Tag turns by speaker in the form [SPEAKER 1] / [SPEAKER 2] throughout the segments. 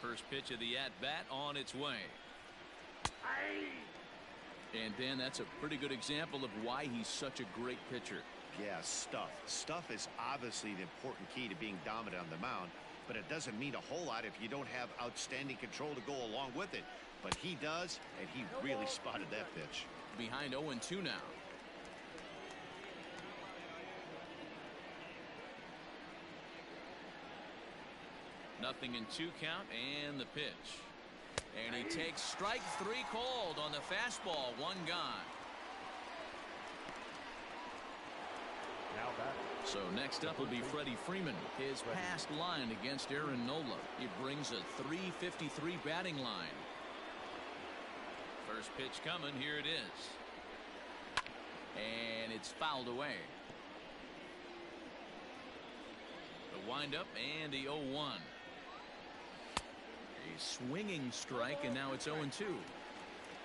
[SPEAKER 1] First pitch of the at-bat on its way. And Dan, that's a pretty good example of why he's such a great pitcher.
[SPEAKER 2] Yeah, stuff. Stuff is obviously the important key to being dominant on the mound, but it doesn't mean a whole lot if you don't have outstanding control to go along with it. But he does, and he really spotted that pitch.
[SPEAKER 1] Behind 0-2 now. Nothing in 2 count, and the pitch. And he takes strike 3 called on the fastball. 1 gone. So next up will be Freddie Freeman. His past line against Aaron Nola. He brings a .353 batting line. First pitch coming. Here it is. And it's fouled away. The windup and the 0-1. A swinging strike, and now it's 0-2.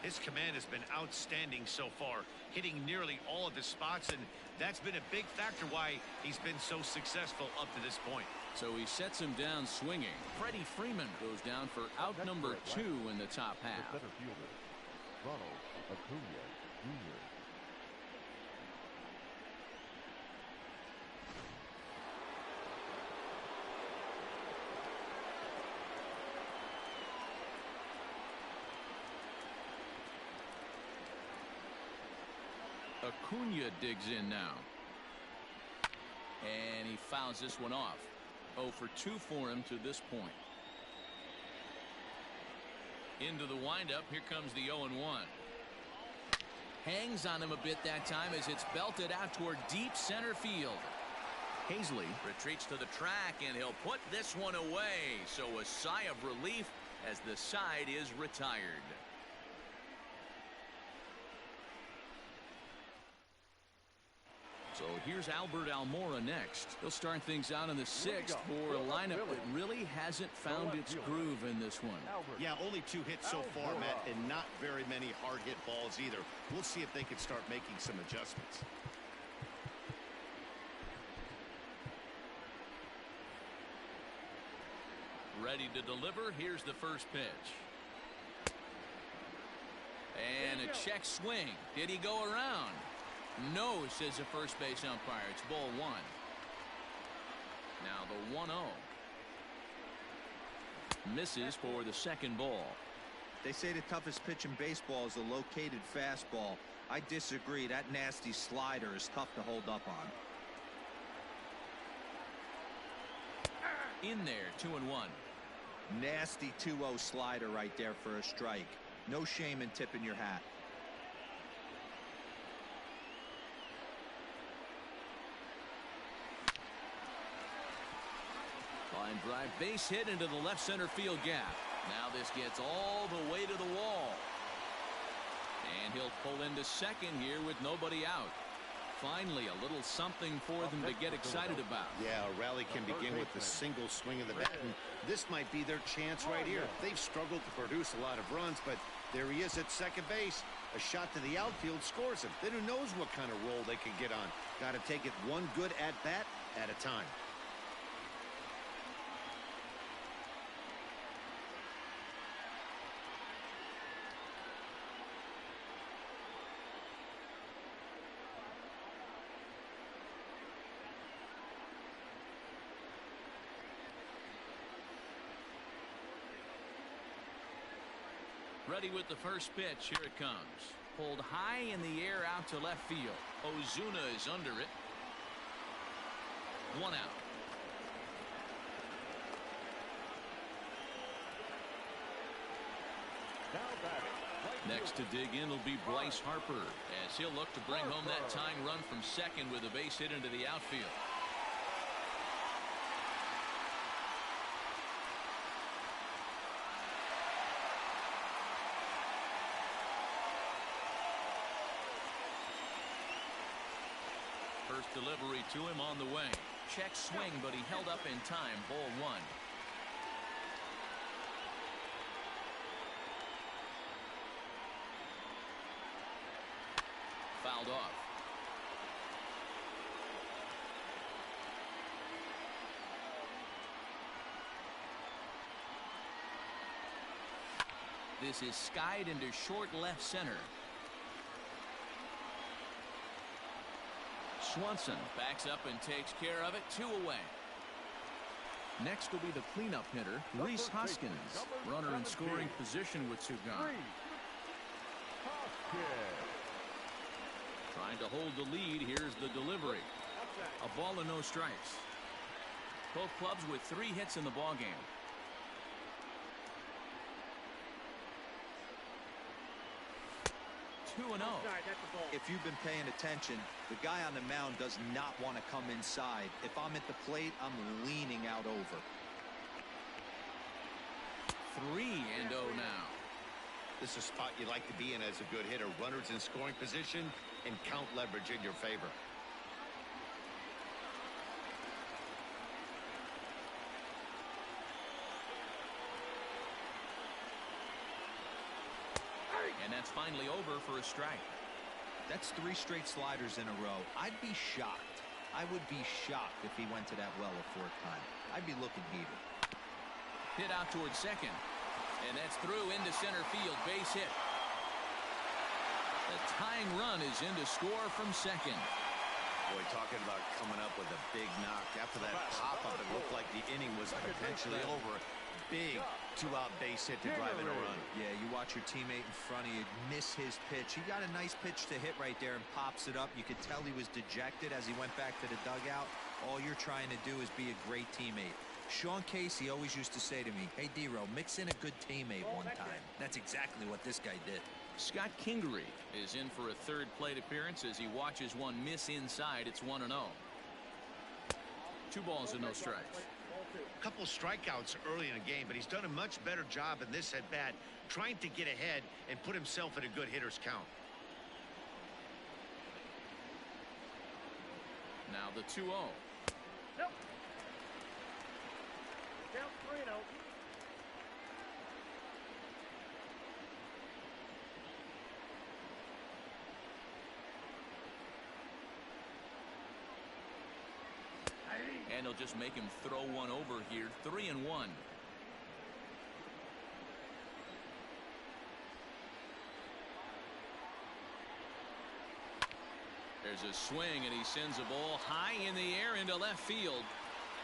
[SPEAKER 2] His command has been outstanding so far, hitting nearly all of his spots, and that's been a big factor why he's been so successful up to this point.
[SPEAKER 1] So he sets him down swinging. Freddie Freeman goes down for out number 2 in the top half.
[SPEAKER 3] The center fielder, Ronald Acuna Jr.
[SPEAKER 1] Acuna digs in now. And he fouls this one off. 0 for 2 for him to this point. Into the windup. Here comes the 0-1. Hangs on him a bit that time as it's belted out toward deep center field. Hazley retreats to the track, and he'll put this one away. So a sigh of relief as the side is retired. So here's Albert Almora next. He'll start things out in the 6th for a lineup that really hasn't found its groove in this one.
[SPEAKER 2] Yeah, only 2 hits so far, Matt, and not very many hard hit balls either. We'll see if they can start making some adjustments.
[SPEAKER 1] Ready to deliver. Here's the first pitch. And a check swing. Did he go around? No, says the first base umpire. It's ball 1. Now the 1-0. Misses for the second ball.
[SPEAKER 4] They say the toughest pitch in baseball is a located fastball. I disagree. That nasty slider is tough to hold up on.
[SPEAKER 1] In there, 2-1.
[SPEAKER 4] Nasty 2-0 slider right there for a strike. No shame in tipping your hat.
[SPEAKER 1] Line drive, base hit into the left center field gap. Now this gets all the way to the wall. And he'll pull into second here with nobody out. Finally, a little something for them to get excited about.
[SPEAKER 2] Yeah, a rally can begin with the single swing of the bat, and this might be their chance right here. They've struggled to produce a lot of runs, but there he is at second base. A shot to the outfield scores him. Then who knows what kind of roll they can get on. Got to take it one good at-bat at a time.
[SPEAKER 1] Ready with the first pitch. Here it comes. Pulled high in the air out to left field. Ozuna is under it. 1 out. Next to dig in will be Bryce Harper, as he'll look to bring home that tying run from second with a base hit into the outfield. First delivery to him on the way. Check swing, but he held up in time. Ball 1. Fouled off. This is skied into short left center. Swanson backs up and takes care of it. 2 away. Next will be the cleanup hitter, Reese Hoskins. Runner in scoring position with 2 gone. Trying to hold the lead. Here's the delivery. A ball and no strikes. Both clubs with 3 hits in the ballgame. Two and 0.
[SPEAKER 4] If you've been paying attention, the guy on the mound does not want to come inside. If I'm at the plate, I'm leaning out over.
[SPEAKER 1] 3 and 0 now.
[SPEAKER 2] This is a spot you like to be in as a good hitter. Runners in scoring position and count leverage in your favor.
[SPEAKER 1] And that's finally over for a strike.
[SPEAKER 4] That's 3 straight sliders in a row. I'd be shocked. I would be shocked if he went to that well a 4th time. I'd be looking heated.
[SPEAKER 1] Hit out towards second. And that's through into center field. Base hit. The tying run is in to score from second.
[SPEAKER 2] Boy, talking about coming up with a big knock. After that pop-up, it looked like the inning was potentially over. Big 2-out base hit to drive in a run.
[SPEAKER 4] Yeah, you watch your teammate in front of you miss his pitch. He got a nice pitch to hit right there and pops it up. You could tell he was dejected as he went back to the dugout. All you're trying to do is be a great teammate. Sean Casey always used to say to me, "Hey, D-Row, mix in a good teammate one time." That's exactly what this guy did.
[SPEAKER 1] Scott Kingery is in for a 3rd plate appearance as he watches one miss inside. It's 1 and 0. 2 balls and no strikes.
[SPEAKER 2] A couple strikeouts early in the game, but he's done a much better job in this at-bat trying to get ahead and put himself in a good hitter's count.
[SPEAKER 1] Now the 2-0.
[SPEAKER 5] Nope. Count 3-0.
[SPEAKER 1] And he'll just make him throw one over here. 3 and 1. There's a swing, and he sends a ball high in the air into left field.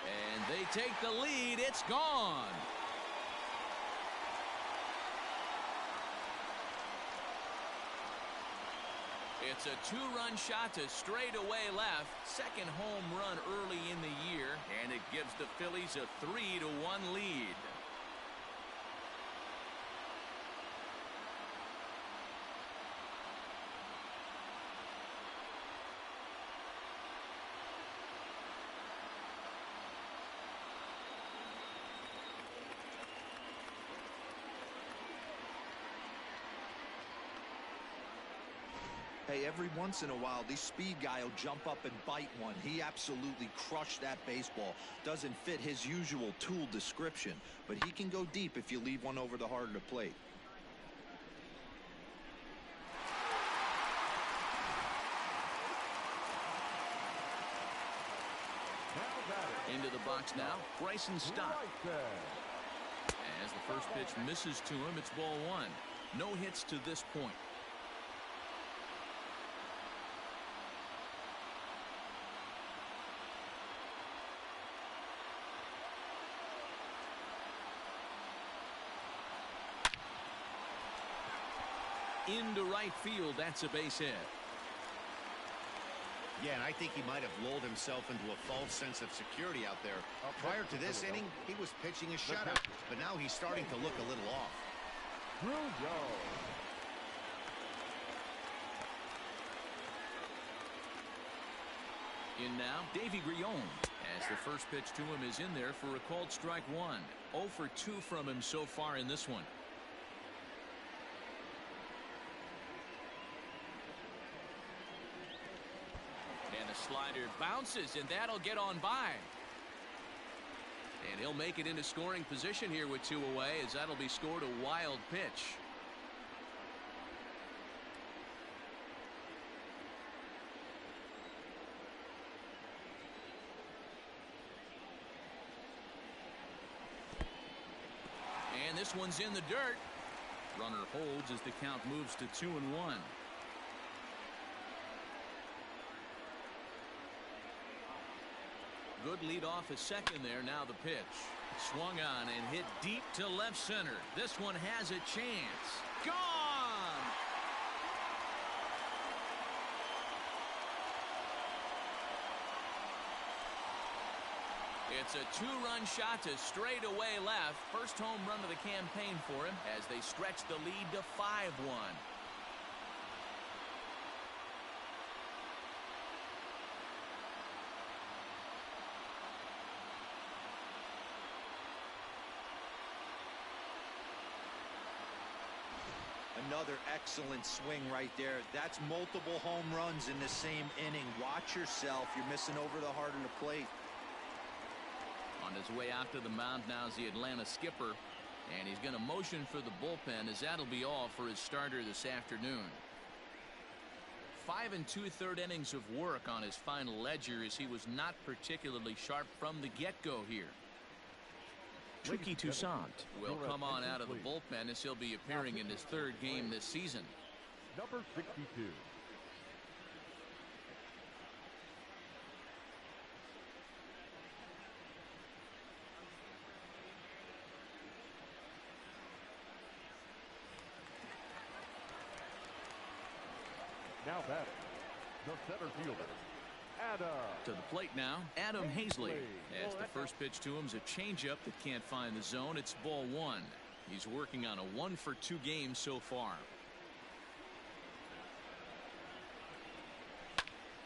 [SPEAKER 1] And they take the lead. It's gone. It's a 2-run shot to straightaway left. Second home run early in the year, and it gives the Phillies a 3-1 lead.
[SPEAKER 4] Hey, every once in a while, these speed guy will jump up and bite one. He absolutely crushed that baseball. Doesn't fit his usual tool description, but he can go deep if you leave one over the heart of the plate.
[SPEAKER 1] Into the box now, Bryson Stott. As the first pitch misses to him, it's ball 1. No hits to this point. Into right field. That's a base hit.
[SPEAKER 2] Yeah, and I think he might have lulled himself into a false sense of security out there. Prior to this inning, he was pitching a shutout, but now he's starting to look a little off.
[SPEAKER 1] In now, Davy Grion, as the first pitch to him is in there for a called strike 1. 0 for 2 from him so far in this one. And the slider bounces, and that'll get on by. And he'll make it into scoring position here with 2 away, as that'll be scored a wild pitch. And this one's in the dirt. Runner holds as the count moves to 2-1. Good lead off a second there. Now the pitch. Swung on and hit deep to left center. This one has a chance. Gone! It's a two-run shot to straightaway left. First home run of the campaign for him as they stretch the lead to 5-1.
[SPEAKER 4] Another excellent swing right there. That's multiple home runs in the same inning. Watch yourself. You're missing over the heart of the plate.
[SPEAKER 1] On his way out to the mound now is the Atlanta skipper, and he's going to motion for the bullpen as that'll be all for his starter this afternoon. 5 2/3 innings of work on his final ledger as he was not particularly sharp from the get-go here. Tricky Toussaint will come on out of the bullpen as he'll be appearing in his third game this season.
[SPEAKER 3] Number 62. Now batting, the center fielder, Adam.
[SPEAKER 1] To the plate now, Adam Hazley. As the first pitch to him is a changeup that can't find the zone. It's ball one. He's working on a 1-for-2 game so far.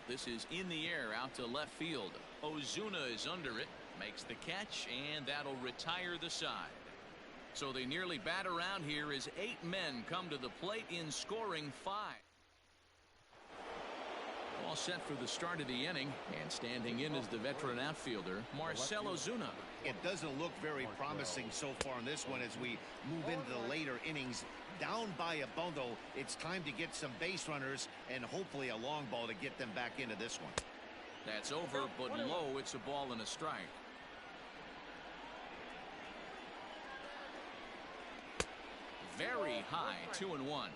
[SPEAKER 1] This is in the air out to left field. Ozuna is under it, makes the catch, and that'll retire the side. So they nearly bat around here as 8 men come to the plate in scoring 5. All set for the start of the inning, and standing in is the veteran outfielder, Marcell Ozuna.
[SPEAKER 2] It doesn't look very promising so far in this one as we move into the later innings. Down by a bundle, it's time to get some base runners and hopefully a long ball to get them back into this one.
[SPEAKER 1] That's over, but low. It's a ball and a strike. Very high, 2-1.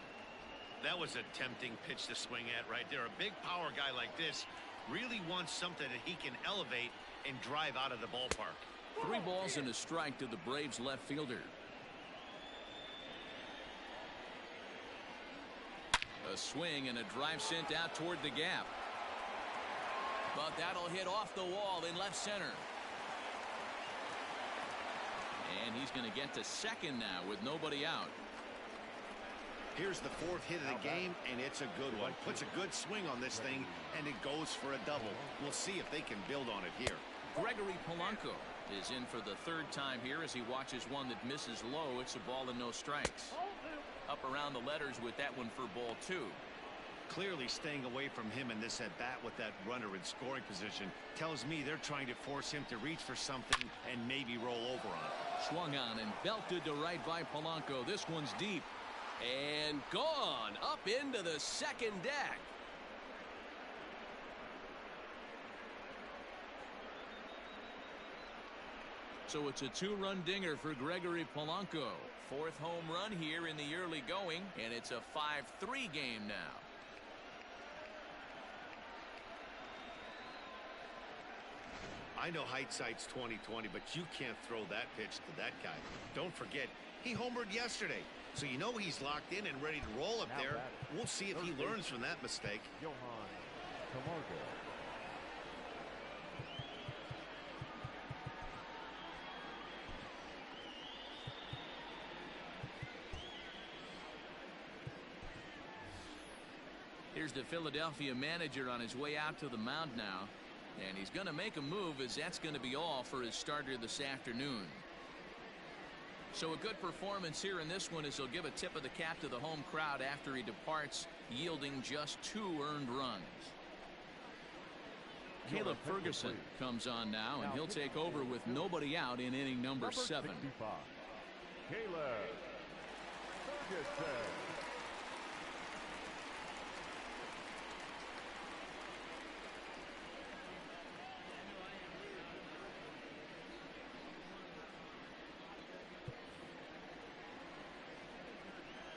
[SPEAKER 2] That was a tempting pitch to swing at right there. A big power guy like this really wants something that he can elevate and drive out of the ballpark.
[SPEAKER 1] 3 balls and a strike to the Braves left fielder. A swing and a drive sent out toward the gap. But that'll hit off the wall in left center. And he's going to get to second now with nobody out.
[SPEAKER 2] Here's the 4th hit of the game, and it's a good one. Puts a good swing on this thing, and it goes for a double. We'll see if they can build on it here.
[SPEAKER 1] Gregory Polanco is in for the 3rd time here as he watches one that misses low. It's a ball and no strikes. Up around the letters with that one for ball 2.
[SPEAKER 2] Clearly staying away from him in this at-bat with that runner in scoring position tells me they're trying to force him to reach for something and maybe roll over on it.
[SPEAKER 1] Swung on and belted to right by Polanco. This one's deep. And gone up into the second deck. So it's a 2-run dinger for Gregory Polanco. 4th home run here in the early going, and it's a 5-3 game now.
[SPEAKER 2] I know hindsight's 20/20, but you can't throw that pitch to that guy. Don't forget, he homered yesterday. So you know he's locked in and ready to roll up there. We'll see if he learns from that mistake.
[SPEAKER 3] Johan Camargo.
[SPEAKER 1] Here's the Philadelphia manager on his way out to the mound now. And he's going to make a move as that's going to be all for his starter this afternoon. So a good performance here in this one as he'll give a tip of the cap to the home crowd after he departs, yielding just 2 earned runs. Caleb Ferguson comes on now, and he'll take over with nobody out in inning number 7.
[SPEAKER 3] 65. Caleb Ferguson.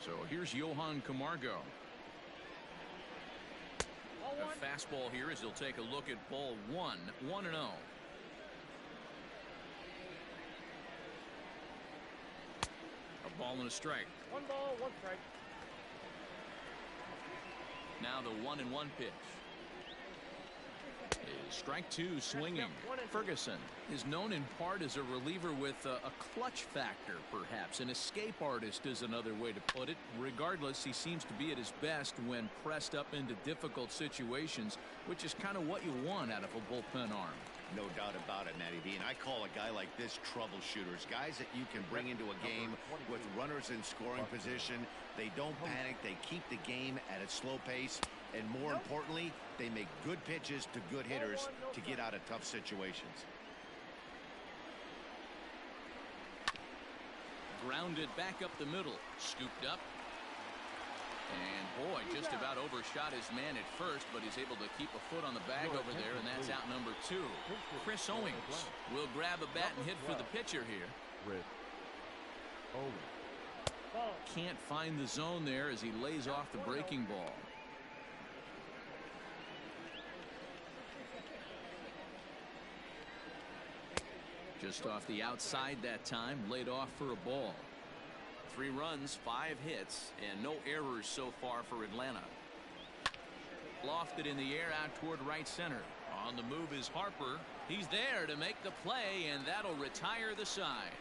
[SPEAKER 1] So here's Johan Camargo. A fastball here as he'll take a look at ball 1, 1-0. A ball and a strike.
[SPEAKER 5] 1 ball, 1 strike.
[SPEAKER 1] Now the 1-1 pitch. Is strike 2 swinging. Ferguson is known in part as a reliever with a clutch factor, perhaps. An escape artist is another way to put it. Regardless, he seems to be at his best when pressed up into difficult situations, which is kind of what you want out of a bullpen arm.
[SPEAKER 2] No doubt about it, Matty V. And I call a guy like this troubleshooters. Guys that you can bring into a game with runners in scoring position. They don't panic. They keep the game at a slow pace. And more importantly, they make good pitches to good hitters to get out of tough situations.
[SPEAKER 1] Grounded back up the middle. Scooped up. And boy, just about overshot his man at first, but he's able to keep a foot on the bag over there, and that's out number 2. Chris Owings will grab a bat and hit for the pitcher here. Can't find the zone there as he lays off the breaking ball. Just off the outside that time, laid off for a ball. 3 runs, 5 hits, and no errors so far for Atlanta. Lofted in the air out toward right center. On the move is Harper. He's there to make the play, and that'll retire the side.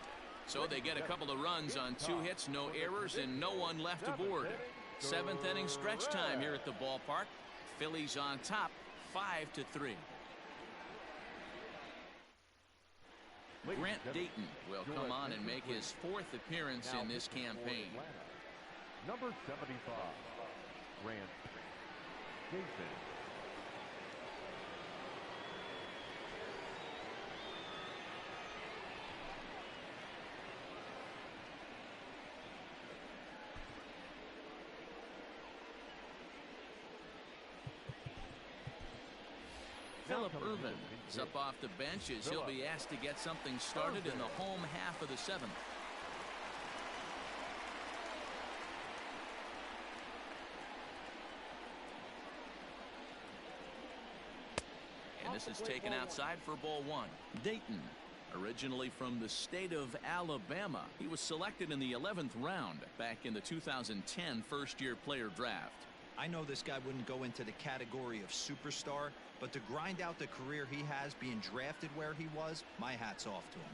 [SPEAKER 1] So they get a couple of runs on 2 hits, no errors, and no one left aboard. 7th inning stretch time here at the ballpark. Phillies on top, 5-3. Grant Dayton will come on and make his 4th appearance in this campaign.
[SPEAKER 3] Number 75, Grant Dayton.
[SPEAKER 1] Phillip Ervin is up off the bench as he'll be asked to get something started in the home half of the 7th. And this is taken outside for ball 1. Dayton, originally from the state of Alabama. He was selected in the 11th round back in the 2010 first-year player draft.
[SPEAKER 4] I know this guy wouldn't go into the category of superstar, but to grind out the career he has being drafted where he was, my hat's off to him.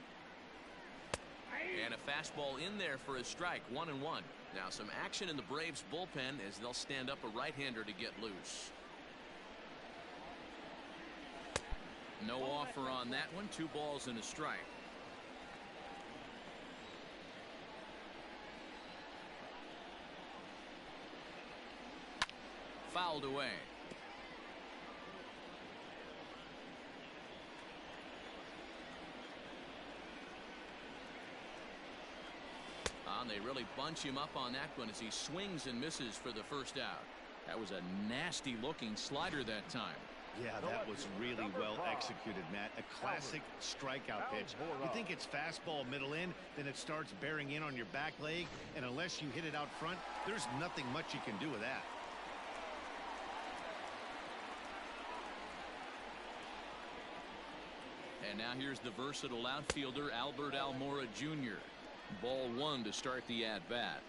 [SPEAKER 1] And a fastball in there for a strike, 1-1. Now some action in the Braves bullpen as they'll stand up a right-hander to get loose. No offer on that one. 2 balls and a strike. Fouled away. And they really bunch him up on that one as he swings and misses for the first out. That was a nasty looking slider that time.
[SPEAKER 2] Yeah, that was really well executed, Matt. A classic strikeout pitch. You think it's fastball middle in, then it starts bearing in on your back leg, and unless you hit it out front, there's nothing much you can do with that.
[SPEAKER 1] And now here's the versatile outfielder Albert Almora Jr. Ball 1 to start the at-bat.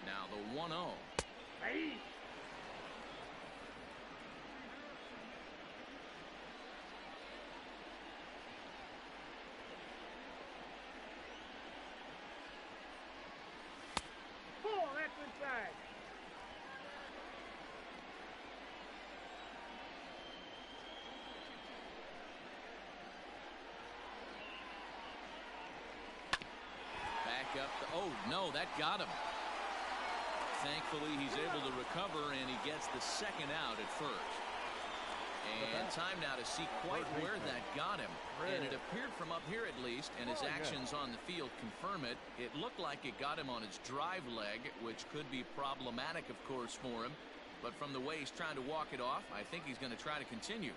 [SPEAKER 1] Now the 1-0.
[SPEAKER 5] Hey. That's inside.
[SPEAKER 1] Back up. Oh, no, that got him. Thankfully, he's able to recover, and he gets the second out at first. And time now to see quite where that got him. And it appeared from up here at least, and his actions on the field confirm it. It looked like it got him on his drive leg, which could be problematic, of course, for him. But from the way he's trying to walk it off, I think he's going to try to continue.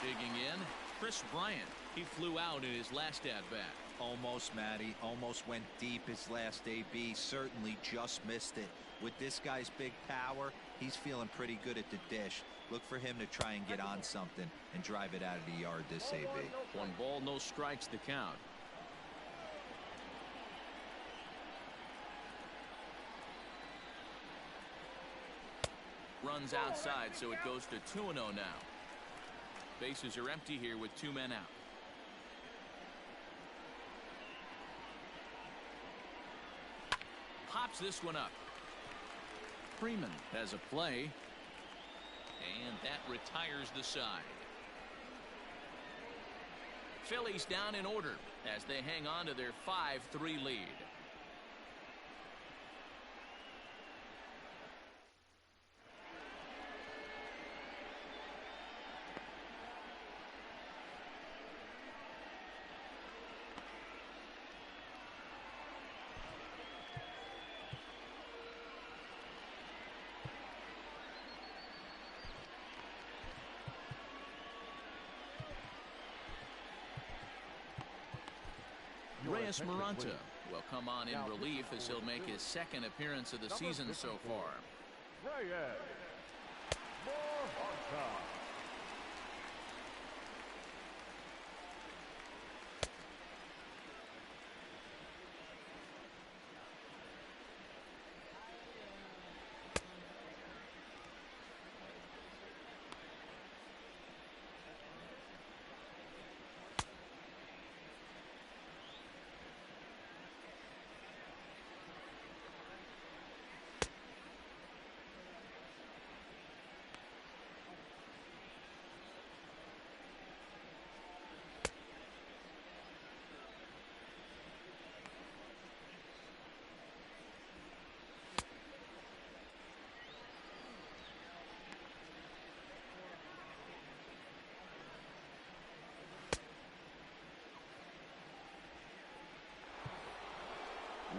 [SPEAKER 1] Digging in, Chris Bryant. He flew out in his last at-bat.
[SPEAKER 4] Almost, Matty. Almost went deep his last AB. Certainly just missed it. With this guy's big power, he's feeling pretty good at the dish. Look for him to try and get on something and drive it out of the yard this AB.
[SPEAKER 1] 1 ball, no strikes the count. Runs outside, so it goes to 2-0 now. Bases are empty here with 2 men out. Pops this one up. Freeman has a play, and that retires the side. Phillies down in order as they hang on to their 5-3 lead. Reyes Maranta will come on in relief as he'll make his 2nd appearance of the season so far.
[SPEAKER 3] Reyes Maranta.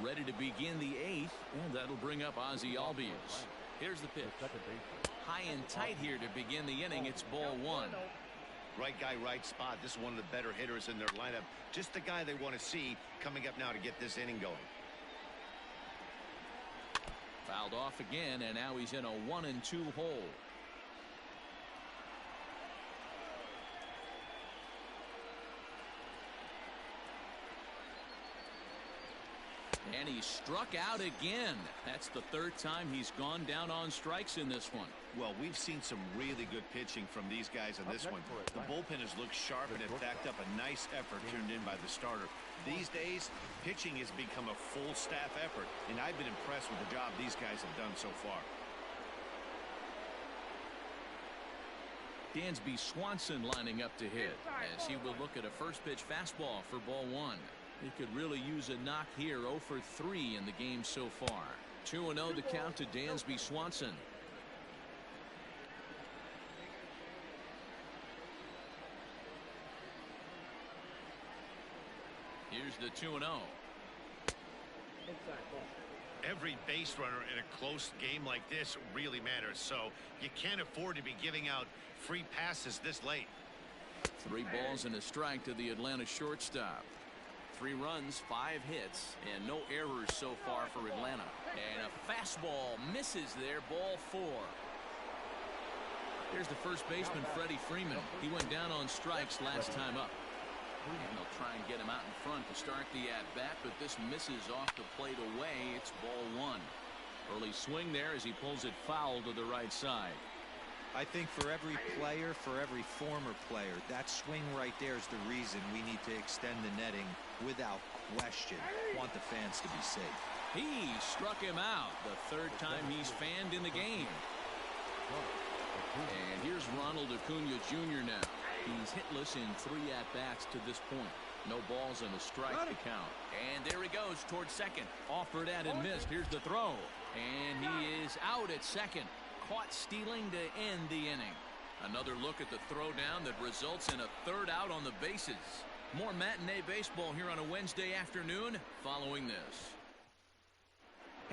[SPEAKER 1] Ready to begin the 8th, and that'll bring up Ozzie Albies. Here's the pitch. High and tight here to begin the inning. It's ball 1.
[SPEAKER 2] Right guy, right spot. This is one of the better hitters in their lineup. Just the guy they want to see coming up now to get this inning going.
[SPEAKER 1] Fouled off again, and now he's in a 1-2 hole. And he struck out again. That's the 3rd time he's gone down on strikes in this one.
[SPEAKER 2] Well, we've seen some really good pitching from these guys on this one. The bullpen has looked sharp, and it backed up a nice effort turned in by the starter. These days, pitching has become a full staff effort, and I've been impressed with the job these guys have done so far.
[SPEAKER 1] Dansby Swanson lining up to hit as he will look at a first pitch fastball for ball 1. He could really use a knock here. 0 for 3 in the game so far. 2-0 the count to Dansby Swanson. Here's the 2-0.
[SPEAKER 2] Every base runner in a close game like this really matters, so you can't afford to be giving out free passes this late.
[SPEAKER 1] 3 balls and a strike to the Atlanta shortstop. 3 runs, 5 hits, and no errors so far for Atlanta. And a fastball misses there, ball 4. Here's the first baseman, Freddie Freeman. He went down on strikes last time up. And they'll try and get him out in front to start the at-bat, but this misses off the plate away. It's ball 1. Early swing there as he pulls it foul to the right side.
[SPEAKER 4] I think for every player, for every former player, that swing right there is the reason we need to extend the netting without question. Want the fans to be safe.
[SPEAKER 1] He struck him out the 3rd time he's fanned in the game. And here's Ronald Acuna Jr. now. He's hitless in 3 at-bats to this point. No balls and a strike to count. And there he goes towards second. Offered at and missed. Here's the throw. And he is out at second. Caught stealing to end the inning. Another look at the throwdown that results in a 3rd out on the bases. More matinee baseball here on a Wednesday afternoon following this.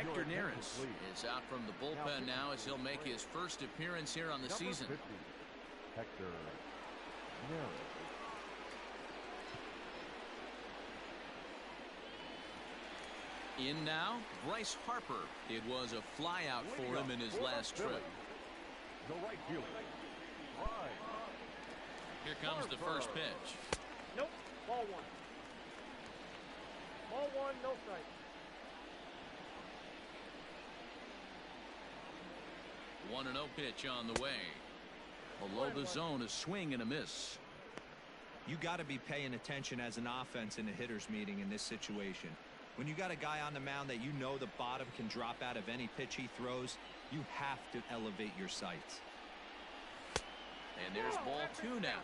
[SPEAKER 1] Hector Neris is out from the bullpen now as he'll make his first appearance here on the season.
[SPEAKER 3] 50, Hector Neris.
[SPEAKER 1] In now, Bryce Harper. It was a flyout for him in his last trip.
[SPEAKER 3] The right fielder. Right.
[SPEAKER 1] Here comes the first pitch.
[SPEAKER 5] Nope. Ball one. Ball one, no strike.
[SPEAKER 1] 1-0 pitch on the way. Below the zone, a swing and a miss.
[SPEAKER 4] You got to be paying attention as an offense in a hitter's meeting in this situation. When you got a guy on the mound that you know the bottom can drop out of any pitch he throws, you have to elevate your sights.
[SPEAKER 1] And there's ball two now.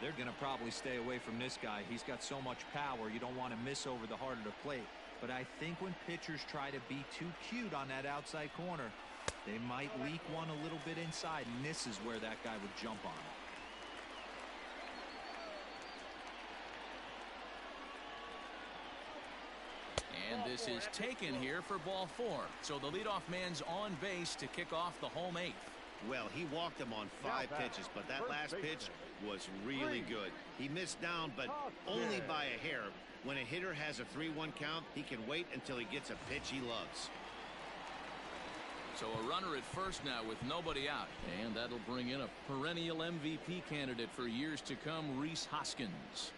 [SPEAKER 4] They're going to probably stay away from this guy. He's got so much power, you don't want to miss over the heart of the plate. But I think when pitchers try to be too cute on that outside corner, they might leak one a little bit inside, and this is where that guy would jump on it.
[SPEAKER 1] And this is taken here for ball four. So the leadoff man's on base to kick off the home eighth.
[SPEAKER 2] Well, he walked him on 5 pitches, but that last pitch was really good. He missed down, but only by a hair. When a hitter has a 3-1 count, he can wait until he gets a pitch he loves.
[SPEAKER 1] So a runner at first now with nobody out. And that'll bring in a perennial MVP candidate for years to come, Rhys Hoskins.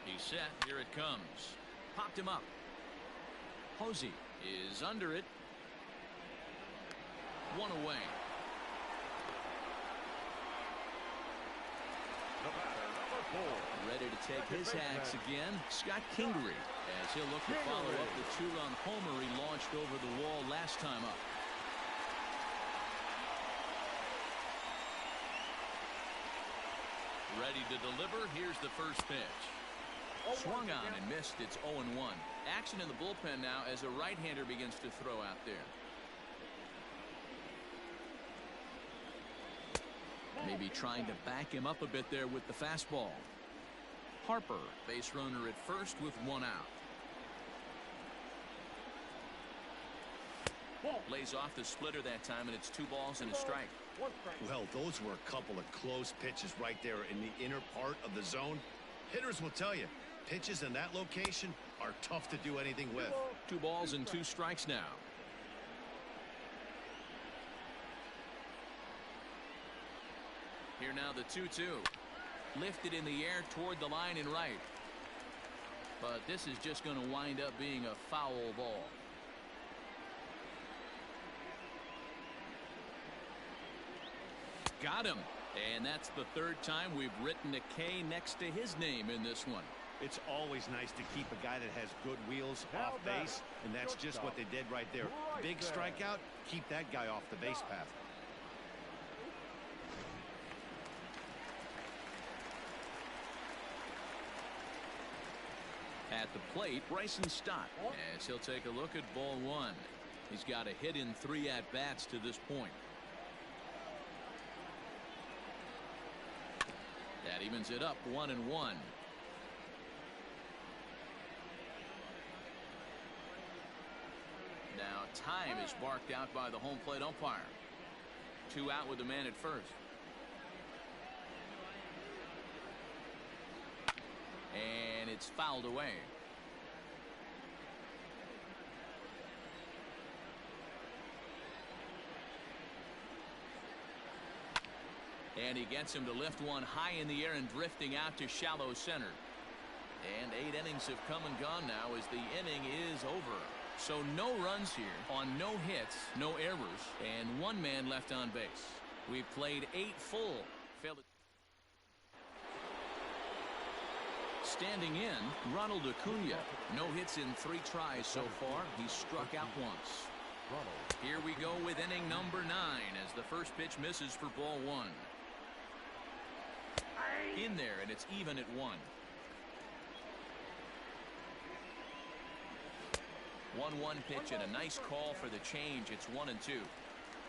[SPEAKER 1] He's set. Here it comes. Popped him up. Posey is under it. One away. Ready to take his hacks again, Scott Kingery, as he'll look to follow up the 2-run homer he launched over the wall last time up. Ready to deliver. Here's the first pitch. Swung on and missed. It's 0-1. Action in the bullpen now as a right-hander begins to throw out there. Maybe trying to back him up a bit there with the fastball. Harper, base runner at first with one out. Lays off the splitter that time, and it's 2 balls and a strike.
[SPEAKER 2] Well, those were a couple of close pitches right there in the inner part of the zone. Hitters will tell you, pitches in that location are tough to do anything with.
[SPEAKER 1] 2 balls and 2 strikes now. Here now the 2-2. Lifted in the air toward the line and right. But this is just going to wind up being a foul ball. Got him. And that's the 3rd time we've written a K next to his name in this one.
[SPEAKER 2] It's always nice to keep a guy that has good wheels off base, and that's just what they did right there. Big strikeout, keep that guy off the base path.
[SPEAKER 1] At the plate, Bryson Stott, as he'll take a look at ball 1. He's got a hit in 3 at-bats to this point. That evens it up 1-1. Now time is barked out by the home plate umpire. 2 out with the man at first. And it's fouled away. And he gets him to lift one high in the air and drifting out to shallow center. And 8 innings have come and gone now as the inning is over. So no runs here on no hits, no errors, and 1 man left on base. We've played 8 full. Failed. Standing in, Ronald Acuna. No hits in 3 tries so far. He's struck out once. Here we go with inning number 9 as the first pitch misses for ball 1. In there, and it's even at 1. 1-1 pitch and a nice call for the change. It's 1-2.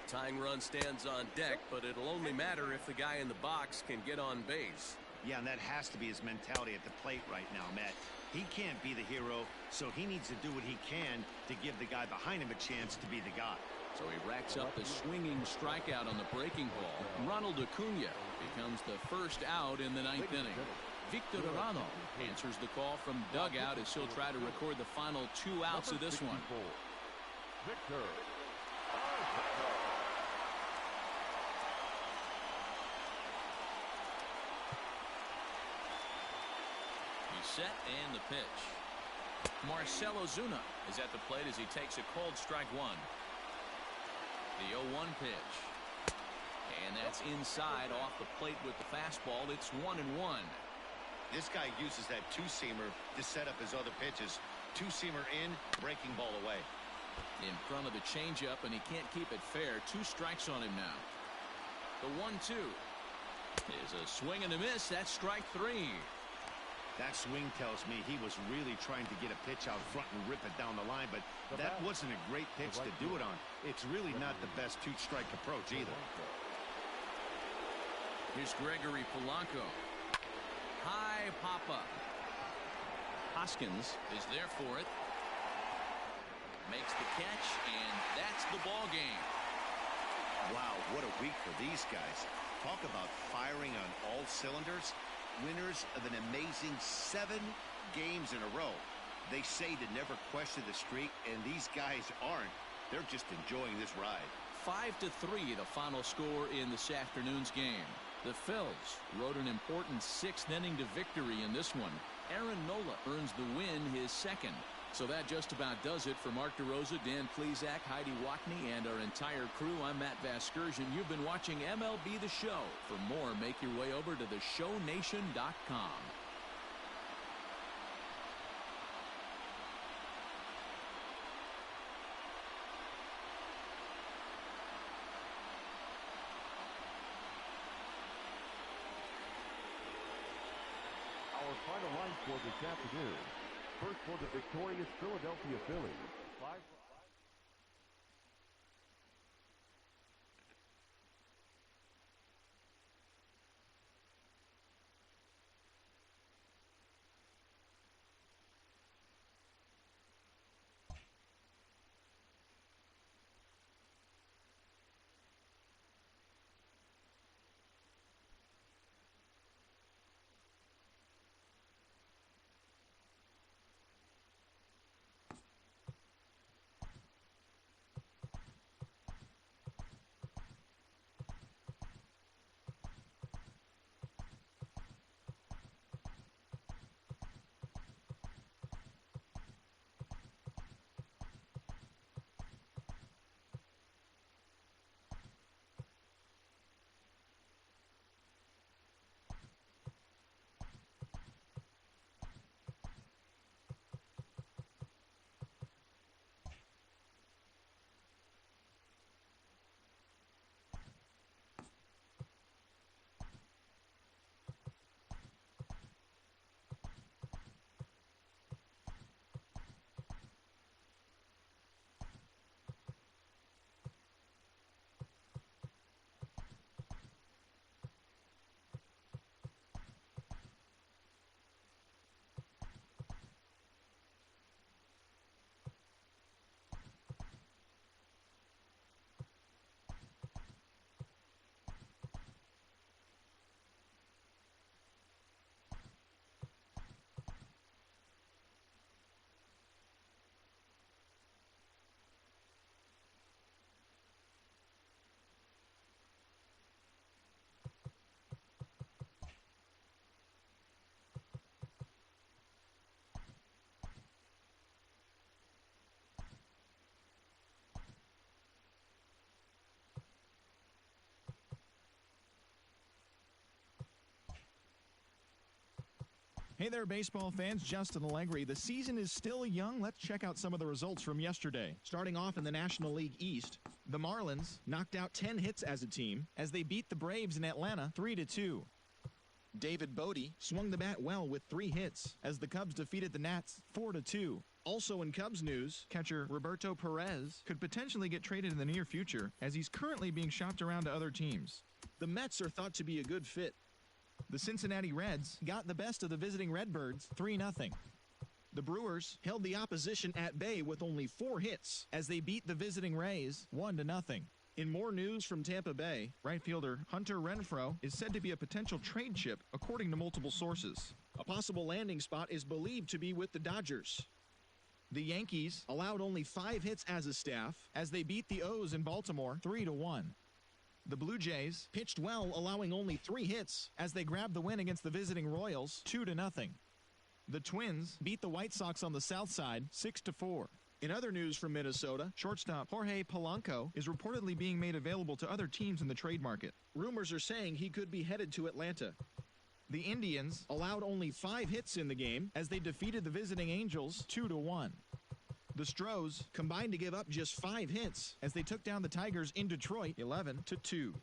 [SPEAKER 6] Tying run stands on deck, but it'll only matter if the guy in the box can get on base.
[SPEAKER 2] Yeah, and that has to be his mentality at the plate right now, Matt. He can't be the hero, so he needs to do what he can to give the guy behind him a chance to be the guy.
[SPEAKER 1] So he racks up the swinging strikeout on the breaking ball. Ronald Acuna becomes the first out in the ninth inning. Victor Arano answers the call from dugout as he'll try to record the final 2 outs of this one.
[SPEAKER 3] Victor.
[SPEAKER 1] He's set and the pitch. Marcell Ozuna is at the plate as he takes a cold strike one. The 0-1 pitch. And that's inside off the plate with the fastball. It's 1-1.
[SPEAKER 2] This guy uses that two-seamer to set up his other pitches. Two-seamer in, breaking ball away.
[SPEAKER 1] In front of the changeup, and he can't keep it fair. 2 strikes on him now. The 1-2 is a swing and a miss. That's strike 3.
[SPEAKER 2] That swing tells me he was really trying to get a pitch out front and rip it down the line, but that wasn't a great pitch to do it on. It's really not the best 2-strike approach either.
[SPEAKER 1] Here's Gregory Polanco. High pop-up. Hoskins is there for it. Makes the catch, and that's the ball game.
[SPEAKER 2] Wow, what a week for these guys. Talk about firing on all cylinders. Winners of an amazing 7 games in a row. They say to never question the streak, and these guys aren't. They're just enjoying this ride.
[SPEAKER 1] 5-3 the final score in this afternoon's game. The Phils rode an important 6th inning to victory in this one. Aaron Nola earns the win, his 2nd. So that just about does it for Mark DeRosa, Dan Plesac, Heidi Wackney, and our entire crew. I'm Matt Vasgersian. You've been watching MLB The Show. For more, make your way over to theshownation.com.
[SPEAKER 3] Our final line score this afternoon. First for the victorious Philadelphia Phillies. 5.
[SPEAKER 7] Hey there, baseball fans. Justin Allegri. The season is still young. Let's check out some of the results from yesterday. Starting off in the National League East, the Marlins knocked out 10 hits as a team as they beat the Braves in Atlanta 3-2. David Bodie swung the bat well with 3 hits as the Cubs defeated the Nats 4-2. Also in Cubs news, catcher Roberto Perez could potentially get traded in the near future as he's currently being shopped around to other teams. The Mets are thought to be a good fit. The Cincinnati Reds got the best of the visiting Redbirds 3-0. The Brewers held the opposition at bay with only 4 hits as they beat the visiting Rays 1-0. In more news from Tampa Bay, right fielder Hunter Renfroe is said to be a potential trade chip according to multiple sources. A possible landing spot is believed to be with the Dodgers. The Yankees allowed only 5 hits as a staff as they beat the O's in Baltimore 3-1. The Blue Jays pitched well, allowing only 3 hits as they grabbed the win against the visiting Royals 2-0. The Twins beat the White Sox on the South Side 6-4. In other news from Minnesota, shortstop Jorge Polanco is reportedly being made available to other teams in the trade market. Rumors are saying he could be headed to Atlanta. The Indians allowed only 5 hits in the game as they defeated the visiting Angels 2-1. The Stros combined to give up just 5 hits as they took down the Tigers in Detroit 11-2.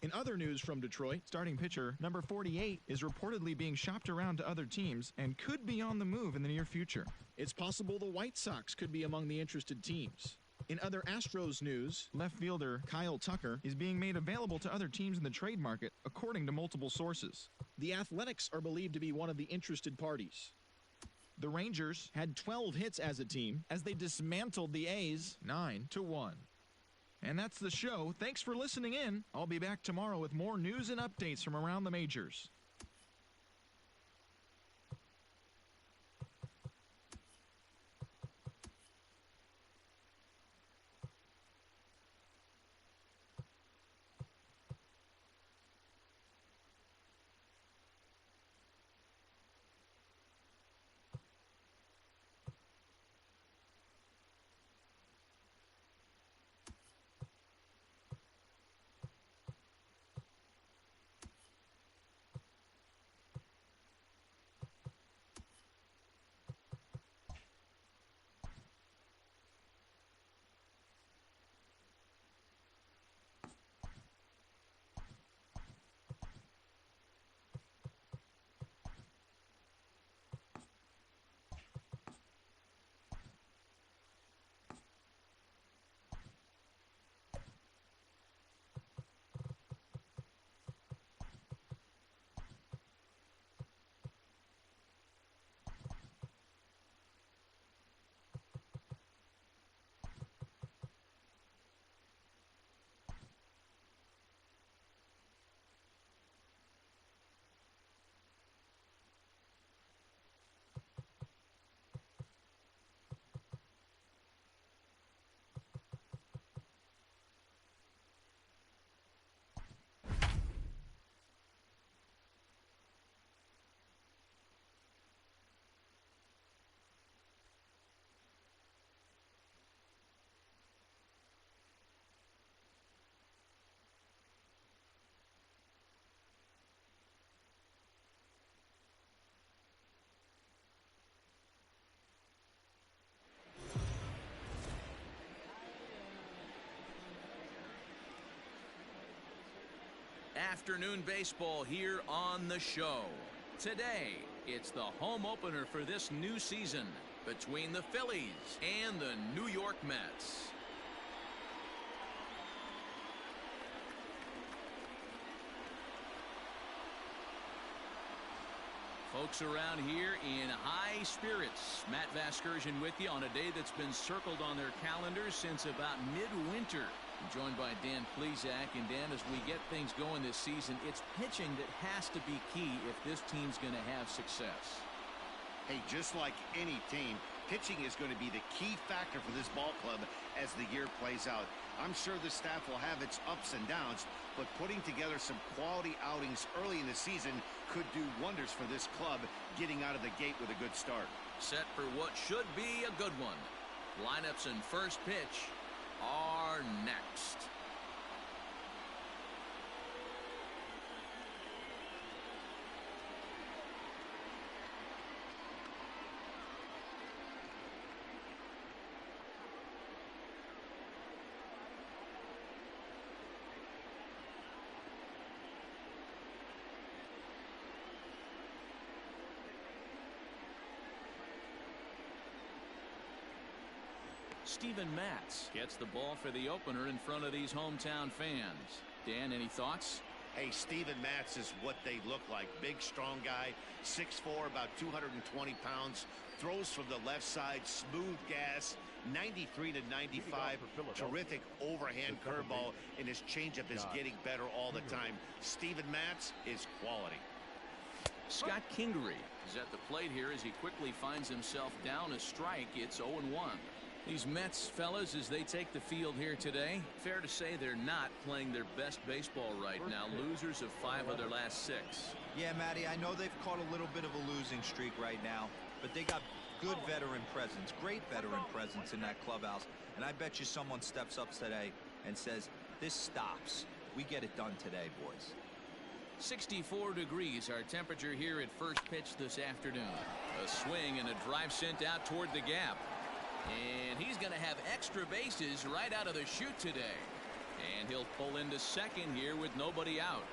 [SPEAKER 7] In other news from Detroit, starting pitcher number 48 is reportedly being shopped around to other teams and could be on the move in the near future. It's possible the White Sox could be among the interested teams. In other Astros news, left fielder Kyle Tucker is being made available to other teams in the trade market, according to multiple sources. The Athletics are believed to be one of the interested parties. The Rangers had 12 hits as a team as they dismantled the A's 9-1. And that's the show. Thanks for listening in. I'll be back tomorrow with more news and updates from around the majors.
[SPEAKER 1] Afternoon baseball here on the show. Today, it's the home opener for this new season between the Phillies and the New York Mets. Folks around here in high spirits. Matt Vasgersian with you on a day that's been circled on their calendars since about midwinter. I'm joined by Dan Plesac. And Dan, as we get things going this season, it's pitching that has to be key if this team's going to have success.
[SPEAKER 2] Hey, just like any team, pitching is going to be the key factor for this ball club as the year plays out. I'm sure the staff will have its ups and downs, but putting together some quality outings early in the season could do wonders for this club getting out of the gate with a good start.
[SPEAKER 1] Set for what should be a good one. Lineups and first pitch are next. Steven Matz gets the ball for the opener in front of these hometown fans. Dan, any thoughts?
[SPEAKER 2] Hey, Steven Matz is what they look like. Big, strong guy, 6'4", about 220 pounds. Throws from the left side, smooth gas, 93 to 95. Terrific overhand curveball, and his changeup is getting better all the time. Steven Matz is quality.
[SPEAKER 1] Scott Kingery is at the plate here as he quickly finds himself down a strike. It's 0-1. These Mets fellas, as they take the field here today, fair to say they're not playing their best baseball right now. Losers of 5 of their last 6.
[SPEAKER 4] Yeah, Matty, I know they've caught a little bit of a losing streak right now, but they got good veteran presence, great veteran presence in that clubhouse. And I bet you someone steps up today and says, this stops. We get it done today, boys.
[SPEAKER 1] 64 degrees our temperature here at first pitch this afternoon. A swing and a drive sent out toward the gap. And he's going to have extra bases right out of the chute today. And he'll pull into second here with nobody out.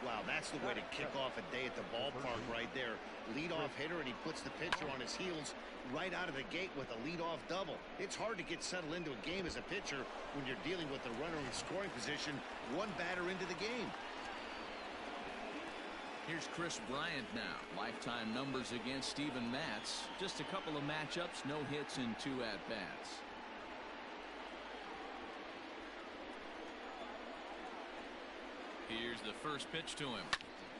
[SPEAKER 2] Wow, that's the way to kick off a day at the ballpark right there. Leadoff hitter, and he puts the pitcher on his heels right out of the gate with a leadoff double. It's hard to get settled into a game as a pitcher when you're dealing with the runner in scoring position, one batter into the game.
[SPEAKER 1] Here's Chris Bryant now. Lifetime numbers against Steven Matz. Just a couple of matchups, no hits and 2 at-bats. Here's the first pitch to him.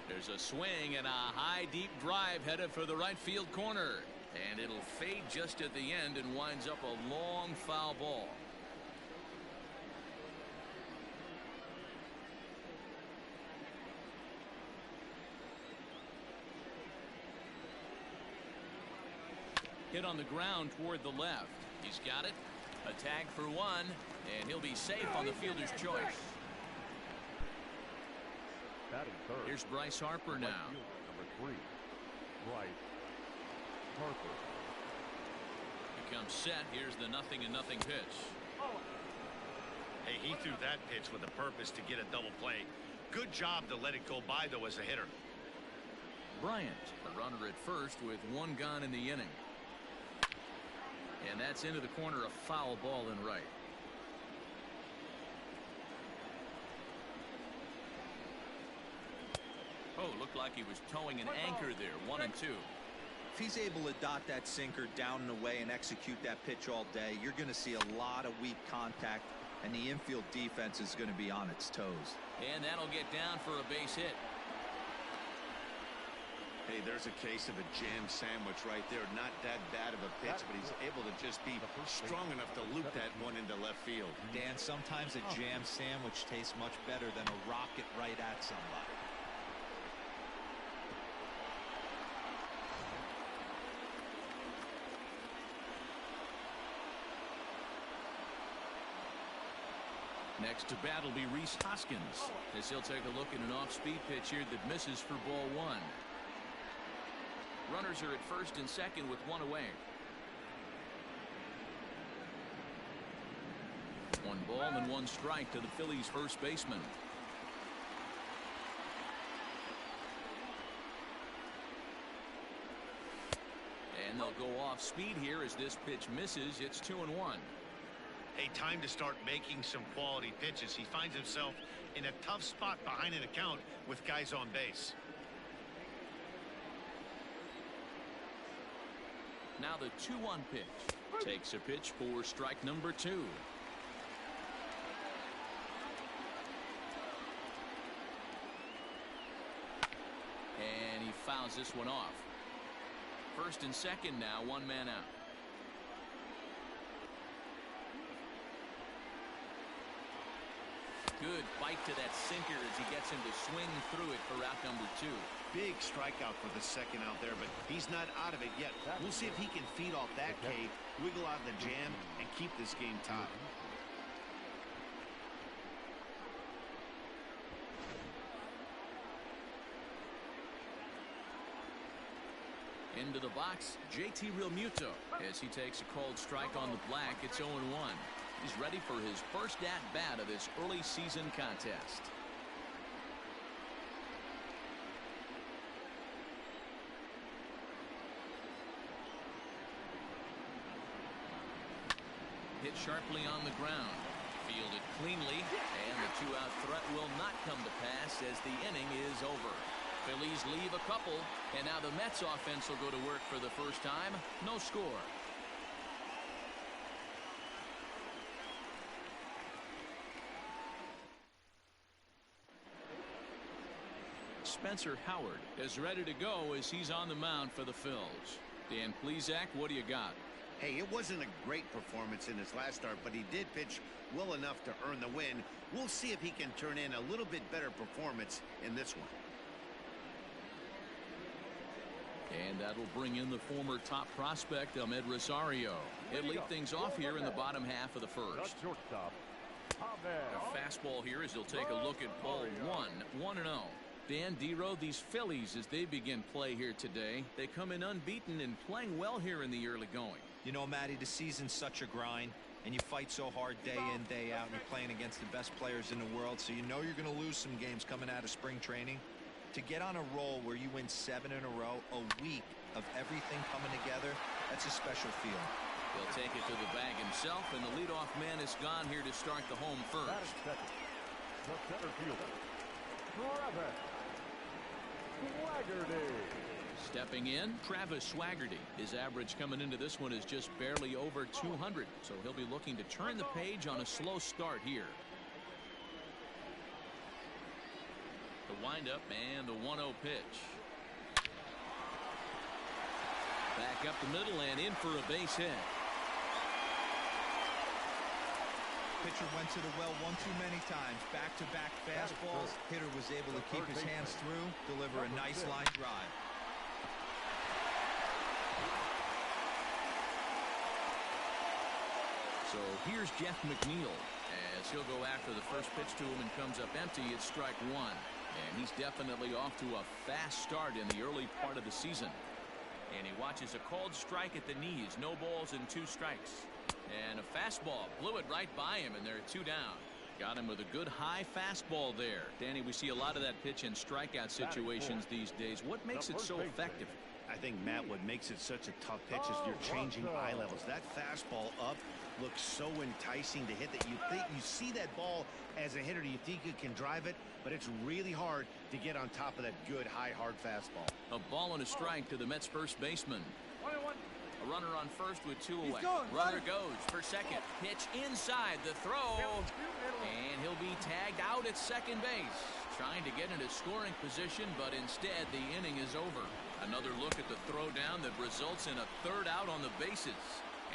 [SPEAKER 1] There's a swing and a high deep drive headed for the right field corner. And it'll fade just at the end and winds up a long foul ball. Hit on the ground toward the left. He's got it. A tag for 1, and he'll be safe on the fielder's choice. Here's Bryce Harper now.
[SPEAKER 3] Number 3, Bryce Harper.
[SPEAKER 1] He comes set. Here's the 0-0 pitch.
[SPEAKER 2] Hey, he threw that pitch with a purpose to get a double play. Good job to let it go by, though, as a hitter.
[SPEAKER 1] Bryant, a runner at first with 1 gone in the inning. And that's into the corner, a foul ball in right. Oh, looked like he was towing an anchor there. 1-2.
[SPEAKER 4] If he's able to dot that sinker down and away and execute that pitch all day, you're going to see a lot of weak contact, and the infield defense is going to be on its toes.
[SPEAKER 1] And that'll get down for a base hit.
[SPEAKER 2] Hey, there's a case of a jam sandwich right there. Not that bad of a pitch, but he's able to just be strong enough to loop that one into left field.
[SPEAKER 4] Dan, sometimes a jam sandwich tastes much better than a rocket right at somebody.
[SPEAKER 1] Next to bat will be Rhys Hoskins, as he'll take a look at an off-speed pitch here that misses for ball 1. Runners are at first and second with 1 away. 1 ball and 1 strike to the Phillies' first baseman. And they'll go off speed here as this pitch misses. It's 2-1.
[SPEAKER 2] Hey, time to start making some quality pitches. He finds himself in a tough spot behind an account with guys on base.
[SPEAKER 1] Now the 2-1 pitch. Takes a pitch for strike number 2. And he fouls this one off. First and second now, 1 man out. Good bite to that sinker as he gets him to swing through it for out number 2.
[SPEAKER 2] Big strikeout for the second out there, but he's not out of it yet. We'll see if he can feed off that K, wiggle out of the jam, and keep this game tied.
[SPEAKER 1] Into the box, JT Realmuto as he takes a called strike on the black. It's 0-1. He's ready for his first at-bat of this early season contest. Hit sharply on the ground. Fielded cleanly, and the two-out threat will not come to pass as the inning is over. Phillies leave a couple, and now the Mets offense will go to work for the first time. No score. Spencer Howard is ready to go as he's on the mound for the Phils. Dan Plesac, what do you got?
[SPEAKER 2] Hey, it wasn't a great performance in his last start, but he did pitch well enough to earn the win. We'll see if he can turn in a little bit better performance in this one.
[SPEAKER 1] And that'll bring in the former top prospect, Ahmed Rosario. He'll lead things off here in the bottom half of the first. A fastball here as he'll take a look at ball one, 1-0. Dan Dero, these Phillies, as they begin play here today, they come in unbeaten and playing well here in the early going.
[SPEAKER 4] You know, Matty, the season's such a grind, and you fight so hard day in, day out, and you're playing against the best players in the world, so you know you're going to lose some games coming out of spring training. To get on a roll where you win 7 in a row, a week of everything coming together, that's a special feeling.
[SPEAKER 1] He'll take it to the bag himself, and the leadoff man is gone here to start the home first.
[SPEAKER 3] The center fielder, Travis Swaggerty.
[SPEAKER 1] Stepping in, Travis Swaggerty. His average coming into this one is just barely over 200, so he'll be looking to turn the page on a slow start here. The windup and the 1-0 pitch. Back up the middle and in for a base hit.
[SPEAKER 4] Pitcher went to the well one too many times. Back-to-back fastballs. Hitter was able to keep his hands through, deliver a nice line drive.
[SPEAKER 1] So here's Jeff McNeil as he'll go after the first pitch to him and comes up empty. It's strike one. And he's definitely off to a fast start in the early part of the season. And he watches a called strike at the knees. No balls and 2 strikes. And a fastball blew it right by him, and they're 2 down. Got him with a good high fastball there. Danny, we see a lot of that pitch in strikeout situations these days. What makes it so effective?
[SPEAKER 2] I think, Matt, what makes it such a tough pitch is you're changing eye levels. That fastball up looks so enticing to hit that you think you see that ball as a hitter. You think you can drive it, but it's really hard to get on top of that good, high, hard fastball.
[SPEAKER 1] A ball and a strike to the Mets first baseman. A runner on first with 2 away. Runner goes for second. Pitch inside the throw. And he'll be tagged out at second base. Trying to get into scoring position, but instead the inning is over. Another look at the throw down that results in a 3rd out on the bases.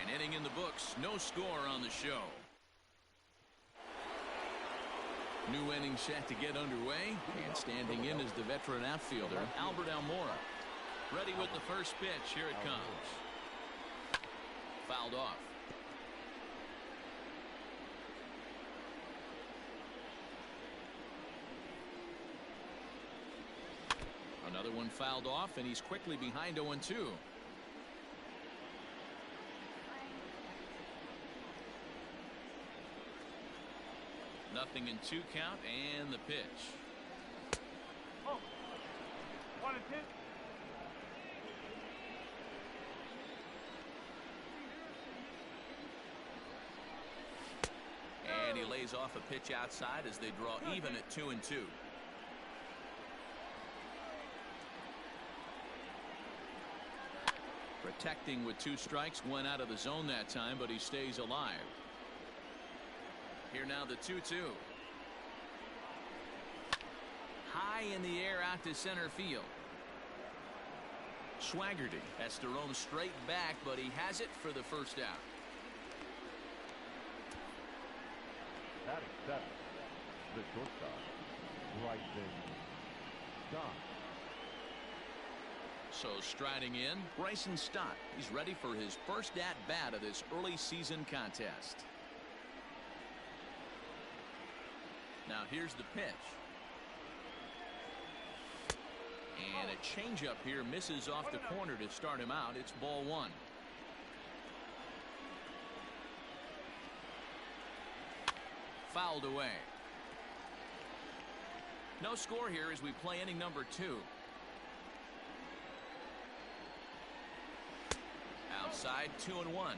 [SPEAKER 1] An inning in the books. No score on the show. New inning set to get underway. And standing in is the veteran outfielder, Albert Almora. Ready with the first pitch. Here it comes. Fouled off. Another one fouled off, and he's quickly behind 0-2. Nothing in 2 count, and the pitch.
[SPEAKER 5] 1 and 2.
[SPEAKER 1] And he lays off a pitch outside as they draw even at 2-2. Protecting with 2 strikes, went out of the zone that time, but he stays alive. Here now the 2-2. High in the air out to center field. Swaggerty has to roam straight back, but he has it for the first out.
[SPEAKER 3] Batting 7, the shortstop, Bryson Stott.
[SPEAKER 1] So striding in, Bryson Stott. He's ready for his first at-bat of this early season contest. Now here's the pitch. And a changeup here misses off the corner to start him out. It's ball 1. Fouled away. No score here as we play inning number 2. Outside, 2-1.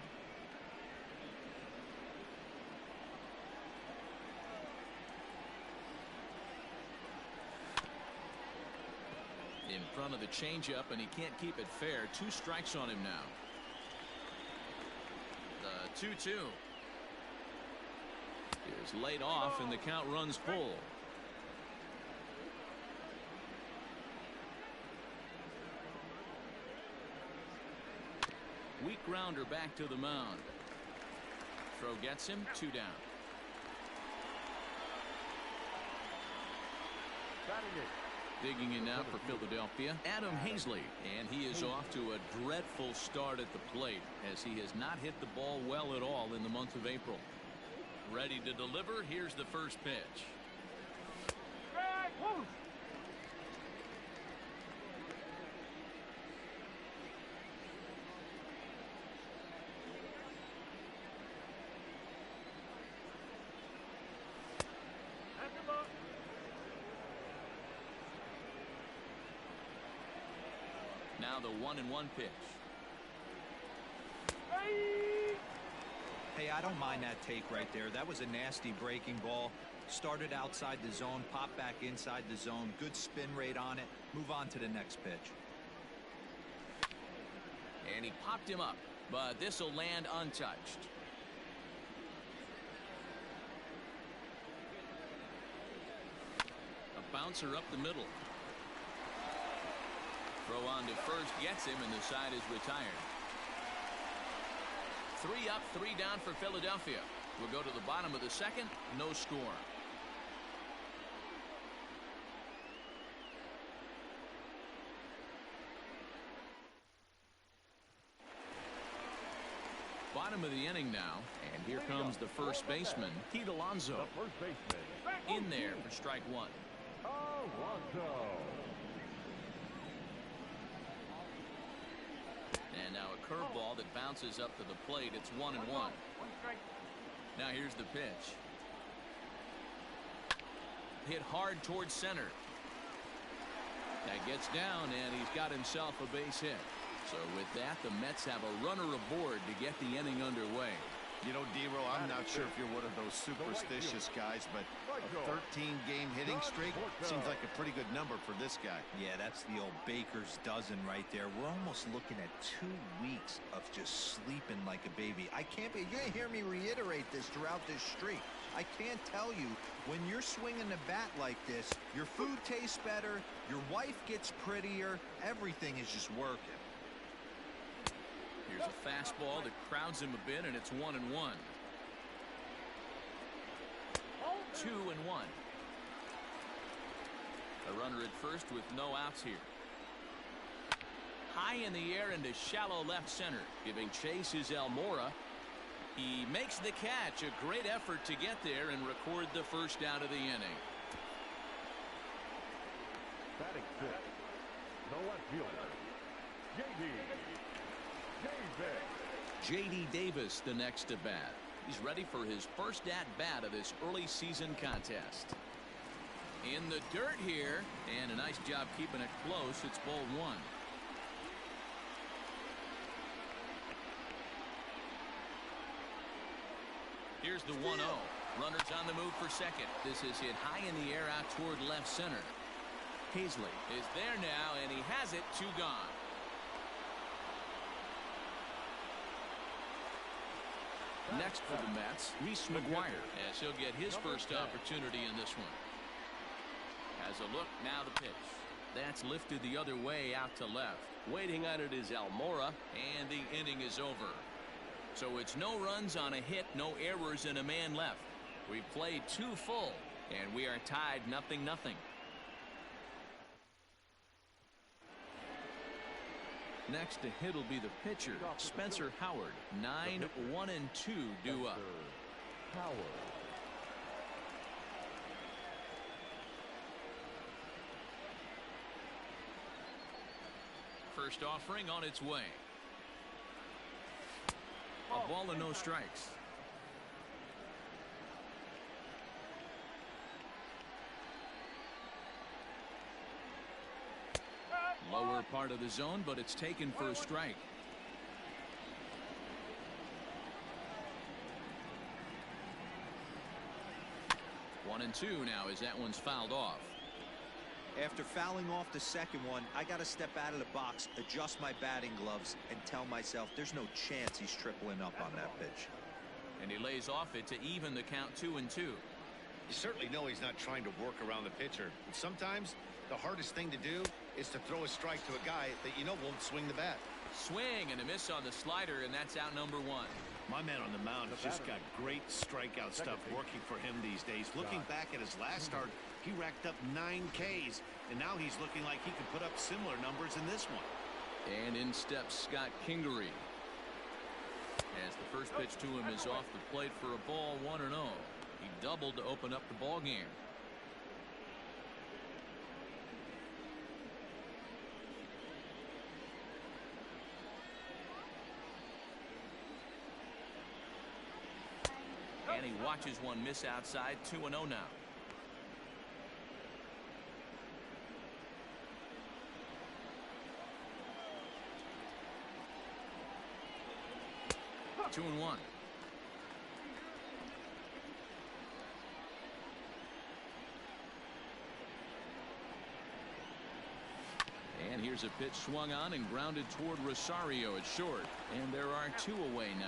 [SPEAKER 1] In front of the changeup, and he can't keep it fair. 2 strikes on him now. The 2-2 is laid off, and the count runs full. Weak grounder back to the mound. Throw gets him. 2 down. Digging in now for Philadelphia, Adam Hazley, and he is off to a dreadful start at the plate as he has not hit the ball well at all in the month of April. Ready to deliver. Here's the first pitch. Now the 1-1 pitch.
[SPEAKER 4] Hey, I don't mind that take right there. That was a nasty breaking ball. Started outside the zone, popped back inside the zone. Good spin rate on it. Move on to the next pitch.
[SPEAKER 1] And he popped him up, but this will land untouched. A bouncer up the middle. Throw on to first gets him, and the side is retired. 3 up, 3 down for Philadelphia. We'll go to the bottom of the second. No score. Bottom of the inning now, and here comes the first baseman, Pete Alonso.
[SPEAKER 3] The first baseman.
[SPEAKER 1] In there for strike 1.
[SPEAKER 3] Alonso.
[SPEAKER 1] And now a curveball that bounces up to the plate. It's 1-1. Now here's the pitch. Hit hard towards center. That gets down, and he's got himself a base hit. So with that, the Mets have a runner aboard to get the inning underway.
[SPEAKER 2] You know, D-Row, I'm not sure if you're one of those superstitious guys, but a 13-game hitting streak seems like a pretty good number for this guy.
[SPEAKER 4] Yeah, that's the old baker's dozen right there. We're almost looking at 2 weeks of just sleeping like a baby. You're going to hear me reiterate this throughout this streak. I can't tell you, when you're swinging the bat like this, your food tastes better, your wife gets prettier, everything is just working.
[SPEAKER 1] Here's a fastball that crowds him a bit, and it's 1-1. 2-1. A runner at first with no outs here. High in the air into shallow left center. Giving chase is Almora. He makes the catch. A great effort to get there and record the first out of the inning.
[SPEAKER 3] Batting 6. The left fielder,
[SPEAKER 1] J.D. Davis the next to bat. He's ready for his first at-bat of this early season contest. In the dirt here, and a nice job keeping it close. It's ball 1. Here's the 1-0. Runners on the move for second. This is hit high in the air out toward left center. Hazley is there now, and he has it. 2 gone. Next for the Mets, Reese McGuire, as he'll get his first opportunity in this one. Has a look, now the pitch. That's lifted the other way out to left.
[SPEAKER 6] Waiting on it is Almora.
[SPEAKER 1] And the inning is over. So it's no runs on a hit, no errors, and a man left. We've played 2 full, and we are tied 0-0. Next to hit will be the pitcher, Spencer Howard. 9-1-2 due up.
[SPEAKER 3] Howard.
[SPEAKER 1] First offering on its way. A ball and no strikes. Lower part of the zone, but it's taken for a strike. One and two now as that one's fouled off.
[SPEAKER 4] After fouling off the second one, I got to step out of the box, adjust my batting gloves, and tell myself there's no chance he's tripling up on that pitch.
[SPEAKER 1] And he lays off it to even the count 2-2.
[SPEAKER 2] You certainly know he's not trying to work around the pitcher. But sometimes the hardest thing to do is to throw a strike to a guy that you know won't swing the bat.
[SPEAKER 1] Swing and a miss on the slider, and that's out number 1.
[SPEAKER 2] My man on the mound has just got great strikeout stuff working for him these days. Looking back at his last start, he racked up 9 Ks, and now he's looking like he could put up similar numbers in this one.
[SPEAKER 1] And in steps Scott Kingery. As the first pitch to him is off the plate for a ball, 1-0. He doubled to open up the ball game. And he watches one miss outside. 2-0 now. Two and 1. And here's a pitch swung on and grounded toward Rosario at short. And there are 2 away now.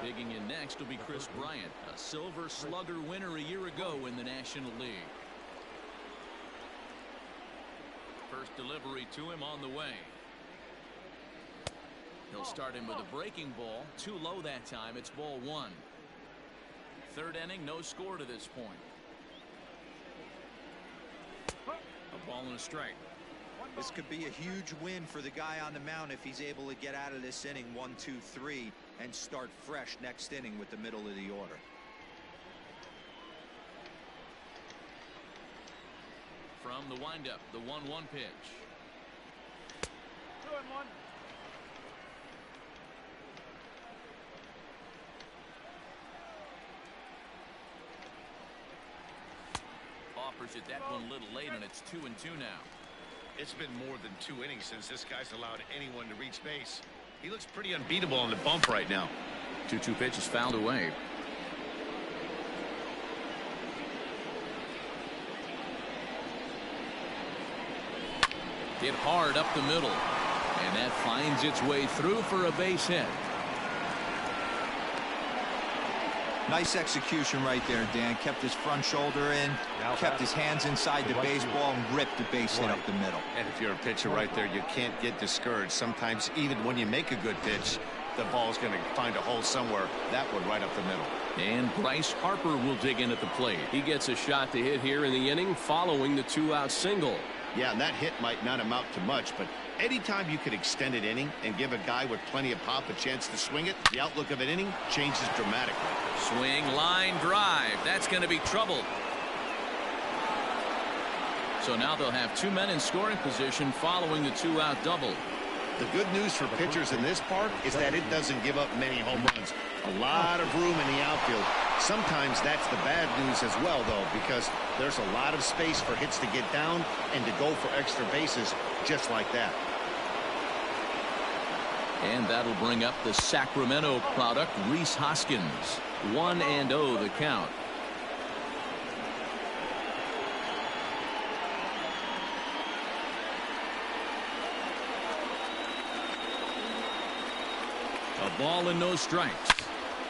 [SPEAKER 1] Digging in next will be Chris Bryant, a Silver Slugger winner a year ago in the National League. First delivery to him on the way. He'll start him with a breaking ball. Too low that time. It's ball 1. Third inning, no score to this point. A ball and a strike.
[SPEAKER 4] This could be a huge win for the guy on the mound if he's able to get out of this inning 1, 2, 3 and start fresh next inning with the middle of the order.
[SPEAKER 1] From the windup, the 1-1 pitch.
[SPEAKER 5] 2-1.
[SPEAKER 1] Offers it that one a little late, and it's 2-2 now.
[SPEAKER 2] It's been more than 2 innings since this guy's allowed anyone to reach base. He looks pretty unbeatable on the bump right now.
[SPEAKER 1] 2-2 pitch is fouled away. Hit hard up the middle, and that finds its way through for a base hit.
[SPEAKER 4] Nice execution right there, Dan. Kept his front shoulder in, kept his hands inside the baseball, and ripped the base hit up the middle.
[SPEAKER 2] And if you're a pitcher right there, you can't get discouraged. Sometimes even when you make a good pitch, the ball's going to find a hole somewhere. That one right up the middle.
[SPEAKER 1] And Bryce Harper will dig in at the plate. He gets a shot to hit here in the inning following the 2-out single.
[SPEAKER 2] Yeah, and that hit might not amount to much, but anytime you could extend an inning and give a guy with plenty of pop a chance to swing it, the outlook of an inning changes dramatically.
[SPEAKER 1] Swing, line, drive. That's going to be trouble. So now they'll have 2 men in scoring position following the 2-out double.
[SPEAKER 2] The good news for pitchers in this park is that it doesn't give up many home runs. A lot of room in the outfield. Sometimes that's the bad news as well, though, because there's a lot of space for hits to get down and to go for extra bases just like that.
[SPEAKER 1] And that'll bring up the Sacramento product, Rhys Hoskins. 1-0 the count. A ball and no strikes.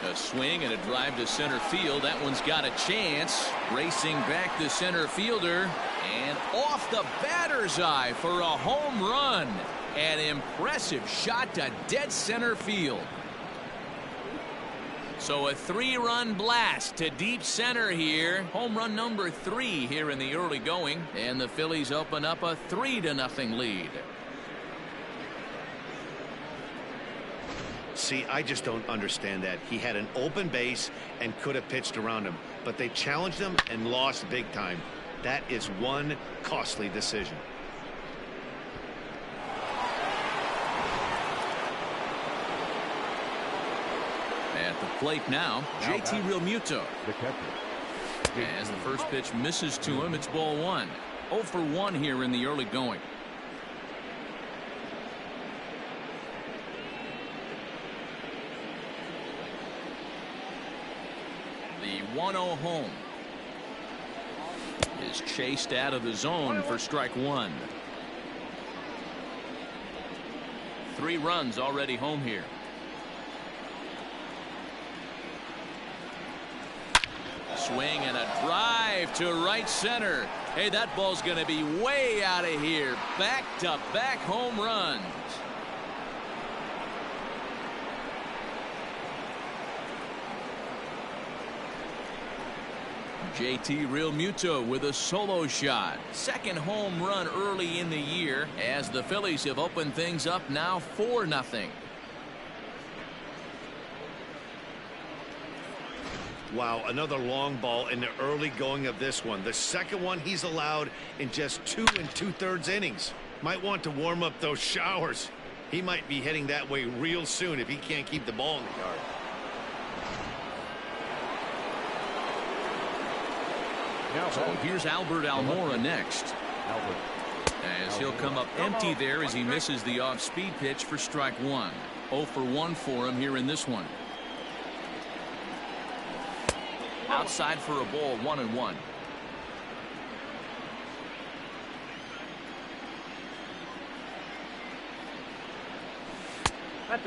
[SPEAKER 1] A swing and a drive to center field. That one's got a chance. Racing back the center fielder. And off the batter's eye for a home run. An impressive shot to dead center field. So a 3-run blast to deep center here. Home run number 3 here in the early going. And the Phillies open up a 3-0 lead.
[SPEAKER 2] See, I just don't understand that. He had an open base and could have pitched around him, but they challenged him and lost big time. That is one costly decision.
[SPEAKER 1] At the plate now, JT Realmuto.
[SPEAKER 3] The catcher.
[SPEAKER 1] As the first pitch misses to him, it's ball 1. 0 for 1 here in the early going. The 1-0 home is chased out of the zone for strike one. 3 runs already home here. Swing and a drive to right center. Hey, that ball's going to be way out of here. Back-to-back home runs. JT Realmuto with a solo shot. Second home run early in the year as the Phillies have opened things up now 4-0.
[SPEAKER 2] Wow, another long ball in the early going of this one. The second one he's allowed in just 2 2/3 innings. Might want to warm up those showers. He might be heading that way real soon if he can't keep the ball in the yard.
[SPEAKER 1] So here's Albert Almora next. As he'll come up empty there as he misses the off-speed pitch for strike one. 0 for 1 for him here in this one. Outside for a ball, 1-1.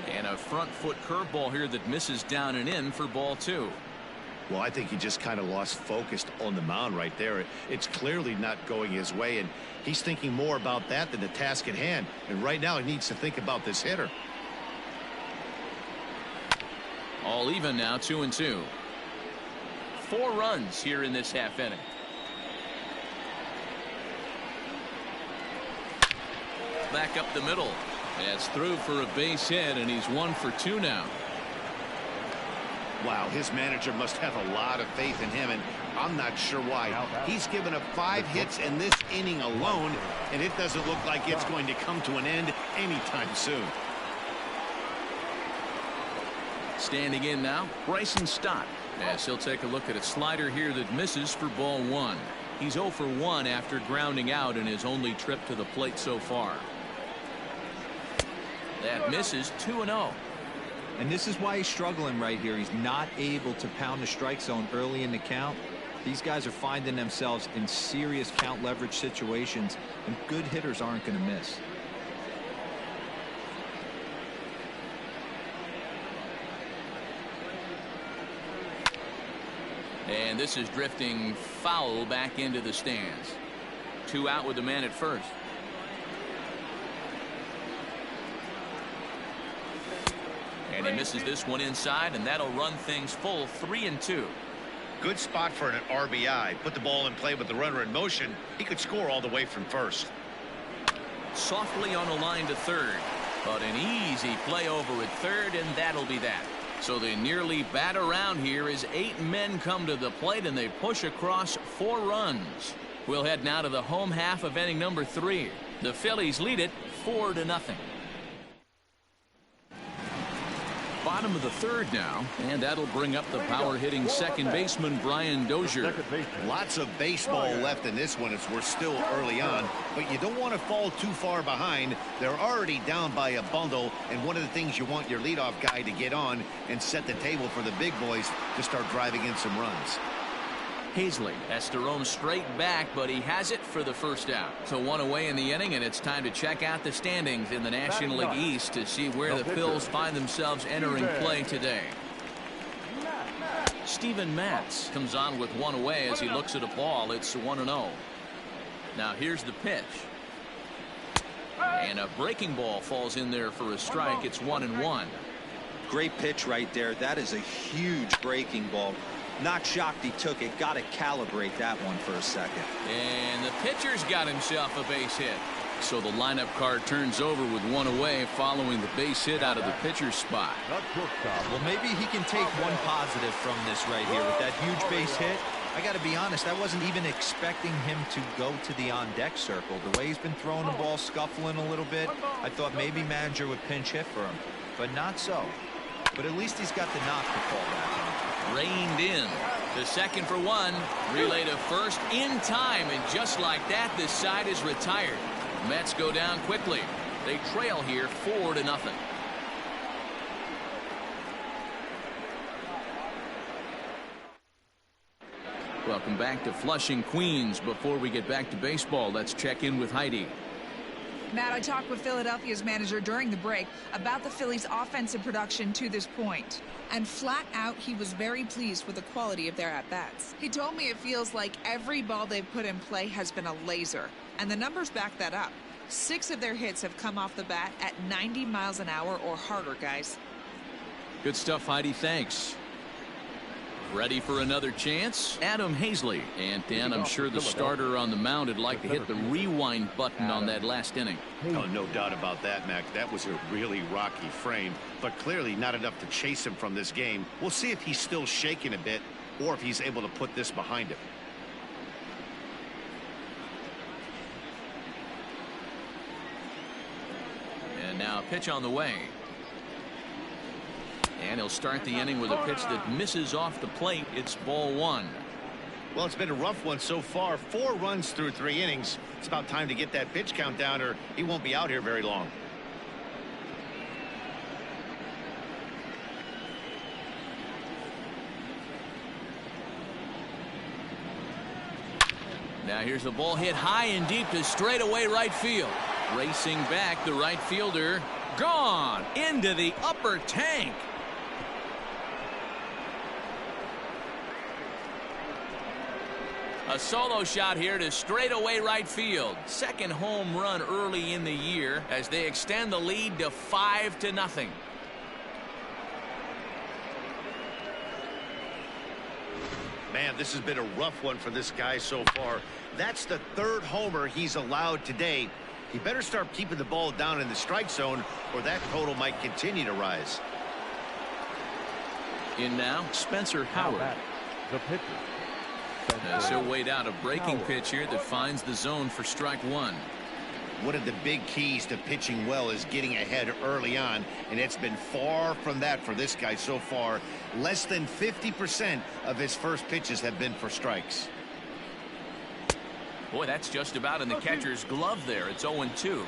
[SPEAKER 1] And a front foot curveball here that misses down and in for ball 2.
[SPEAKER 2] Well, I think he just kind of lost focus on the mound right there. It's clearly not going his way, and he's thinking more about that than the task at hand. And right now he needs to think about this hitter.
[SPEAKER 1] All even now, 2-2. 4 runs here in this half inning. Back up the middle. That's through for a base hit, and he's 1 for 2 now.
[SPEAKER 2] Wow, his manager must have a lot of faith in him, and I'm not sure why. He's given up 5 hits in this inning alone, and it doesn't look like it's going to come to an end anytime soon.
[SPEAKER 1] Standing in now, Bryson Stott, as he'll take a look at a slider here that misses for ball 1. He's 0 for 1 after grounding out in his only trip to the plate so far. That misses, 2-0.
[SPEAKER 4] And this is why he's struggling right here. He's not able to pound the strike zone early in the count. These guys are finding themselves in serious count leverage situations, and good hitters aren't going to miss.
[SPEAKER 1] And this is drifting foul back into the stands. 2 out with the man at first. And he misses this one inside, and that'll run things full 3-2.
[SPEAKER 2] Good spot for an RBI. Put the ball in play with the runner in motion. He could score all the way from first.
[SPEAKER 1] Softly on a line to third, but an easy play over at third, and that'll be that. So they nearly bat around here as 8 men come to the plate, and they push across 4 runs. We'll head now to the home half of inning number 3. The Phillies lead it 4-0. Bottom of the third now, and that'll bring up the power-hitting second baseman Brian Dozier.
[SPEAKER 2] Lots of baseball left in this one as we're still early on, but you don't want to fall too far behind. They're already down by a bundle, and one of the things you want your leadoff guy to get on and set the table for the big boys to start driving in some runs.
[SPEAKER 1] Hazley has to roam straight back, but he has it for the first out. So 1 away in the inning, and it's time to check out the standings in the National League East to see where the Phils find themselves entering play today. Steven Matz comes on with 1 away as he looks at a ball. It's 1-0. Now here's the pitch. And a breaking ball falls in there for a strike. It's 1-1.
[SPEAKER 4] Great pitch right there. That is a huge breaking ball. Not shocked he took it. Got to calibrate that one for a second.
[SPEAKER 1] And the pitcher's got himself a base hit. So the lineup card turns over with 1 away following the base hit out of the pitcher's spot.
[SPEAKER 4] Well, maybe he can take one positive from this right here with that huge base hit. I got to be honest, I wasn't even expecting him to go to the on-deck circle. The way he's been throwing the ball, scuffling a little bit, I thought maybe manager would pinch hit for him. But not so. But at least he's got the knock to fall back on.
[SPEAKER 1] Reined in. The second for 1. Relay to first in time, and just like that, this side is retired. Mets go down quickly. They trail here 4-0. Welcome back to Flushing, Queens. Before we get back to baseball, let's check in with Heidi.
[SPEAKER 8] Matt, I talked with Philadelphia's manager during the break about the Phillies' offensive production to this point. And flat out, he was very pleased with the quality of their at-bats. He told me it feels like every ball they've put in play has been a laser. And the numbers back that up. 6 of their hits have come off the bat at 90 miles an hour or harder, guys.
[SPEAKER 1] Good stuff, Heidi. Thanks. Ready for another chance? Adam Hazley. And Dan, I'm sure the starter on the mound would like to hit the rewind button on that last inning.
[SPEAKER 2] Oh, no doubt about that, Mac. That was a really rocky frame, but clearly not enough to chase him from this game. We'll see if he's still shaking a bit or if he's able to put this behind him.
[SPEAKER 1] And now a pitch on the way. And he'll start the inning with a pitch that misses off the plate. It's ball 1.
[SPEAKER 2] Well, it's been a rough one so far. 4 runs through 3 innings. It's about time to get that pitch count down or he won't be out here very long.
[SPEAKER 1] Now here's the ball hit high and deep to straightaway right field. Racing back, the right fielder. Gone into the upper tank. A solo shot here to straightaway right field. Second home run early in the year as they extend the lead to 5-0.
[SPEAKER 2] Man, this has been a rough one for this guy so far. That's the 3rd homer he's allowed today. He better start keeping the ball down in the strike zone or that total might continue to rise.
[SPEAKER 1] In now, Spencer Howard.
[SPEAKER 3] The pitcher.
[SPEAKER 1] As he'll wait out a breaking pitch here that finds the zone for strike 1.
[SPEAKER 2] One of the big keys to pitching well is getting ahead early on, and it's been far from that for this guy so far. Less than 50% of his first pitches have been for strikes.
[SPEAKER 1] Boy, that's just about in the catcher's glove there. It's 0-2.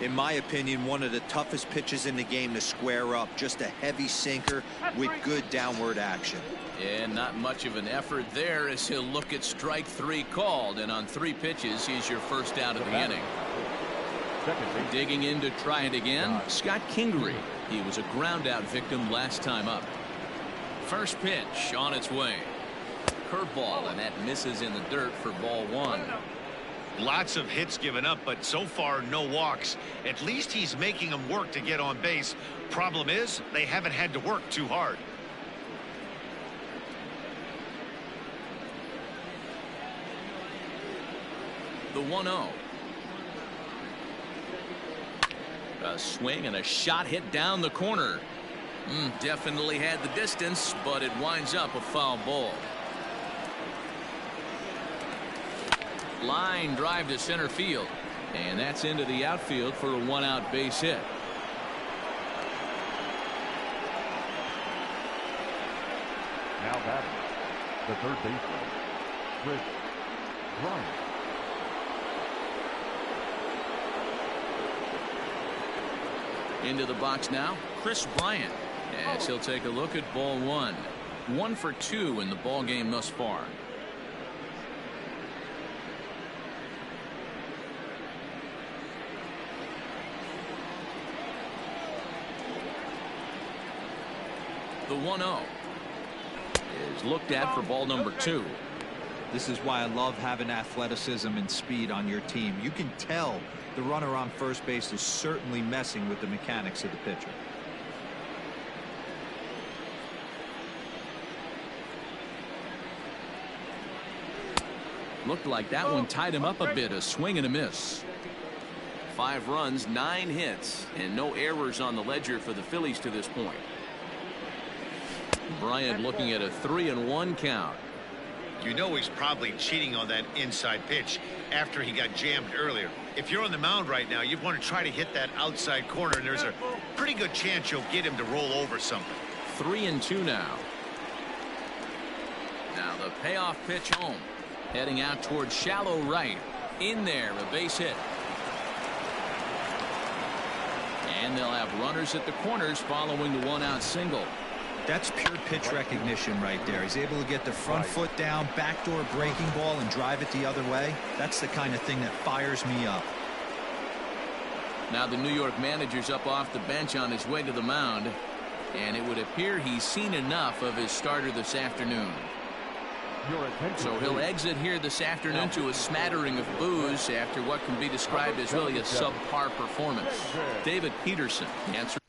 [SPEAKER 4] In my opinion, one of the toughest pitches in the game to square up. Just a heavy sinker with good downward action.
[SPEAKER 1] And not much of an effort there as he'll look at strike 3 called. And on 3 pitches, he's your first out of the inning. Digging in to try it again, Scott Kingery. He was a ground out victim last time up. First pitch on its way. Curveball, and that misses in the dirt for ball 1.
[SPEAKER 2] Lots of hits given up, but so far no walks. At least he's making them work to get on base. Problem is, they haven't had to work too hard.
[SPEAKER 1] The 1-0. A swing and a shot hit down the corner. Definitely had the distance, but it winds up a foul ball. Line drive to center field, and that's into the outfield for a 1-out base hit.
[SPEAKER 3] Now batting, the 3rd baseman, Chris Bryant.
[SPEAKER 1] Into the box now, Chris Bryant, as he'll take a look at ball 1. 1 for 2 in the ball game thus far. The 1-0 is looked at for ball number 2.
[SPEAKER 4] This is why I love having athleticism and speed on your team. You can tell the runner on first base is certainly messing with the mechanics of the pitcher.
[SPEAKER 1] Looked like that one tied him up a bit. A swing and a miss. 5 runs, 9 hits, and no errors on the ledger for the Phillies to this point. Bryant looking at a 3-1 count.
[SPEAKER 2] You know he's probably cheating on that inside pitch after he got jammed earlier. If you're on the mound right now, you want to try to hit that outside corner, and there's a pretty good chance you'll get him to roll over something.
[SPEAKER 1] 3-2 now. Now the payoff pitch home. Heading out towards shallow right. In there, a base hit. And they'll have runners at the corners following the 1-out single.
[SPEAKER 4] That's pure pitch recognition right there. He's able to get the front foot down, backdoor breaking ball, and drive it the other way. That's the kind of thing that fires me up.
[SPEAKER 1] Now the New York manager's up off the bench on his way to the mound, and it would appear he's seen enough of his starter this afternoon. So he'll exit here this afternoon to a smattering of boos after what can be described as really a subpar performance. David Peterson answers.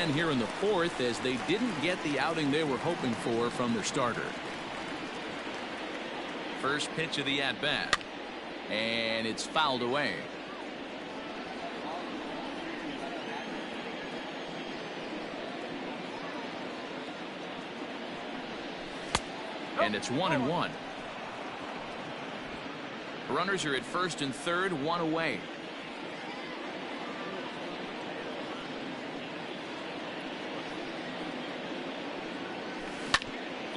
[SPEAKER 1] again here in the fourth as they didn't get the outing they were hoping for from their starter. First pitch of the at-bat, and it's fouled away. And it's 1-1. Runners are at first and third, one away.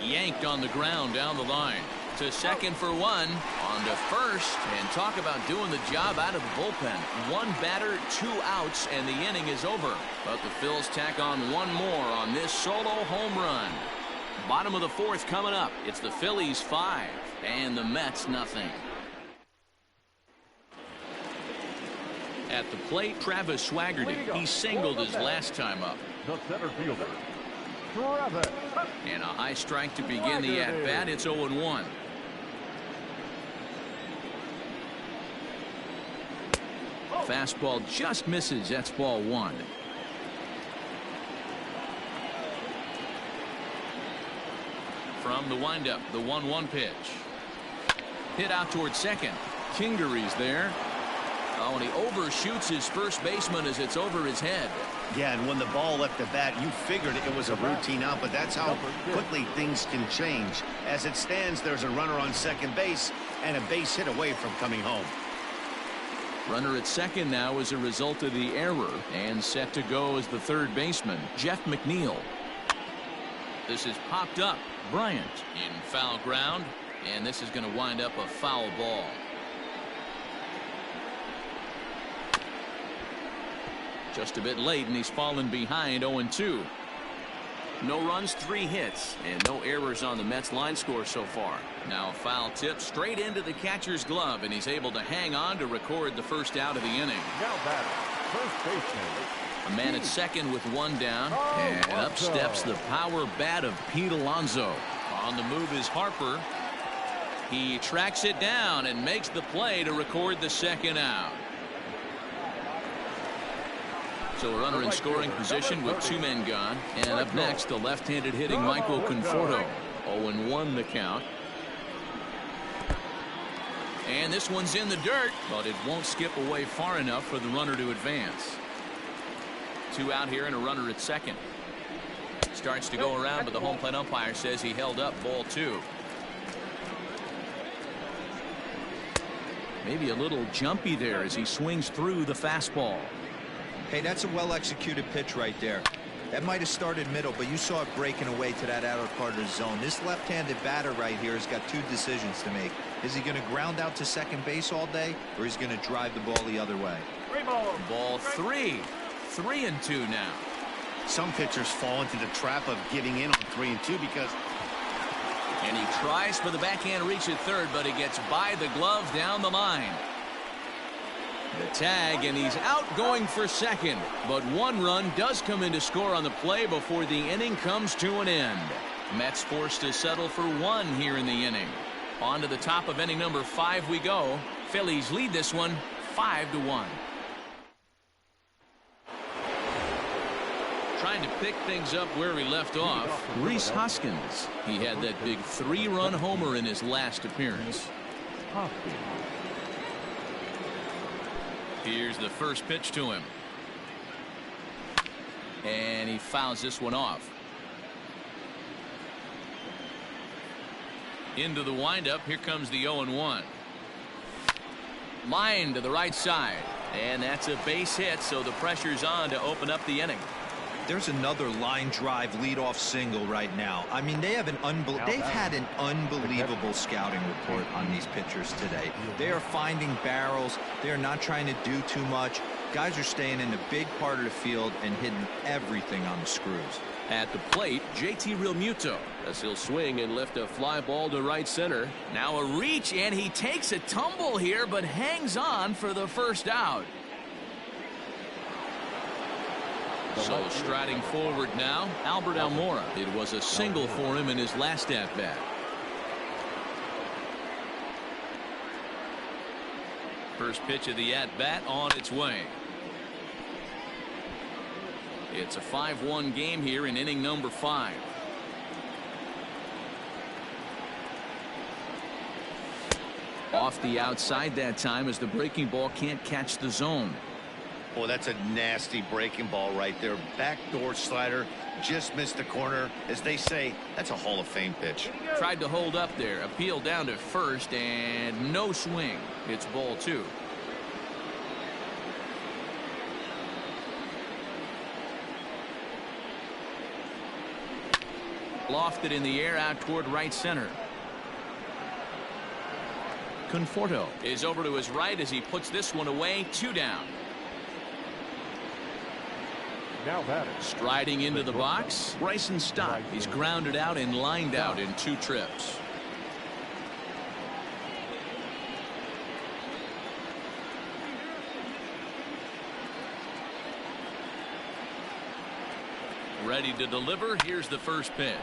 [SPEAKER 1] Yanked on the ground down the line. To second for one. On to first. And talk about doing the job out of the bullpen. One batter, 2 outs, and the inning is over. But the Phils tack on one more on this solo home run. Bottom of the fourth coming up. It's the Phillies 5 and the Mets nothing. At the plate, Travis Swaggerty. He singled his last time up.
[SPEAKER 3] The center fielder, Travis.
[SPEAKER 1] And a high strike to begin the at-bat. It's 0-1. Fastball just misses. That's ball 1. From the windup, the 1-1 pitch. Hit out towards second. Kingery's there. Oh, and he overshoots his first baseman as it's over his head.
[SPEAKER 2] Yeah, and when the ball left the bat, you figured it was a routine out, but that's how quickly things can change. As it stands, there's a runner on second base and a base hit away from coming home.
[SPEAKER 1] Runner at second now as a result of the error, and set to go as the third baseman, Jeff McNeil. This is popped up. Bryant in foul ground, and this is going to wind up a foul ball. Just a bit late, and he's fallen behind 0-2. No runs, 3 hits, and no errors on the Mets line score so far. Now a foul tip straight into the catcher's glove, and he's able to hang on to record the first out of the inning.
[SPEAKER 3] Now batter, first baseman.
[SPEAKER 1] A man at second with 1 down, and up steps the power bat of Pete Alonso. On the move is Harper. He tracks it down and makes the play to record the second out. So a runner in scoring position with 2 men gone. And up next, the left-handed hitting Michael Conforto. 0-1 the count. And this one's in the dirt, but it won't skip away far enough for the runner to advance. 2 out here and a runner at second. Starts to go around, but the home plate umpire says he held up ball 2. Maybe a little jumpy there as he swings through the fastball.
[SPEAKER 4] Hey, that's a well-executed pitch right there. That might have started middle, but you saw it breaking away to that outer part of the zone. This left-handed batter right here has got 2 decisions to make. Is he going to ground out to second base all day, or is he going to drive the ball the other way?
[SPEAKER 1] Ball 3. 3-2 now.
[SPEAKER 2] Some pitchers fall into the trap of giving in on 3-2 because.
[SPEAKER 1] And he tries for the backhand reach at third, but he gets by the glove down the line. The tag, and he's out going for second. But 1 run does come in to score on the play before the inning comes to an end. Mets forced to settle for 1 here in the inning. On to the top of inning number 5 we go. Phillies lead this one 5-1. Trying to pick things up where we left off, Rhys Hoskins. He had that big 3-run homer in his last appearance. Here's the first pitch to him. And he fouls this one off. Into the windup. Here comes the 0-1. Line to the right side. And that's a base hit, so the pressure's on to open up the inning.
[SPEAKER 4] There's another line drive leadoff single right now. I mean, they've had an unbelievable scouting report on these pitchers today. They are finding barrels. They are not trying to do too much. Guys are staying in the big part of the field and hitting everything on the screws.
[SPEAKER 1] At the plate, JT Realmuto, as he'll swing and lift a fly ball to right center. Now a reach, and he takes a tumble here, but hangs on for the first out. So striding forward now, Albert Almora. It was a single for him in his last at-bat. First pitch of the at-bat on its way. It's a 5-1 game here in inning number 5. Off the outside that time as the breaking ball can't catch the zone.
[SPEAKER 2] Oh, that's a nasty breaking ball right there. Backdoor slider, just missed the corner. As they say, that's a Hall of Fame pitch.
[SPEAKER 1] Tried to hold up there. Appeal down to first and no swing. It's ball 2. Lofted in the air out toward right center. Conforto is over to his right as he puts this one away. 2 down.
[SPEAKER 3] Now batting.
[SPEAKER 1] Striding into the box, Bryson Stott. He's grounded out and lined out in 2 trips. Ready to deliver. Here's the first pitch.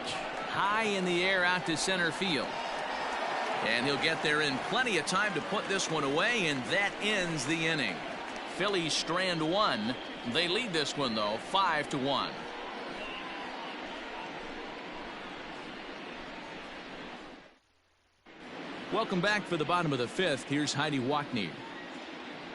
[SPEAKER 1] High in the air out to center field. And he'll get there in plenty of time to put this one away, and that ends the inning. Phillies strand 1. They lead this one, though, 5-1. Welcome back for the bottom of the 5th. Here's Heidi Wackney.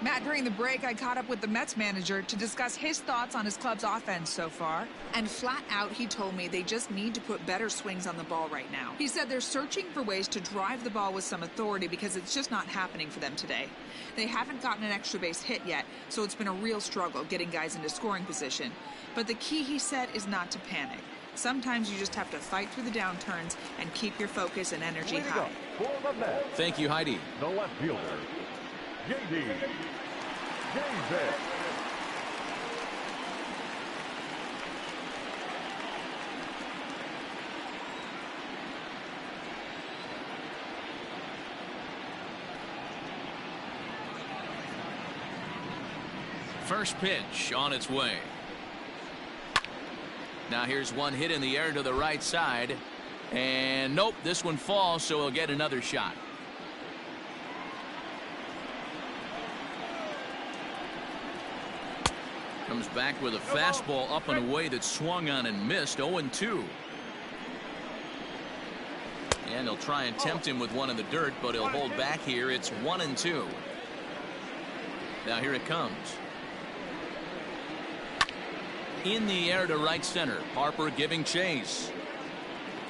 [SPEAKER 8] Matt, during the break, I caught up with the Mets manager to discuss his thoughts on his club's offense so far. And flat out, he told me they just need to put better swings on the ball right now. He said they're searching for ways to drive the ball with some authority because it's just not happening for them today. They haven't gotten an extra base hit yet, so it's been a real struggle getting guys into scoring position. But the key, he said, is not to panic. Sometimes you just have to fight through the downturns and keep your focus and energy high.
[SPEAKER 1] Thank you, Heidi.
[SPEAKER 3] The left fielder, J.D. Davis.
[SPEAKER 1] First pitch on its way. Now here's one hit in the air to the right side. And nope, this one falls, so he'll get another shot. Comes back with a fastball up and away that swung on and missed. 0-2. And he'll try and tempt him with one in the dirt, but he'll hold back here. It's 1-2. Now here it comes. In the air to right center. Harper giving chase.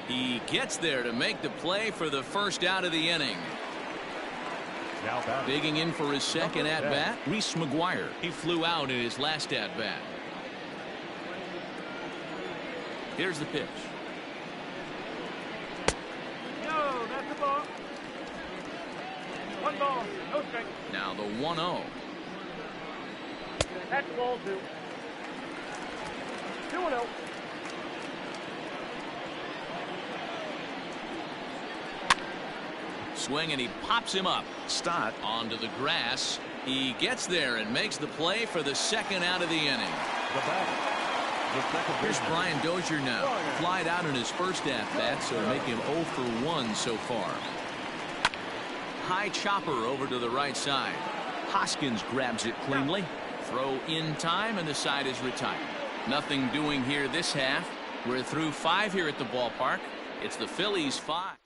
[SPEAKER 1] He gets there to make the play for the first out of the inning. Digging in for his second at-bat, Reese McGuire. He flew out in his last at-bat. Here's the pitch.
[SPEAKER 5] No, that's the ball. 1 ball, no strike.
[SPEAKER 1] Now the 1-0.
[SPEAKER 5] That's ball 2. 2-0.
[SPEAKER 1] Swing, and he pops him up. Stott onto the grass. He gets there and makes the play for the second out of the inning. Here's Brian Dozier now. Flied out in his first at-bat, so make him 0 for 1 so far. High chopper over to the right side. Hoskins grabs it cleanly. Throw in time, and the side is retired. Nothing doing here this half. We're through 5 here at the ballpark. It's the Phillies 5.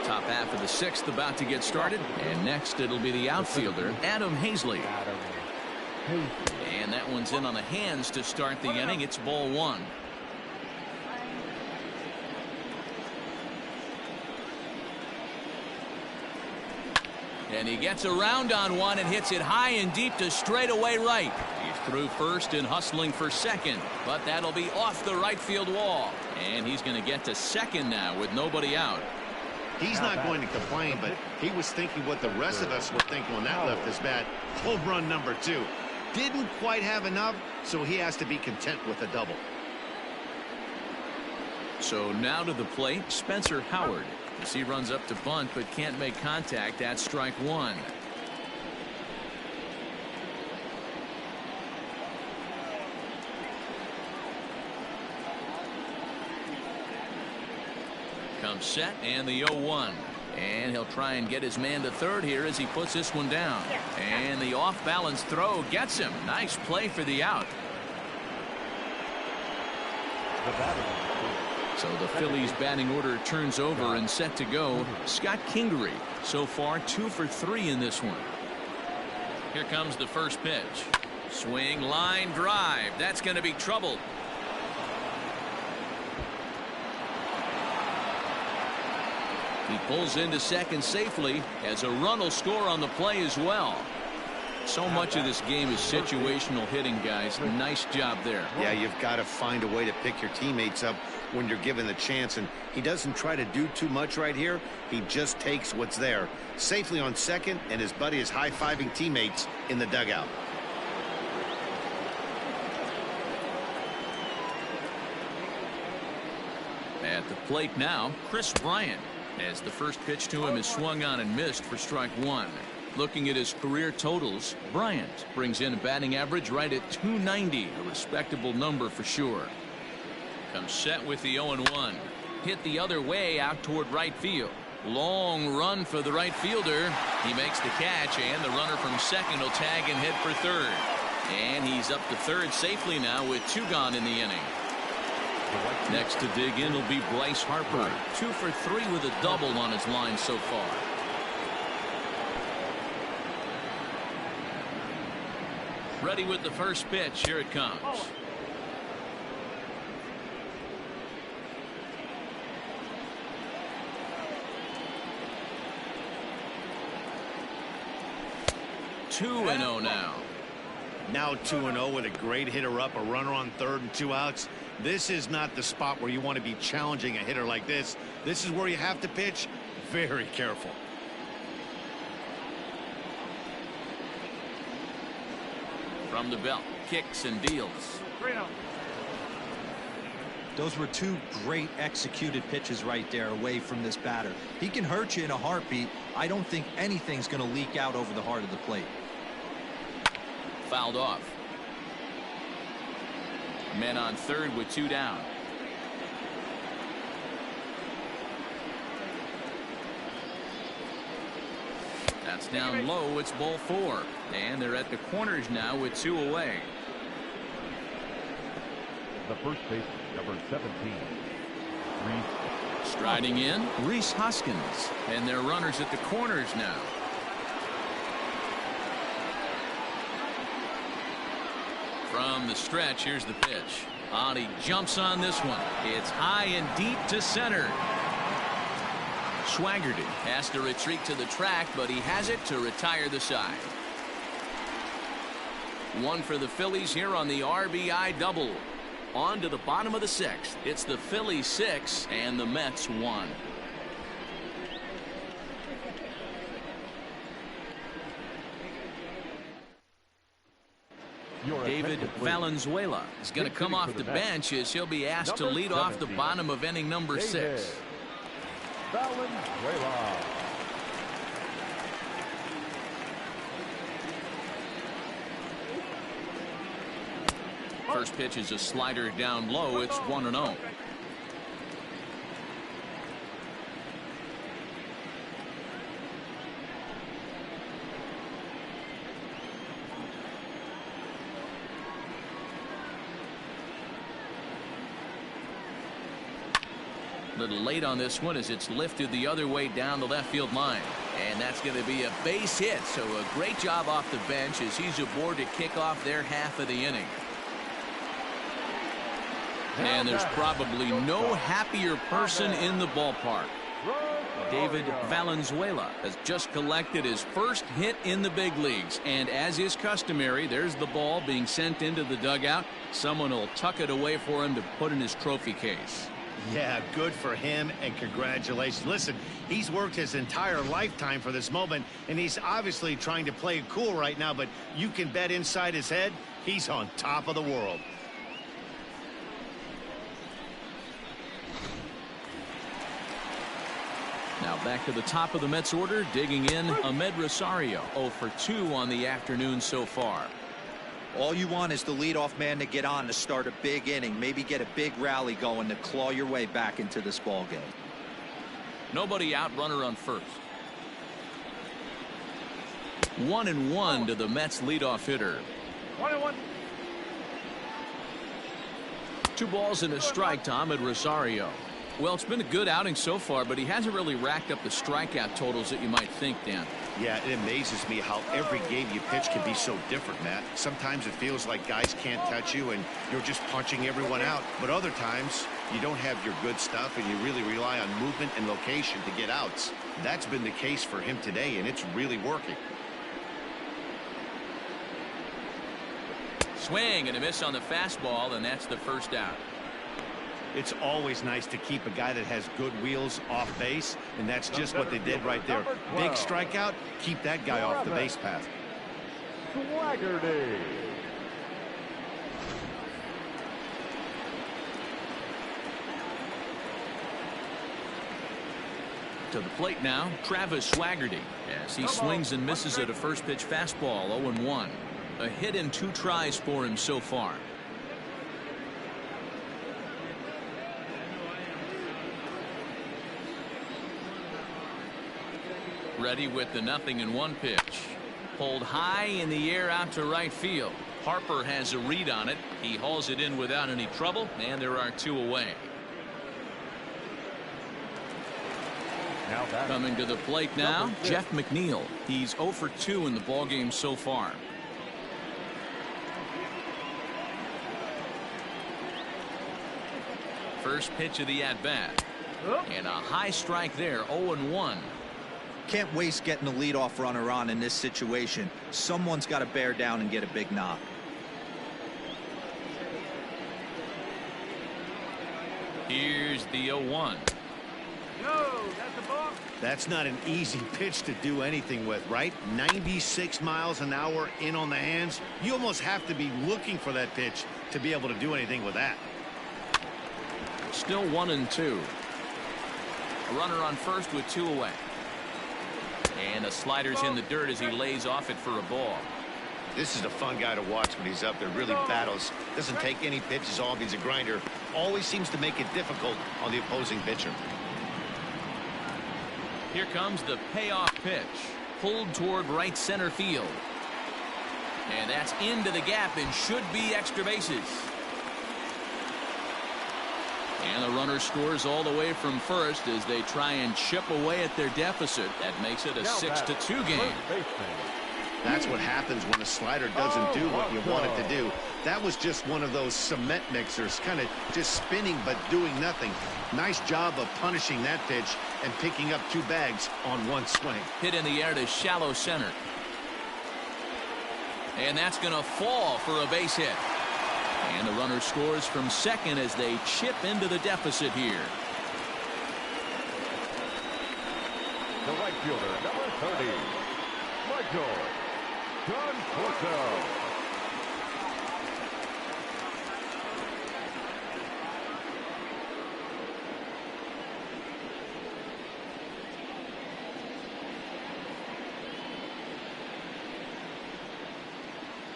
[SPEAKER 1] Top half of the 6th about to get started, and next it'll be the outfielder Adam Hazley. And that one's in on the hands to start the inning. It's ball 1. And he gets around on one and hits it high and deep to straightaway right. He's through first and hustling for second, but that'll be off the right field wall. And he's going to get to second now with nobody out.
[SPEAKER 2] He's not going to complain, but he was thinking what the rest of us were thinking when that left his bat. Home run number 2. Didn't quite have enough, so he has to be content with a double.
[SPEAKER 1] So now to the plate, Spencer Howard. As he runs up to bunt but can't make contact. That's strike 1. Comes set, and the 0-1. And he'll try and get his man to third here as he puts this one down. And the off-balance throw gets him. Nice play for the out. So the Phillies batting order turns over and set to go. Scott Kingery so far 2 for 3 in this one. Here comes the first pitch. Swing, line drive. That's going to be trouble. He pulls into second safely as a run will score on the play as well. So much of this game is situational hitting, guys. Nice job there.
[SPEAKER 2] Yeah, you've got to find a way to pick your teammates up when you're given the chance, and he doesn't try to do too much right here. He just takes what's there. Safely on second, and his buddy is high-fiving teammates in the dugout.
[SPEAKER 1] At the plate now, Chris Bryant, as the first pitch to him is swung on and missed for strike one. Looking at his career totals, Bryant brings in a batting average right at .290, a respectable number for sure. Comes set with the 0-1. Hit the other way out toward right field. Long run for the right fielder. He makes the catch, and the runner from second will tag and hit for third. And he's up to third safely now with 2 gone in the inning. Next to dig in will be Bryce Harper. 2 for 3 with a double on his line so far. Ready with the first pitch. Here it comes. Two and 0 now.
[SPEAKER 2] Now 2-0 with a great hitter up, a runner on third and 2 outs. This is not the spot where you want to be challenging a hitter like this. This is where you have to pitch very careful.
[SPEAKER 1] From the belt, kicks and deals.
[SPEAKER 5] 3-0.
[SPEAKER 4] Those were 2 great executed pitches right there away from this batter. He can hurt you in a heartbeat. I don't think anything's going to leak out over the heart of the plate.
[SPEAKER 1] Fouled off. Men on third with 2 down. That's down low. It's ball 4. And they're at the corners now with 2 away.
[SPEAKER 3] The first baseman, number 17, Reese.
[SPEAKER 1] Striding in, Reese Hoskins. And they're runners at the corners now. From the stretch, here's the pitch. He jumps on this one. It's high and deep to center. Swaggerty has to retreat to the track, but he has it to retire the side. 1 for the Phillies here on the RBI double. On to the bottom of the 6th. It's the Phillies 6 and the Mets 1. David Valenzuela is going to come off the bench as he'll be asked to lead off the bottom of inning number 6.
[SPEAKER 3] Valenzuela.
[SPEAKER 1] First pitch is a slider down low. It's 1-0. Little late on this one as it's lifted the other way down the left field line. And that's going to be a base hit. So a great job off the bench as he's aboard to kick off their half of the inning. And there's probably no happier person in the ballpark. David Valenzuela has just collected his first hit in the big leagues. And as is customary, there's the ball being sent into the dugout. Someone will tuck it away for him to put in his trophy case.
[SPEAKER 2] Yeah, good for him, and congratulations. Listen, he's worked his entire lifetime for this moment, and he's obviously trying to play it cool right now, but you can bet inside his head, he's on top of the world.
[SPEAKER 1] Now back to the top of the Mets order, digging in, Ahmed Rosario, 0 for 2 on the afternoon so far.
[SPEAKER 4] All you want is the leadoff man to get on to start a big inning, maybe get a big rally going to claw your way back into this ball game.
[SPEAKER 1] Nobody out, runner on first. 1-1 to the Mets leadoff hitter.
[SPEAKER 5] 1-1.
[SPEAKER 1] 2 balls and a strike to Ahmed Rosario. Well, it's been a good outing so far, but he hasn't really racked up the strikeout totals that you might think, Dan.
[SPEAKER 2] Yeah, it amazes me how every game you pitch can be so different, Matt. Sometimes it feels like guys can't touch you and you're just punching everyone out. But other times you don't have your good stuff and you really rely on movement and location to get outs. That's been the case for him today, and it's really working.
[SPEAKER 1] Swing and a miss on the fastball, and that's the first out.
[SPEAKER 2] It's always nice to keep a guy that has good wheels off base, and that's just what they did right there. Big strikeout, keep that guy off the base path.
[SPEAKER 3] Swaggerty.
[SPEAKER 1] To the plate now, Travis Swaggerty, as he swings and misses at a first pitch fastball. 0-1. A hit in 2 tries for him so far. Ready with the 0-1 pitch. Pulled high in the air out to right field. Harper has a read on it. He hauls it in without any trouble, and there are 2 away. Coming to the plate now, Jeff McNeil. He's 0 for 2 in the ballgame so far. First pitch of the at-bat. And a high strike there, 0-1.
[SPEAKER 4] Can't waste getting the leadoff runner on in this situation. Someone's got to bear down and get a big knock.
[SPEAKER 1] Here's the 0-1.
[SPEAKER 5] No, that's a ball.
[SPEAKER 2] That's not an easy pitch to do anything with, right? 96 miles an hour in on the hands. You almost have to be looking for that pitch to be able to do anything with that.
[SPEAKER 1] Still 1-2. A runner on first with 2 away. And a slider's in the dirt as he lays off it for a ball.
[SPEAKER 2] This is a fun guy to watch when he's up there. Really battles. Doesn't take any pitches off. He's a grinder. Always seems to make it difficult on the opposing pitcher.
[SPEAKER 1] Here comes the payoff pitch. Pulled toward right center field. And that's into the gap and should be extra bases. And the runner scores all the way from first as they try and chip away at their deficit. That makes it a 6-2 game.
[SPEAKER 2] That's what happens when a slider doesn't do what you want it to do. That was just one of those cement mixers, kind of just spinning but doing nothing. Nice job of punishing that pitch and picking up 2 bags on 1 swing.
[SPEAKER 1] Hit in the air to shallow center. And that's going to fall for a base hit. And the runner scores from second as they chip into the deficit here.
[SPEAKER 3] The right fielder, number 30, Michael Conforto.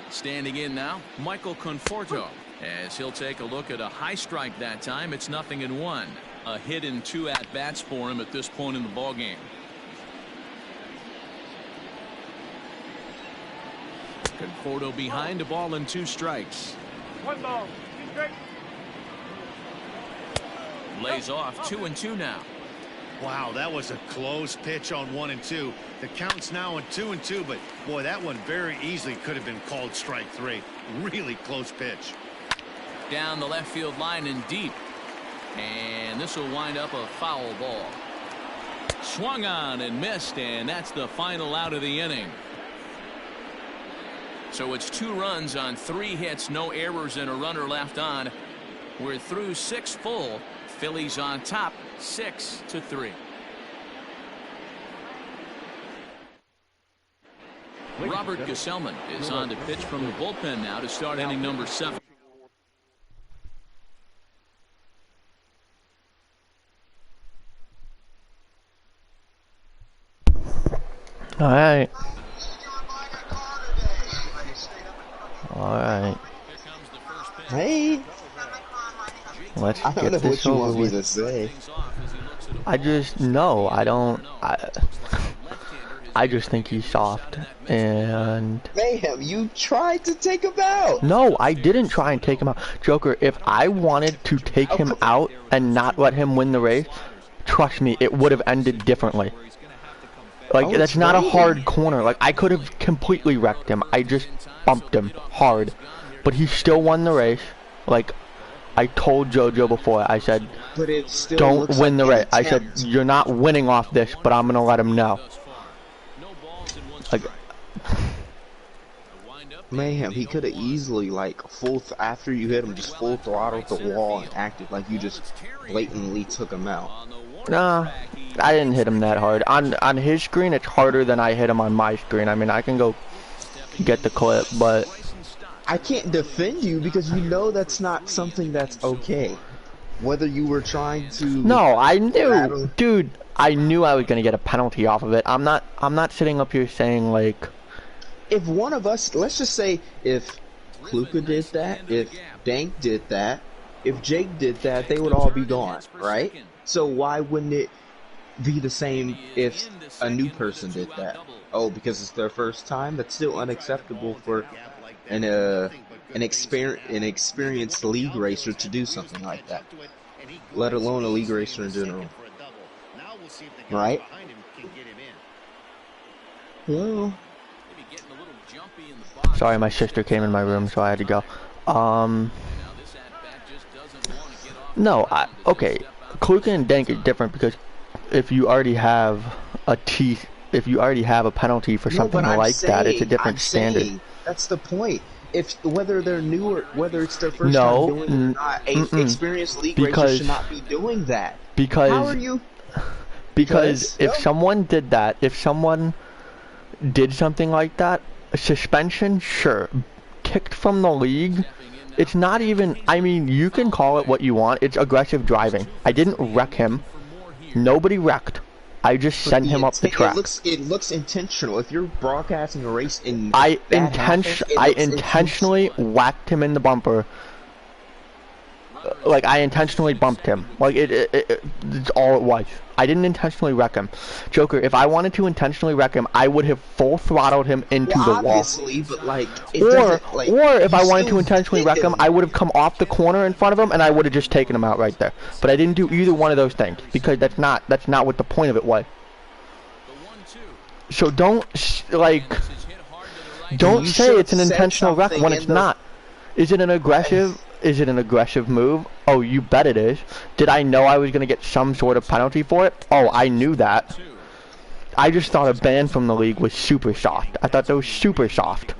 [SPEAKER 1] Standing in now, Michael Conforto, as he'll take a look at a high strike that time. It's 0-1. A hit in 2 at-bats for him at this point in the ballgame. Conforto behind, a ball and 2 strikes.
[SPEAKER 5] 1 ball, 2 strikes.
[SPEAKER 1] Lays off 2-2 now.
[SPEAKER 2] Wow, that was a close pitch on 1-2. The count's now on 2-2, but boy, that one very easily could have been called strike 3. Really close pitch.
[SPEAKER 1] Down the left field line and deep. And this will wind up a foul ball. Swung on and missed, and that's the final out of the inning. So it's 2 runs on 3 hits, no errors, and a runner left on. We're through 6 full. Phillies on top, 6-3. Robert Gesellman is on to pitch from the bullpen now to start inning number 7.
[SPEAKER 9] All right. Hey. Let's
[SPEAKER 10] I don't know what you want me to say.
[SPEAKER 9] No, I don't. I just think he's soft, and
[SPEAKER 10] Mayhem, you tried to take him out.
[SPEAKER 9] no, I didn't try and take him out. Joker, if I wanted to take him out and not let him win the race, trust me, it would have ended differently. Like, that's not a hard corner. Like, I could have completely wrecked him. I just bumped him hard, but he still won the race. Like, I told JoJo before, I said,
[SPEAKER 10] but it still
[SPEAKER 9] don't win the race. I said, you're not winning off this, but I'm gonna let him know. Like,
[SPEAKER 10] Mayhem, he could have easily, like, after you hit him, just full throttled the wall and acted like you just blatantly took him out.
[SPEAKER 9] nah, I didn't hit him that hard. On his screen, it's harder than I hit him on my screen. I mean, I can go get the clip, but
[SPEAKER 10] I can't defend you because you know that's not something that's okay. Whether you were trying to...
[SPEAKER 9] No, I knew, dude. I knew I was gonna get a penalty off of it. I'm not sitting up here saying like,
[SPEAKER 10] if one of us, let's just say, if Kluka did that, if Dank did that, if Jake did that, they would all be gone, right? So why wouldn't it be the same if a new person did that? Oh, because it's their first time? That's still unacceptable for an experienced league racer to do something like that, let alone a league racer in general. Right? Well,
[SPEAKER 9] sorry, my sister came in my room, so I had to go. No, okay. Kluka and Dank is different because if you already have a penalty for something like that, it's a different standard.
[SPEAKER 10] That's the point. If whether they're new or whether it's their first time doing it or not, experienced league racers should not be doing that.
[SPEAKER 9] Because
[SPEAKER 10] how are you?
[SPEAKER 9] Because if someone did that, if someone did something like that, suspension, sure. Kicked from the league, it's not even, I mean, you can call it what you want. It's aggressive driving. I didn't wreck him. Nobody wrecked. I just sent him up the track.
[SPEAKER 10] It looks intentional. If you're broadcasting a race in
[SPEAKER 9] I intentionally whacked him in the bumper. Like, I intentionally bumped him. Like, it's all it was. I didn't intentionally wreck him. Joker, if I wanted to intentionally wreck him, I would have full throttled him into the wall.
[SPEAKER 10] Obviously, but like,
[SPEAKER 9] or if I wanted to intentionally wreck him, I would have come off the corner in front of him and I would have just taken him out right there. But I didn't do either one of those things because that's not what the point of it was. So don't say it's an intentional wreck when it's not. Is it an aggressive? Is it an aggressive move? Oh, you bet it is. Did I know I was going to get some sort of penalty for it? Oh, I knew that. I just thought a ban from the league was super soft. I thought that was super soft.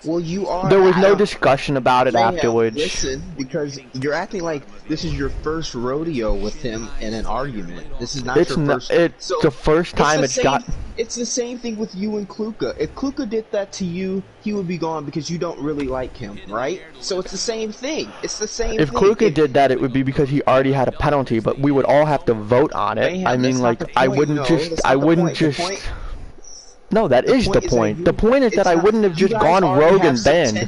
[SPEAKER 10] Well, you are.
[SPEAKER 9] There was no discussion about it afterwards.
[SPEAKER 10] Listen, because you're acting like this is your first rodeo with him in an argument. This is not your first.
[SPEAKER 9] It's the first time it's got.
[SPEAKER 10] It's the same thing with you and Kluka. If Kluka did that to you, he would be gone because you don't really like him, right? So it's the same thing. It's the same thing.
[SPEAKER 9] If Kluka did that, it would be because he already had a penalty, but we would all have to vote on it. I mean, like, I wouldn't just. No, that is the point. The point is that I wouldn't have just gone rogue and banned.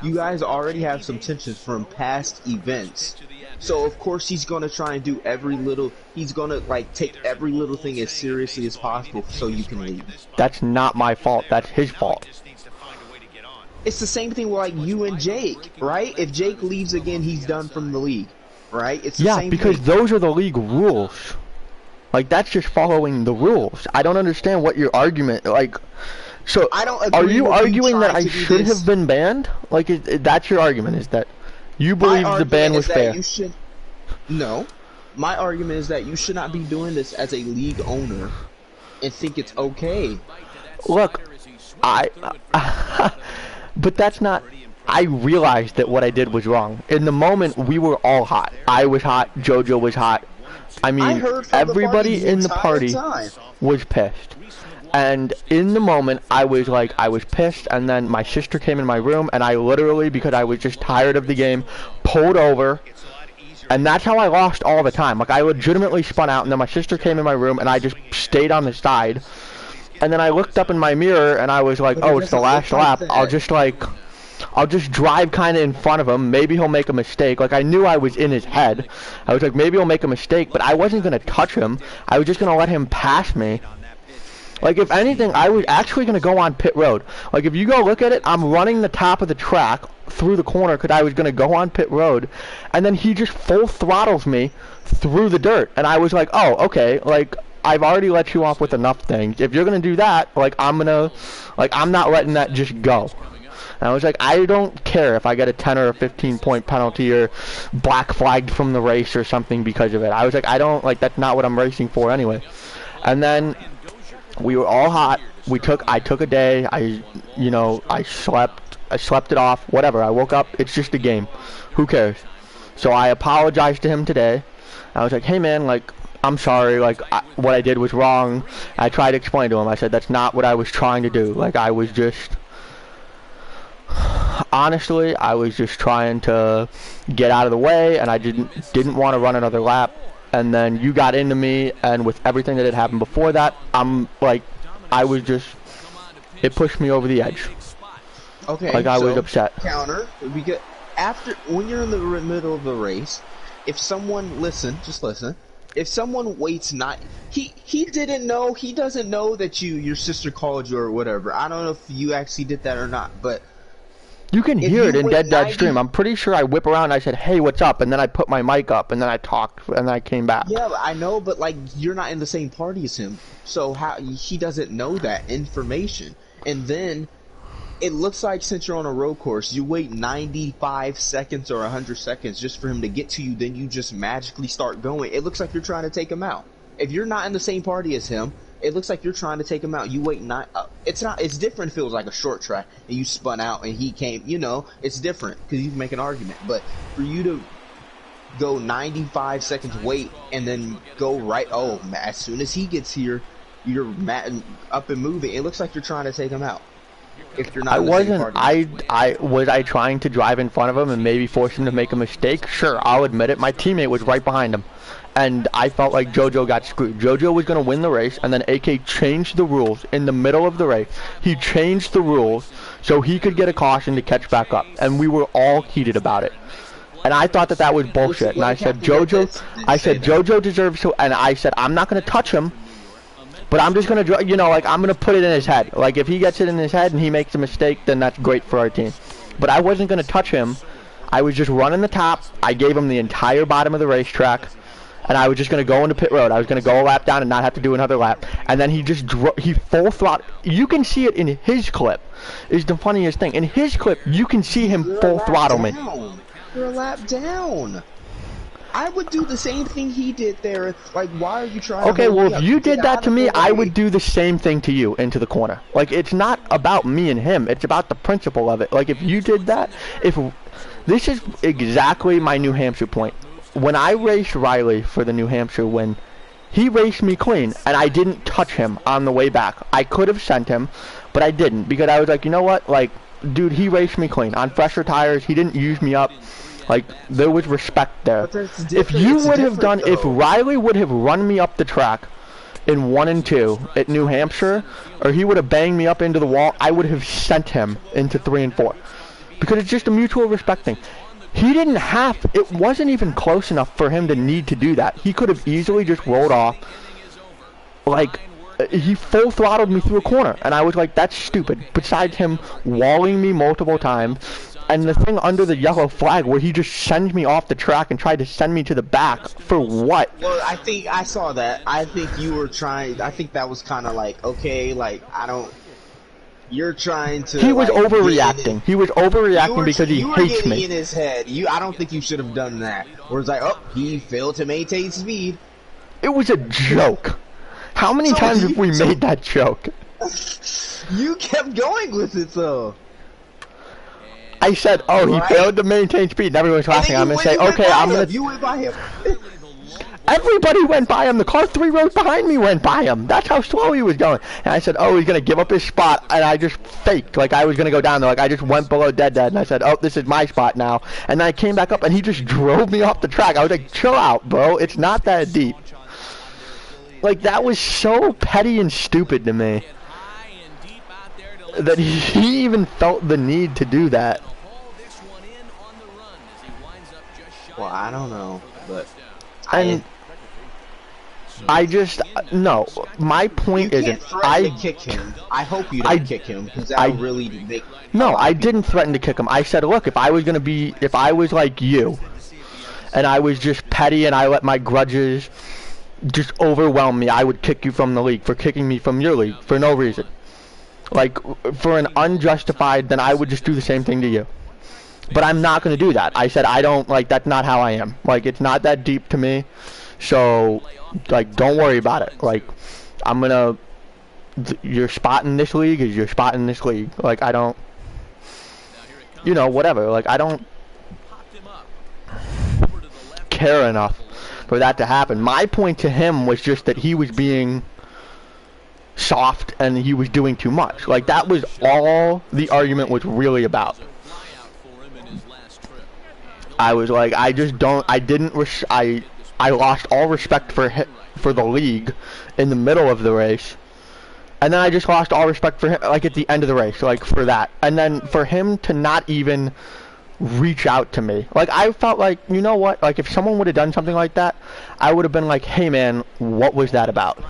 [SPEAKER 10] You guys already have some tensions from past events. So of course he's gonna try and do he's gonna like take every little thing as seriously as possible so you can leave.
[SPEAKER 9] That's not my fault, that's his fault.
[SPEAKER 10] It's the same thing with like you and Jake, right? If Jake leaves again, he's done from the league, right? It's the same thing.
[SPEAKER 9] Because those are the league rules. Like, that's just following the rules. I don't understand what your argument, like, so, are you arguing that I should have been banned? Like, that's your argument, is that you believe the ban was fair?
[SPEAKER 10] No. My argument is that you should not be doing this as a league owner and think it's okay.
[SPEAKER 9] Look, but that's not, I realized that what I did was wrong. In the moment, we were all hot. I was hot, JoJo was hot. I mean, everybody in the party was pissed. And in the moment, I was pissed, and then my sister came in my room, and I literally, because I was just tired of the game, pulled over, and that's how I lost all the time. Like, I legitimately spun out, and then my sister came in my room, and I just stayed on the side. And then I looked up in my mirror, and I was like, oh, it's the last lap. I'll just, like, I'll just drive kind of in front of him. Maybe he'll make a mistake. Like, I knew I was in his head. I was like, maybe he'll make a mistake, but I wasn't going to touch him. I was just going to let him pass me. Like, if anything, I was actually going to go on pit road. Like, if you go look at it, I'm running the top of the track through the corner because I was going to go on pit road, and then he just full throttles me through the dirt. And I was like, oh, okay, like, I've already let you off with enough things. If you're going to do that, like, I'm not letting that just go. And I was like, I don't care if I get a 10 or a 15-point penalty or black flagged from the race or something because of it. I was like, that's not what I'm racing for anyway. And then we were all hot. I took a day. I slept it off. Whatever. I woke up. It's just a game. Who cares? So I apologized to him today. I was like, hey man, like, I'm sorry. Like, what I did was wrong. I tried to explain to him. I said that's not what I was trying to do. Like, I was just. Honestly, I was just trying to get out of the way, and I didn't want to run another lap. And then you got into me, and with everything that had happened before that, it pushed me over the edge.
[SPEAKER 10] Okay,
[SPEAKER 9] like I was upset.
[SPEAKER 10] Counter, because when you're in the middle of the race, if someone just listen. If someone waits he didn't know, he doesn't know that your sister called you or whatever. I don't know if you actually did that or not, but
[SPEAKER 9] you can hear it in Dead Stream. I'm pretty sure I whip around and I said, hey, what's up? And then I put my mic up and then I talked and then I came back.
[SPEAKER 10] Yeah, I know, but like, you're not in the same party as him. So he doesn't know that information. And then it looks like since you're on a road course, you wait 95 seconds or 100 seconds just for him to get to you, then you just magically start going. It looks like you're trying to take him out. If you're not in the same party as him, it looks like you're trying to take him out. You wait it's different if it was like a short track and you spun out and he came, it's different because you can make an argument. But for you to go 95 seconds wait and then go right, as soon as he gets here, you're up and moving. It looks like you're trying to take him out. If you're not was I trying to drive in front of him and maybe force him to make a mistake? Sure, I'll admit it. My teammate was right behind him. And I felt like JoJo got screwed. JoJo was going to win the race, and then AK changed the rules in the middle of the race. He changed the rules so he could get a caution to catch back up. And we were all heated about it. And I thought that was bullshit. And I said, JoJo deserves to, and I said, I'm not going to touch him. But I'm just going to, I'm going to put it in his head. Like, if he gets it in his head and he makes a mistake, then that's great for our team. But I wasn't going to touch him. I was just running the top. I gave him the entire bottom of the racetrack. And I was just going to go into pit road. I was going to go a lap down and not have to do another lap. And then he full throttle. You can see it in his clip. Is the funniest thing. In his clip, you can see him full throttle me. You're a lap down. I would do the same thing he did there. Like, why are you trying
[SPEAKER 9] to well, if you did that to me, I would do the same thing to you into the corner. Like, it's not about me and him. It's about the principle of it. Like, if you did that, this is exactly my New Hampshire point. When I raced Riley for the New Hampshire win, he raced me clean, and I didn't touch him on the way back. I could have sent him, but I didn't, because I was like, you know what? Like, dude, he raced me clean. On fresher tires, he didn't use me up. Like, there was respect there. If Riley would have run me up the track in 1 and 2 at New Hampshire, or he would have banged me up into the wall, I would have sent him into 3 and 4. Because it's just a mutual respect thing. It wasn't even close enough for him to need to do that. He could have easily just rolled off. Like, he full throttled me through a corner, and I was like, that's stupid. Besides him walling me multiple times, and the thing under the yellow flag where he just sends me off the track and tried to send me to the back for what?
[SPEAKER 10] Well, I think I saw that. I think you were trying. I think that was kind of like, okay, like, you're trying to.
[SPEAKER 9] He was overreacting. He was overreacting because he hates me.
[SPEAKER 10] In his head. I don't think you should have done that. Where it's like, oh, he failed to maintain speed.
[SPEAKER 9] It was a joke. How many times have we made that joke?
[SPEAKER 10] You kept going with it, though.
[SPEAKER 9] I said, oh, he failed to maintain speed, and everyone's laughing. I'm going to say, okay, I'm going to...
[SPEAKER 10] You went by him.
[SPEAKER 9] Everybody went by him. The car 3 rows behind me went by him. That's how slow he was going. And I said, oh, he's going to give up his spot, and I just faked. Like, I was going to go down there. Like, I just went below dead, and I said, oh, this is my spot now. And then I came back up, and he just drove me off the track. I was like, chill out, bro. It's not that deep. Like, that was so petty and stupid to me. that he even felt the need to do that.
[SPEAKER 10] Well, I don't know, but
[SPEAKER 9] And I just no. My point is,
[SPEAKER 10] I kick him. I hope you don't kick him because that would really make.
[SPEAKER 9] No, I didn't threaten to kick him. I said, look, if I was like you, and I was just petty and I let my grudges just overwhelm me, I would kick you from the league for kicking me from your league for no reason. Like for an unjustified, then I would just do the same thing to you. But I'm not going to do that. I said I don't, like, that's not how I am. Like, it's not that deep to me. So, like, don't worry about it. Like, I'm going to, your spot in this league is your spot in this league. Like, I don't, you know, whatever. Like, I don't care enough for that to happen. My point to him was just that he was being soft and he was doing too much. Like, that was all the argument was really about. I was like, I lost all respect for the league in the middle of the race, and then I just lost all respect for him, like, at the end of the race, like, for that. And then for him to not even reach out to me, like, I felt like, you know what, like, if someone would have done something like that, I would have been like, hey man, what was that about?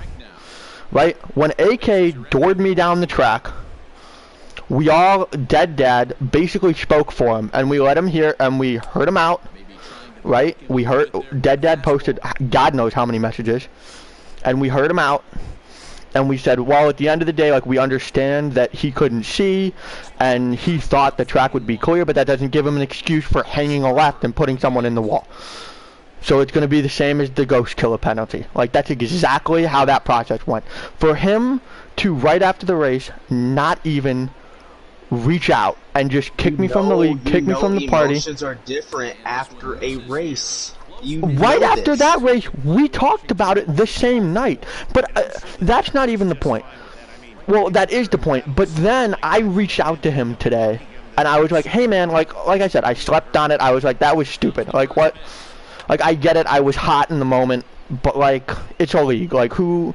[SPEAKER 9] Right? When AK doored me down the track, we all, Dad basically spoke for him, and we let him hear, and we heard him out, right? We heard, Dad posted God knows how many messages, and we heard him out, and we said, well, at the end of the day, like, we understand that he couldn't see, and he thought the track would be clear, but that doesn't give him an excuse for hanging a left and putting someone in the wall. So it's going to be the same as the ghost killer penalty. Like, that's exactly how that process went. For him to, right after the race, not even reach out and just kick me from the league, kick me from the party.
[SPEAKER 10] Emotions are different after a race.
[SPEAKER 9] Right after that race, we talked about it the same night. But that's not even the point. Well, that is the point. But then I reached out to him today, and I was like, hey man, like I said, I slept on it. I was like, that was stupid. Like, what? Like, I get it. I was hot in the moment. But, like, it's a league. Like, who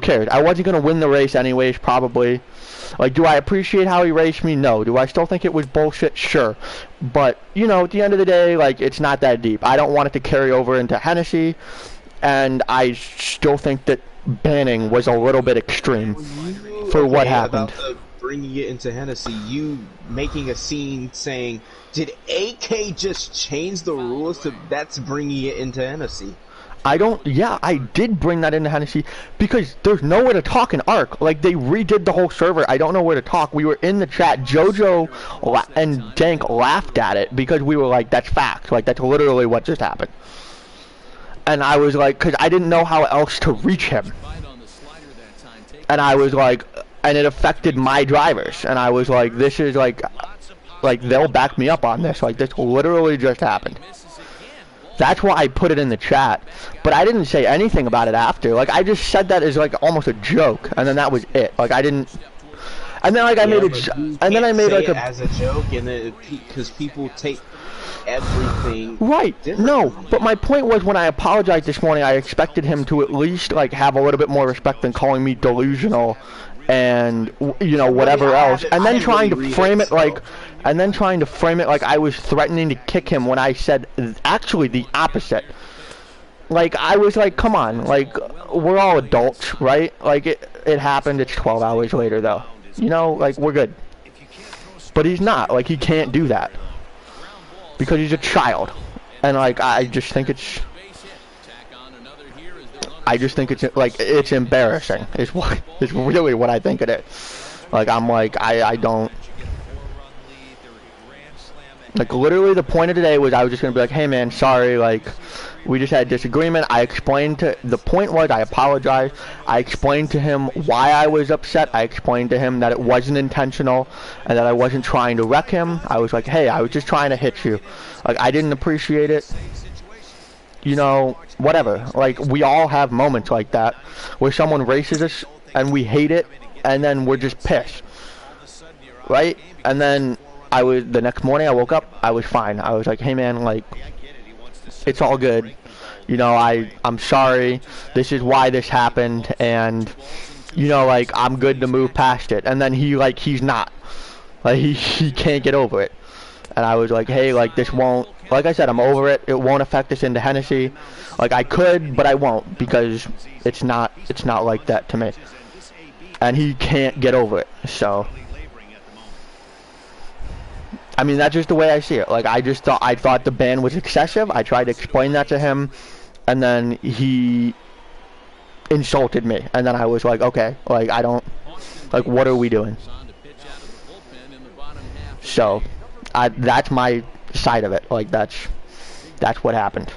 [SPEAKER 9] cares? I wasn't going to win the race anyways, probably. Like, do I appreciate how he raced me? No. Do I still think it was bullshit? Sure. But, you know, at the end of the day, like, it's not that deep. I don't want it to carry over into Hennessy, and I still think that banning was a little bit extreme for what happened.
[SPEAKER 10] About bringing it into Hennessy, you making a scene saying, did AK just change the rules to that's bringing it into Hennessy?
[SPEAKER 9] Yeah, I did bring that into Hennessy because there's nowhere to talk in ARC. Like, they redid the whole server. I don't know where to talk. We were in the chat. JoJo and Dank laughed at it because we were like, that's fact. Like, that's literally what just happened. And I was like, because I didn't know how else to reach him. And I was like, and it affected my drivers. And I was like, this is like they'll back me up on this. Like, this literally just happened. That's why I put it in the chat, but I didn't say anything about it after. Like, I just said that as like almost a joke, and then that was it. Like, I didn't. And then like I made it, and then I made like
[SPEAKER 10] as a joke, and then because people take everything
[SPEAKER 9] right. No, but my point was when I apologized this morning, I expected him to at least like have a little bit more respect than calling me delusional, and you know whatever else, and then trying to frame it like. And then trying to frame it like I was threatening to kick him when I said actually the opposite. Like, I was like, come on, like, we're all adults, right? Like, it happened, it's 12 hours later, though. You know, like, we're good. But he's not, like, he can't do that. Because he's a child. And, like, I just think it's... like, it's embarrassing, is really what I think it is. Like, I'm like, I don't... Like, literally, the point of today was I was just going to be like, hey, man, sorry, like, we just had a disagreement. The point was I apologized. I explained to him why I was upset. I explained to him that it wasn't intentional and that I wasn't trying to wreck him. I was like, hey, I was just trying to hit you. Like, I didn't appreciate it. You know, whatever. Like, we all have moments like that where someone races us and we hate it and then we're just pissed. Right? And then... the next morning I woke up, I was fine. I was like, hey man, like, it's all good. You know, I'm sorry. This is why this happened, and you know, like, I'm good to move past it. And then he's not. Like, he can't get over it. And I was like, hey, like, this won't, like I said, I'm over it. It won't affect us into Hennessy. Like, I could, but I won't, because it's not like that to me. And he can't get over it. So, I mean, that's just the way I see it. Like, I thought the ban was excessive. I tried to explain that to him, and then he insulted me. And then I was like, okay, like, I don't, like, what are we doing? So, that's my side of it. Like, that's what happened.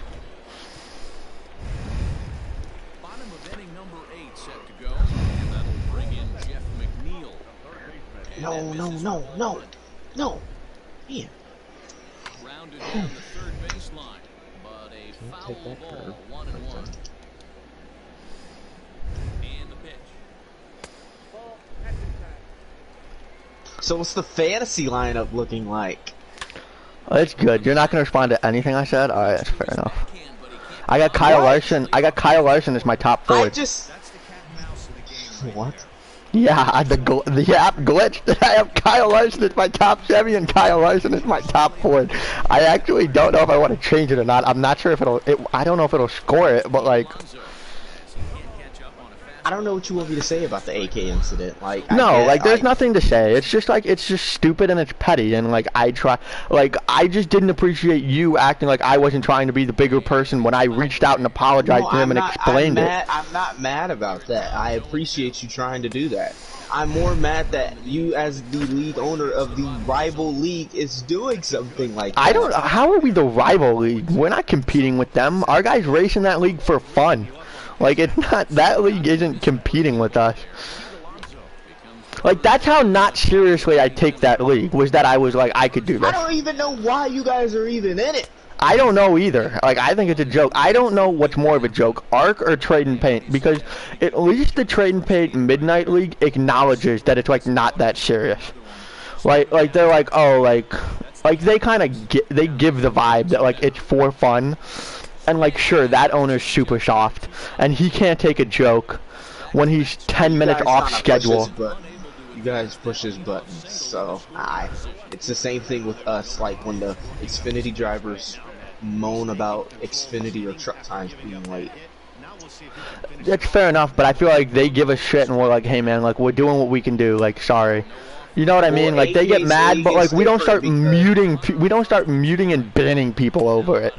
[SPEAKER 1] Bottom of inning number 8 set to go, and that'll bring in Jeff McNeil.
[SPEAKER 10] No. Man.
[SPEAKER 1] Grounded down the third baseline, but a foul ball, 1-1. And the pitch.
[SPEAKER 10] So what's the fantasy lineup looking like?
[SPEAKER 9] It's good. You're not gonna respond to anything I said? Alright, that's fair enough. I got Kyle Larson. I got Kyle Larson as my top forward.
[SPEAKER 10] What?
[SPEAKER 9] Yeah, the app glitched. I have Kyle Larson as my top Chevy and Kyle Larson as my top forward. I actually don't know if I want to change it or not. I'm not sure if I don't know if it'll score it, but like,
[SPEAKER 10] I don't know what you want me to say about the AK incident. Like,
[SPEAKER 9] there's nothing to say. It's just like, it's just stupid and it's petty, and like, I just didn't appreciate you acting like I wasn't trying to be the bigger person when I reached out and apologized to him and explained it.
[SPEAKER 10] I'm not mad about that. I appreciate you trying to do that. I'm more mad that you, as the league owner of the rival league, is doing something like that.
[SPEAKER 9] How are we the rival league? We're not competing with them. Our guys race in that league for fun. Like, it's not, that league isn't competing with us. Like, that's how not seriously I take that league, was that I was like, I could do this.
[SPEAKER 10] I don't even know why you guys are even in it.
[SPEAKER 9] I don't know either. Like, I think it's a joke. I don't know what's more of a joke, Arc or Trade and Paint, because at least the Trade and Paint Midnight League acknowledges that it's, like, not that serious. Like they're like, oh, like they kind of they give the vibe that, like, it's for fun. And, like, sure, that owner's super soft, and he can't take a joke when he's 10 minutes off schedule.
[SPEAKER 10] You guys push his buttons, so it's the same thing with us. Like, when the Xfinity drivers moan about Xfinity or truck times being late.
[SPEAKER 9] That's fair enough, but I feel like they give us shit, and we're like, hey, man, like, we're doing what we can do. Like, sorry. You know what I mean? Like, they get mad, but like, we don't start muting and banning people over it.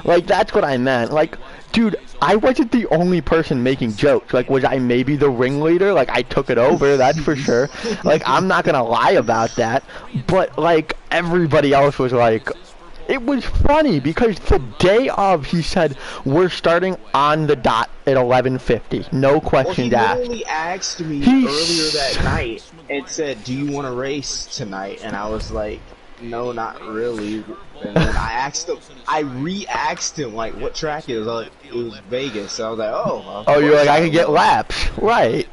[SPEAKER 9] Like, that's what I meant. Like, dude, I wasn't the only person making jokes. Like, was I maybe the ringleader? Like, I took it over, that's for sure. Like, I'm not gonna lie about that. But like, everybody else was like, it was funny because the day of, he said, we're starting on the dot at 11:50. No questions asked.
[SPEAKER 10] He literally asked me earlier that night and said, do you want to race tonight? And I was like, no, not really. And then I re-asked him, like, what track it was. Like, it was Vegas. So I was like, oh.
[SPEAKER 9] Oh, you're like, I could get laps. Right.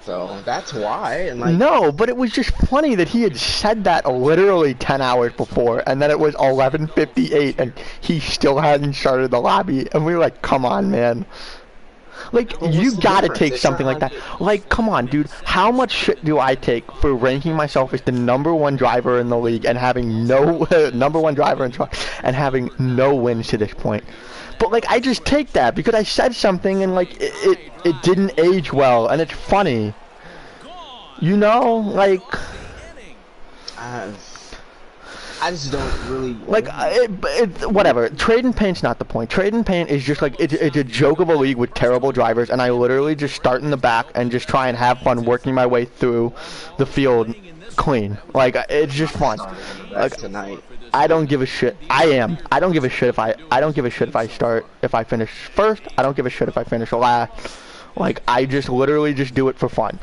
[SPEAKER 10] So that's why. And like,
[SPEAKER 9] no, but it was just funny that he had said that literally 10 hours before, and then it was 11:58, and he still hadn't started the lobby, and we were like, come on, man. Like, you gotta take something like that. Like, come on, dude. How much shit do I take for ranking myself as the #1 driver in the league and having no #1 driver in truck and having no wins to this point? But like, I just take that because I said something and like it didn't age well, and it's funny. You know, like.
[SPEAKER 10] I just don't really
[SPEAKER 9] like whatever. Trade and Paint's not the point. Trade and Paint is just like it's a joke of a league with terrible drivers, and I literally just start in the back and just try and have fun working my way through the field clean. Like, it's just fun. Like,
[SPEAKER 10] tonight.
[SPEAKER 9] I don't give a shit. I don't give a shit if I start, if I finish first. I don't give a shit if I finish last. Like, I just literally just do it for fun.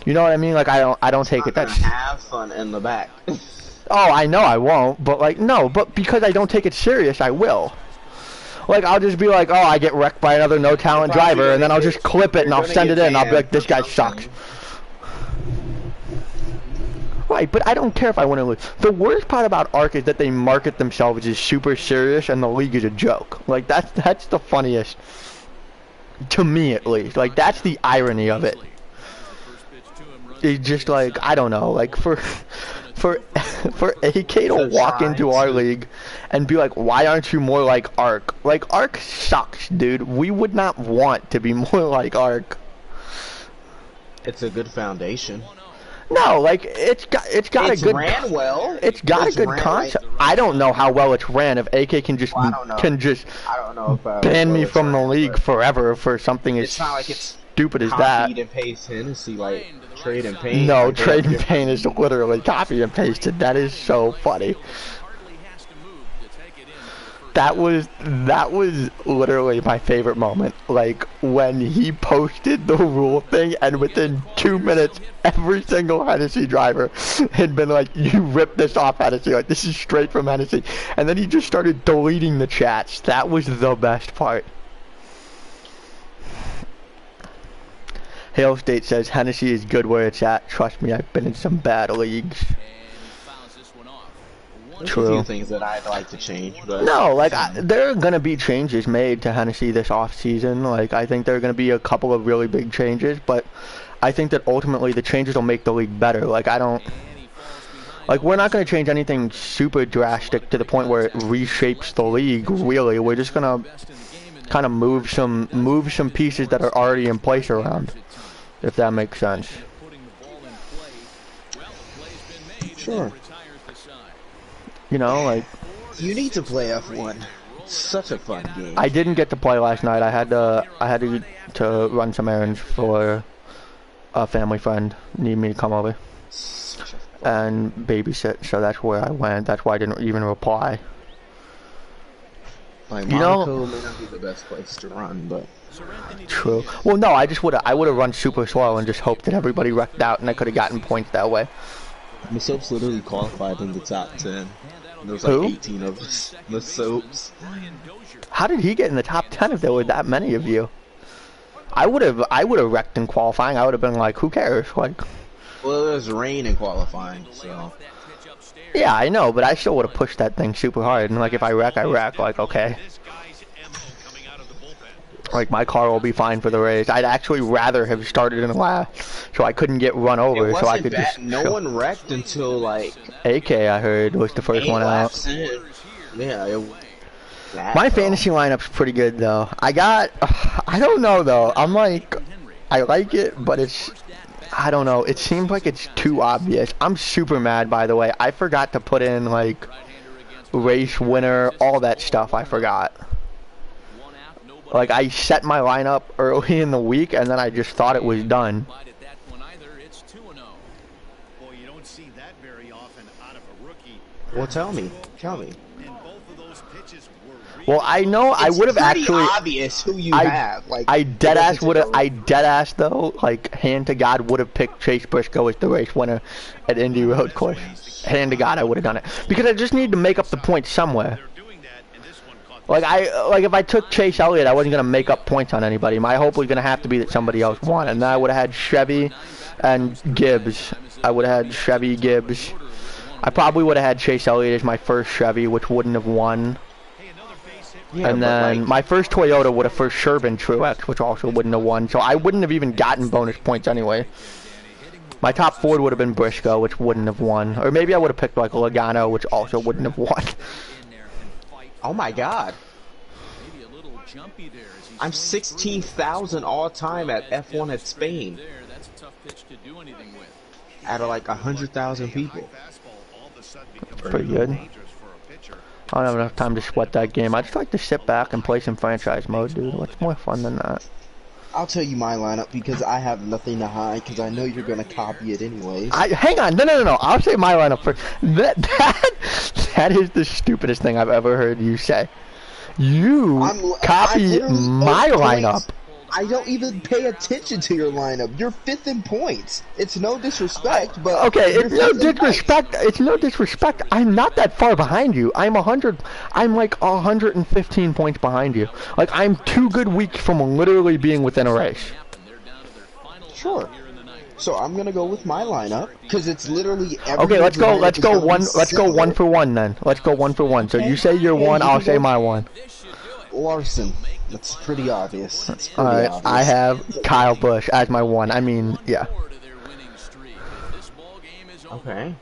[SPEAKER 9] You know what I mean? Like, I don't take it. That's
[SPEAKER 10] have fun in the back.
[SPEAKER 9] Oh, I know I won't, but like, no, but because I don't take it serious, I will. Like, I'll just be like, oh, I get wrecked by another no-talent driver, and then I'll just clip it and I'll send it in, and I'll be like, this guy sucks. Right, but I don't care if I win or lose. The worst part about ARC is that they market themselves as super serious, and the league is a joke. Like, that's the funniest. To me, at least. Like, that's the irony of it. It's just like, I don't know, like, for AK to walk into our league and be like, why aren't you more like Arc? Like, Arc sucks, dude. We would not want to be more like Arc.
[SPEAKER 10] It's a good foundation.
[SPEAKER 9] No, like, it's got a good.
[SPEAKER 10] Ran well.
[SPEAKER 9] It's got a good concept. Like, I don't know how well it's ran. If AK can just
[SPEAKER 10] I don't know if
[SPEAKER 9] ban me from the league forever for something as
[SPEAKER 10] not like it's
[SPEAKER 9] stupid as that.
[SPEAKER 10] Copied and pasted Hennessy like Trade and Paint.
[SPEAKER 9] No,
[SPEAKER 10] like
[SPEAKER 9] Trade and Paint is literally copy and pasted. That is so funny. That was literally my favorite moment. Like, when he posted the rule thing, and within 2 minutes, every single Hennessy driver had been like, you ripped this off, Hennessy. Like, this is straight from Hennessy. And then he just started deleting the chats. That was the best part. Hale State says, Hennessy is good where it's at. Trust me, I've been in some bad leagues.
[SPEAKER 10] True. A few things that I'd like to change, but
[SPEAKER 9] no, like there are gonna be changes made to Hennessy this off season. Like, I think there are gonna be a couple of really big changes, but I think that ultimately the changes will make the league better. Like, we're not gonna change anything super drastic to the point where it reshapes the league. Really, we're just gonna kind of move some pieces that are already in place around, if that makes sense.
[SPEAKER 10] Sure.
[SPEAKER 9] You know, like,
[SPEAKER 10] you need to play F1. It's such a fun game.
[SPEAKER 9] I didn't get to play last night. I had to run some errands for a family friend. Need me to come over and babysit. So that's where I went. That's why I didn't even reply.
[SPEAKER 10] Like, Monaco may not be the best place to run, but
[SPEAKER 9] true. Well, no, I would have run super slow and just hoped that everybody wrecked out and I could have gotten points that way.
[SPEAKER 10] The Soaps literally qualified in the top 10. There was like 18 of us. The Soaps.
[SPEAKER 9] How did he get in the top 10 if there were that many of you? I would have wrecked in qualifying. I would have been like, who cares? Like,
[SPEAKER 10] well, there's rain in qualifying, so.
[SPEAKER 9] Yeah, I know, but I still would have pushed that thing super hard. And like, if I wreck, I wreck. Like, okay. Like, my car will be fine for the race. I'd actually rather have started in last, so I couldn't get run over, so I could just.
[SPEAKER 10] No one wrecked until like.
[SPEAKER 9] AK, I heard, was the first one out.
[SPEAKER 10] Yeah.
[SPEAKER 9] My fantasy lineup's pretty good though. I don't know though. I'm like, I like it, but I don't know. It seems like it's too obvious. I'm super mad, by the way. I forgot to put in like race winner, all that stuff. I forgot. Like, I set my lineup early in the week, and then I just thought it was done.
[SPEAKER 10] Well, tell me.
[SPEAKER 9] Well, I know I would have actually.
[SPEAKER 10] It's obvious who you have. Like,
[SPEAKER 9] I dead ass though, like, hand to God, would have picked Chase Briscoe as the race winner at Indy Road Course. Hand to God, I would have done it because I just need to make up the points somewhere. Like, if I took Chase Elliott, I wasn't gonna make up points on anybody. My hope was gonna have to be that somebody else won, and then I would have had Chevy and Gibbs. I would have had Chevy, Gibbs. I probably would have had Chase Elliott as my first Chevy, which wouldn't have won. Yeah, and then like, my first Toyota would have for sure been Truex, which also wouldn't have won. So I wouldn't have even gotten bonus points anyway. My top Ford would have been Briscoe, which wouldn't have won. Or maybe I would have picked like a Logano, which also wouldn't have won.
[SPEAKER 10] Oh my God. I'm 16,000 all time at F1 at Spain. Out of like 100,000 people.
[SPEAKER 9] That's pretty good. I don't have enough time to sweat that game. I just like to sit back and play some franchise mode, dude. What's more fun than that?
[SPEAKER 10] I'll tell you my lineup because I have nothing to hide because I know you're gonna copy it anyways.
[SPEAKER 9] Hang on, no. I'll say my lineup first. That is the stupidest thing I've ever heard you say. You copy my lineup.
[SPEAKER 10] I don't even pay attention to your lineup. You're 5th in points. It's no disrespect, but
[SPEAKER 9] okay, it's no disrespect. It's no disrespect. I'm not that far behind you. I'm like 115 points behind you. Like, I'm 2 good weeks from literally being within a race.
[SPEAKER 10] Sure. So I'm gonna go with my lineup because it's literally.
[SPEAKER 9] Okay, let's go 1 for 1 then. Let's go 1 for 1. So you say your 1, I'll say my 1.
[SPEAKER 10] Larson. That's pretty obvious. That's pretty
[SPEAKER 9] Alright,
[SPEAKER 10] obvious.
[SPEAKER 9] I have Kyle Busch as my 1. I mean, yeah.
[SPEAKER 10] Okay.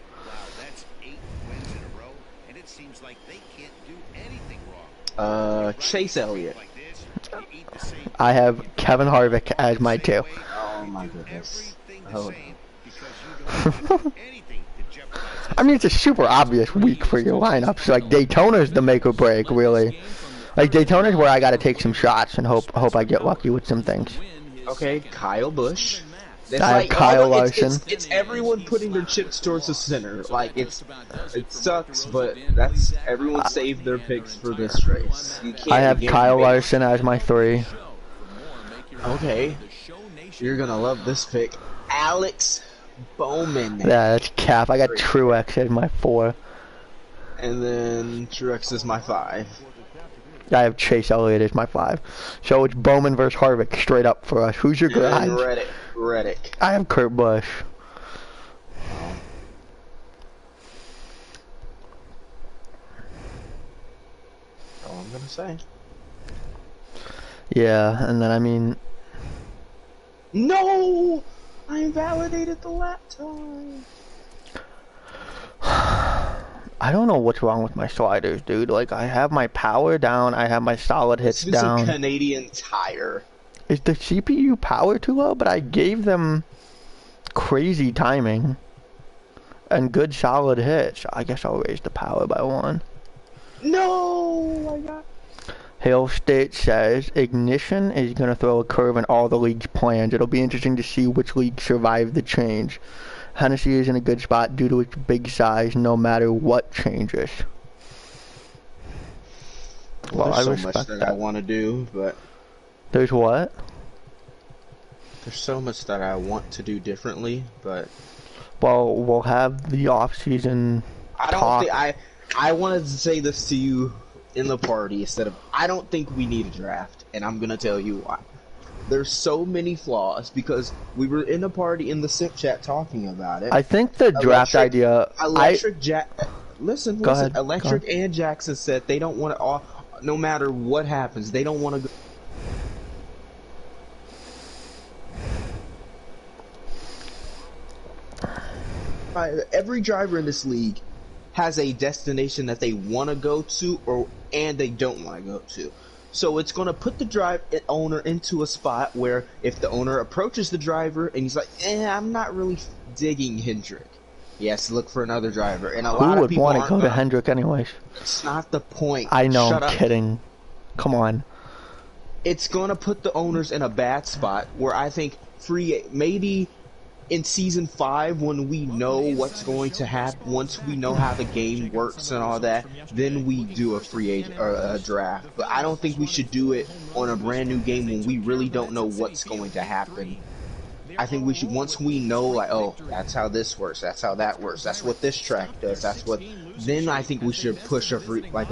[SPEAKER 10] Chase Elliott.
[SPEAKER 9] I have Kevin Harvick as my 2.
[SPEAKER 10] Oh my goodness. Oh.
[SPEAKER 9] I mean, it's a super obvious week for your lineups. Like, Daytona's the make or break, really. Like, Daytona's where I gotta take some shots and hope I get lucky with some things.
[SPEAKER 10] Okay, Kyle Busch.
[SPEAKER 9] That's I have Kyle Larson.
[SPEAKER 10] It's everyone putting their chips towards the center. Like, it sucks, but that's everyone saved their picks for this race.
[SPEAKER 9] I have Kyle Larson as my 3.
[SPEAKER 10] Okay, you're gonna love this pick, Alex Bowman.
[SPEAKER 9] Yeah, that's cap. I got Truex as my 4.
[SPEAKER 10] And then Truex is my 5.
[SPEAKER 9] I have Chase Elliott as my 5. So it's Bowman versus Harvick straight up for us. Who's your guy?
[SPEAKER 10] Reddick.
[SPEAKER 9] I have Kurt Busch.
[SPEAKER 10] All I'm gonna say.
[SPEAKER 9] Yeah, and then I mean.
[SPEAKER 10] No! I invalidated the lap time.
[SPEAKER 9] I don't know what's wrong with my sliders, dude. Like, I have my power down, I have my solid hits down.
[SPEAKER 10] It's a Canadian Tire.
[SPEAKER 9] Is the CPU power too low? But I gave them crazy timing and good solid hits. I guess I'll raise the power by 1.
[SPEAKER 10] No! I got...
[SPEAKER 9] Hale State says Ignition is going to throw a curve in all the league's plans. It'll be interesting to see which league survive the change. Hennessy is in a good spot due to its big size no matter what changes.
[SPEAKER 10] Well, there's so much that I want to do, but...
[SPEAKER 9] There's what?
[SPEAKER 10] There's so much that I want to do differently, but...
[SPEAKER 9] Well, we'll have the off-season talk.
[SPEAKER 10] I wanted to say this to you in the party instead of... I don't think we need a draft, and I'm going to tell you why. There's so many flaws because we were in a party in the SIP chat talking about it.
[SPEAKER 9] I think the draft idea...
[SPEAKER 10] Listen. Electric and Jackson said they don't want to... No matter what happens, they don't want to go... Every driver in this league has a destination that they want to go to and they don't want to go to. So it's going to put the owner into a spot where if the owner approaches the driver and he's like, I'm not really digging Hendrick, he has to look for another driver. And a lot of people
[SPEAKER 9] want to go to Hendrick anyways.
[SPEAKER 10] It's not the point.
[SPEAKER 9] I know, I'm kidding. Come on.
[SPEAKER 10] It's going to put the owners in a bad spot where I think maybe in season 5 when we know what's going to happen, once we know how the game works and all that, then we do a free agent or a draft. But I don't think we should do it on a brand new game when we really don't know what's going to happen. I think we should, once we know, like, oh, that's how this works, that's how that works, that's what this track does, then I think we should push a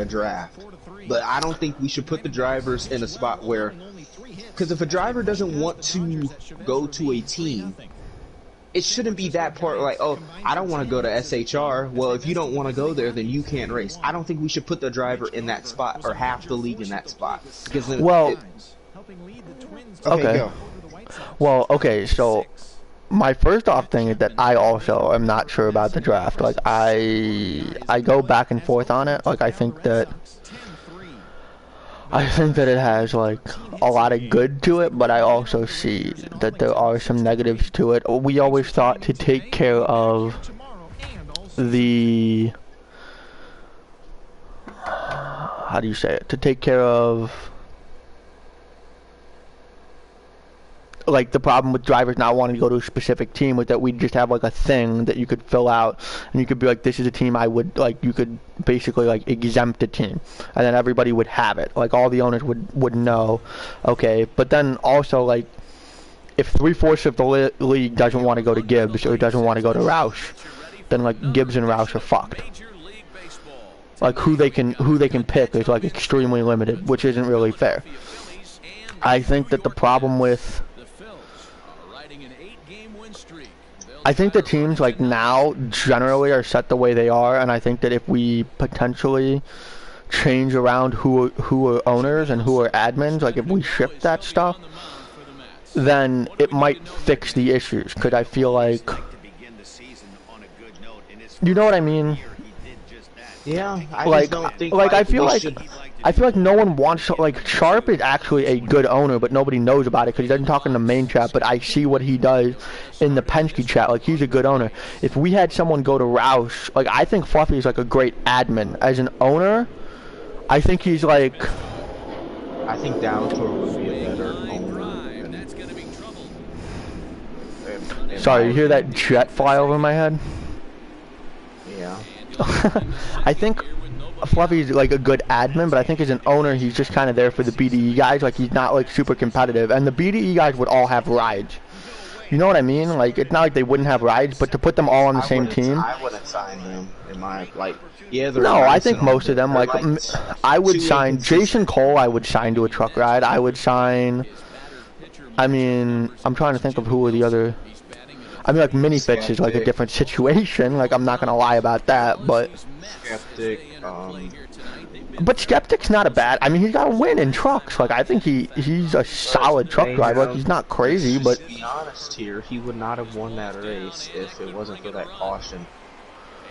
[SPEAKER 10] draft. But I don't think we should put the drivers in a spot where, because if a driver doesn't want to go to a team, it shouldn't be that part like, oh, I don't want to go to SHR. Well, if you don't want to go there, then you can't race. I don't think we should put the driver in that spot or half the league in that spot. Because then
[SPEAKER 9] okay. Well, okay, so my first off thing is that I also am not sure about the draft. Like, I go back and forth on it. Like, I think that it has, like, a lot of good to it, but I also see that there are some negatives to it. We always thought to take care of the... How do you say it? To take care of... Like, the problem with drivers not wanting to go to a specific team was that we'd just have, like, a thing that you could fill out, and you could be like, this is a team I would, like, you could basically, like, exempt a team, and then everybody would have it. Like, all the owners would know, okay, but then also, like, if 3/4 of the league doesn't want to go to Gibbs or doesn't want to go to Roush, then, like, Gibbs and Roush are fucked. Like, who they can pick is, like, extremely limited, which isn't really fair. I think that the problem with... I think the teams, like, now generally are set the way they are, and I think that if we potentially change around who are owners and who are admins, like if we shift that stuff, then it might fix the issues. Because I feel like, you know what I mean?
[SPEAKER 10] Yeah, I
[SPEAKER 9] like,
[SPEAKER 10] just don't think
[SPEAKER 9] like I feel like
[SPEAKER 10] should...
[SPEAKER 9] I feel like no one wants to, like, Sharp is actually a good owner, but nobody knows about it because he doesn't talk in the main chat, but I see what he does in the Penske chat. Like, he's a good owner. If we had someone go to Roush, like, I think Fluffy is, like, a great admin. As an owner, I think he's, like...
[SPEAKER 10] I think Dalator would be a better owner.
[SPEAKER 9] Sorry, you hear that jet fly over my head?
[SPEAKER 10] Yeah.
[SPEAKER 9] I think Fluffy's like a good admin, but I think as an owner, he's just kind of there for the BDE guys. Like, he's not like super competitive, and the BDE guys would all have rides. You know what I mean? Like, it's not like they wouldn't have rides, but to put them all on the same team.
[SPEAKER 10] I wouldn't sign them in my Yeah,
[SPEAKER 9] no, I think most of them. Like, I would sign Jason Cole. I would sign to a truck ride. I would sign. I mean, I'm trying to think of who are the other. I mean, like, Minifix is like a different situation. Like, I'm not gonna lie about that, but.
[SPEAKER 10] Skeptic.
[SPEAKER 9] But Skeptic's not a bad. I mean, he's got a win in trucks. Like, I think he's a solid truck driver. Like, he's not crazy, but.
[SPEAKER 10] To be honest here, he would not have won that race if it wasn't for that caution,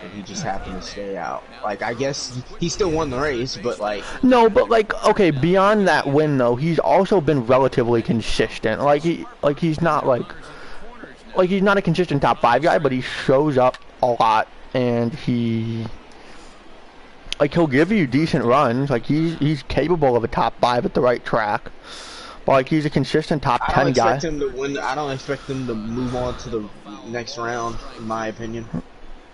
[SPEAKER 10] and he just happened to stay out. Like, I guess he still won the race, but like.
[SPEAKER 9] No, but like, okay, beyond that win though, he's also been relatively consistent. Like he's not like he's not a consistent top 5 guy, but he shows up a lot, and he'll give you decent runs. Like, he's capable of a top 5 at the right track. But like, he's a consistent top 10 guy.
[SPEAKER 10] I don't expect him to win. I don't expect him to move on to the next round, in my opinion.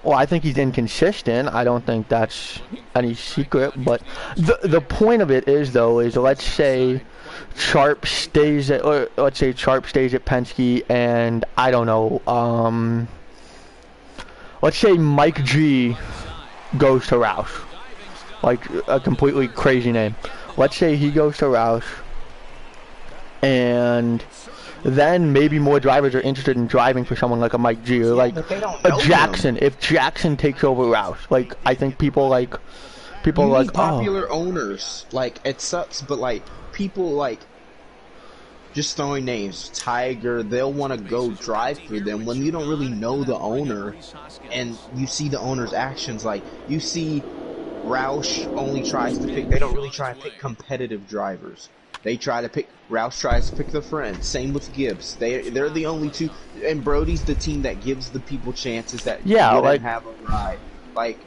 [SPEAKER 9] Well, I think he's inconsistent. I don't think that's any secret. But the point of it is, though, is let's say Sharp stays at Penske, and I don't know. Let's say Mike G goes to Roush, like a completely crazy name. Let's say he goes to Roush, and then maybe more drivers are interested in driving for someone like a Mike G or like a Jackson. If Jackson takes over Roush, like, I think people like
[SPEAKER 10] popular owners. Like, it sucks, but like people like just throwing names, Tiger, they'll want to go drive for them when you don't really know the owner, and you see the owner's actions. Like, you see Roush only tries to pick. They don't really try to pick competitive drivers. They try to pick. Roush tries to pick their friends. Same with Gibbs. They're the only two. And Brody's the team that gives the people chances that have a ride. Like,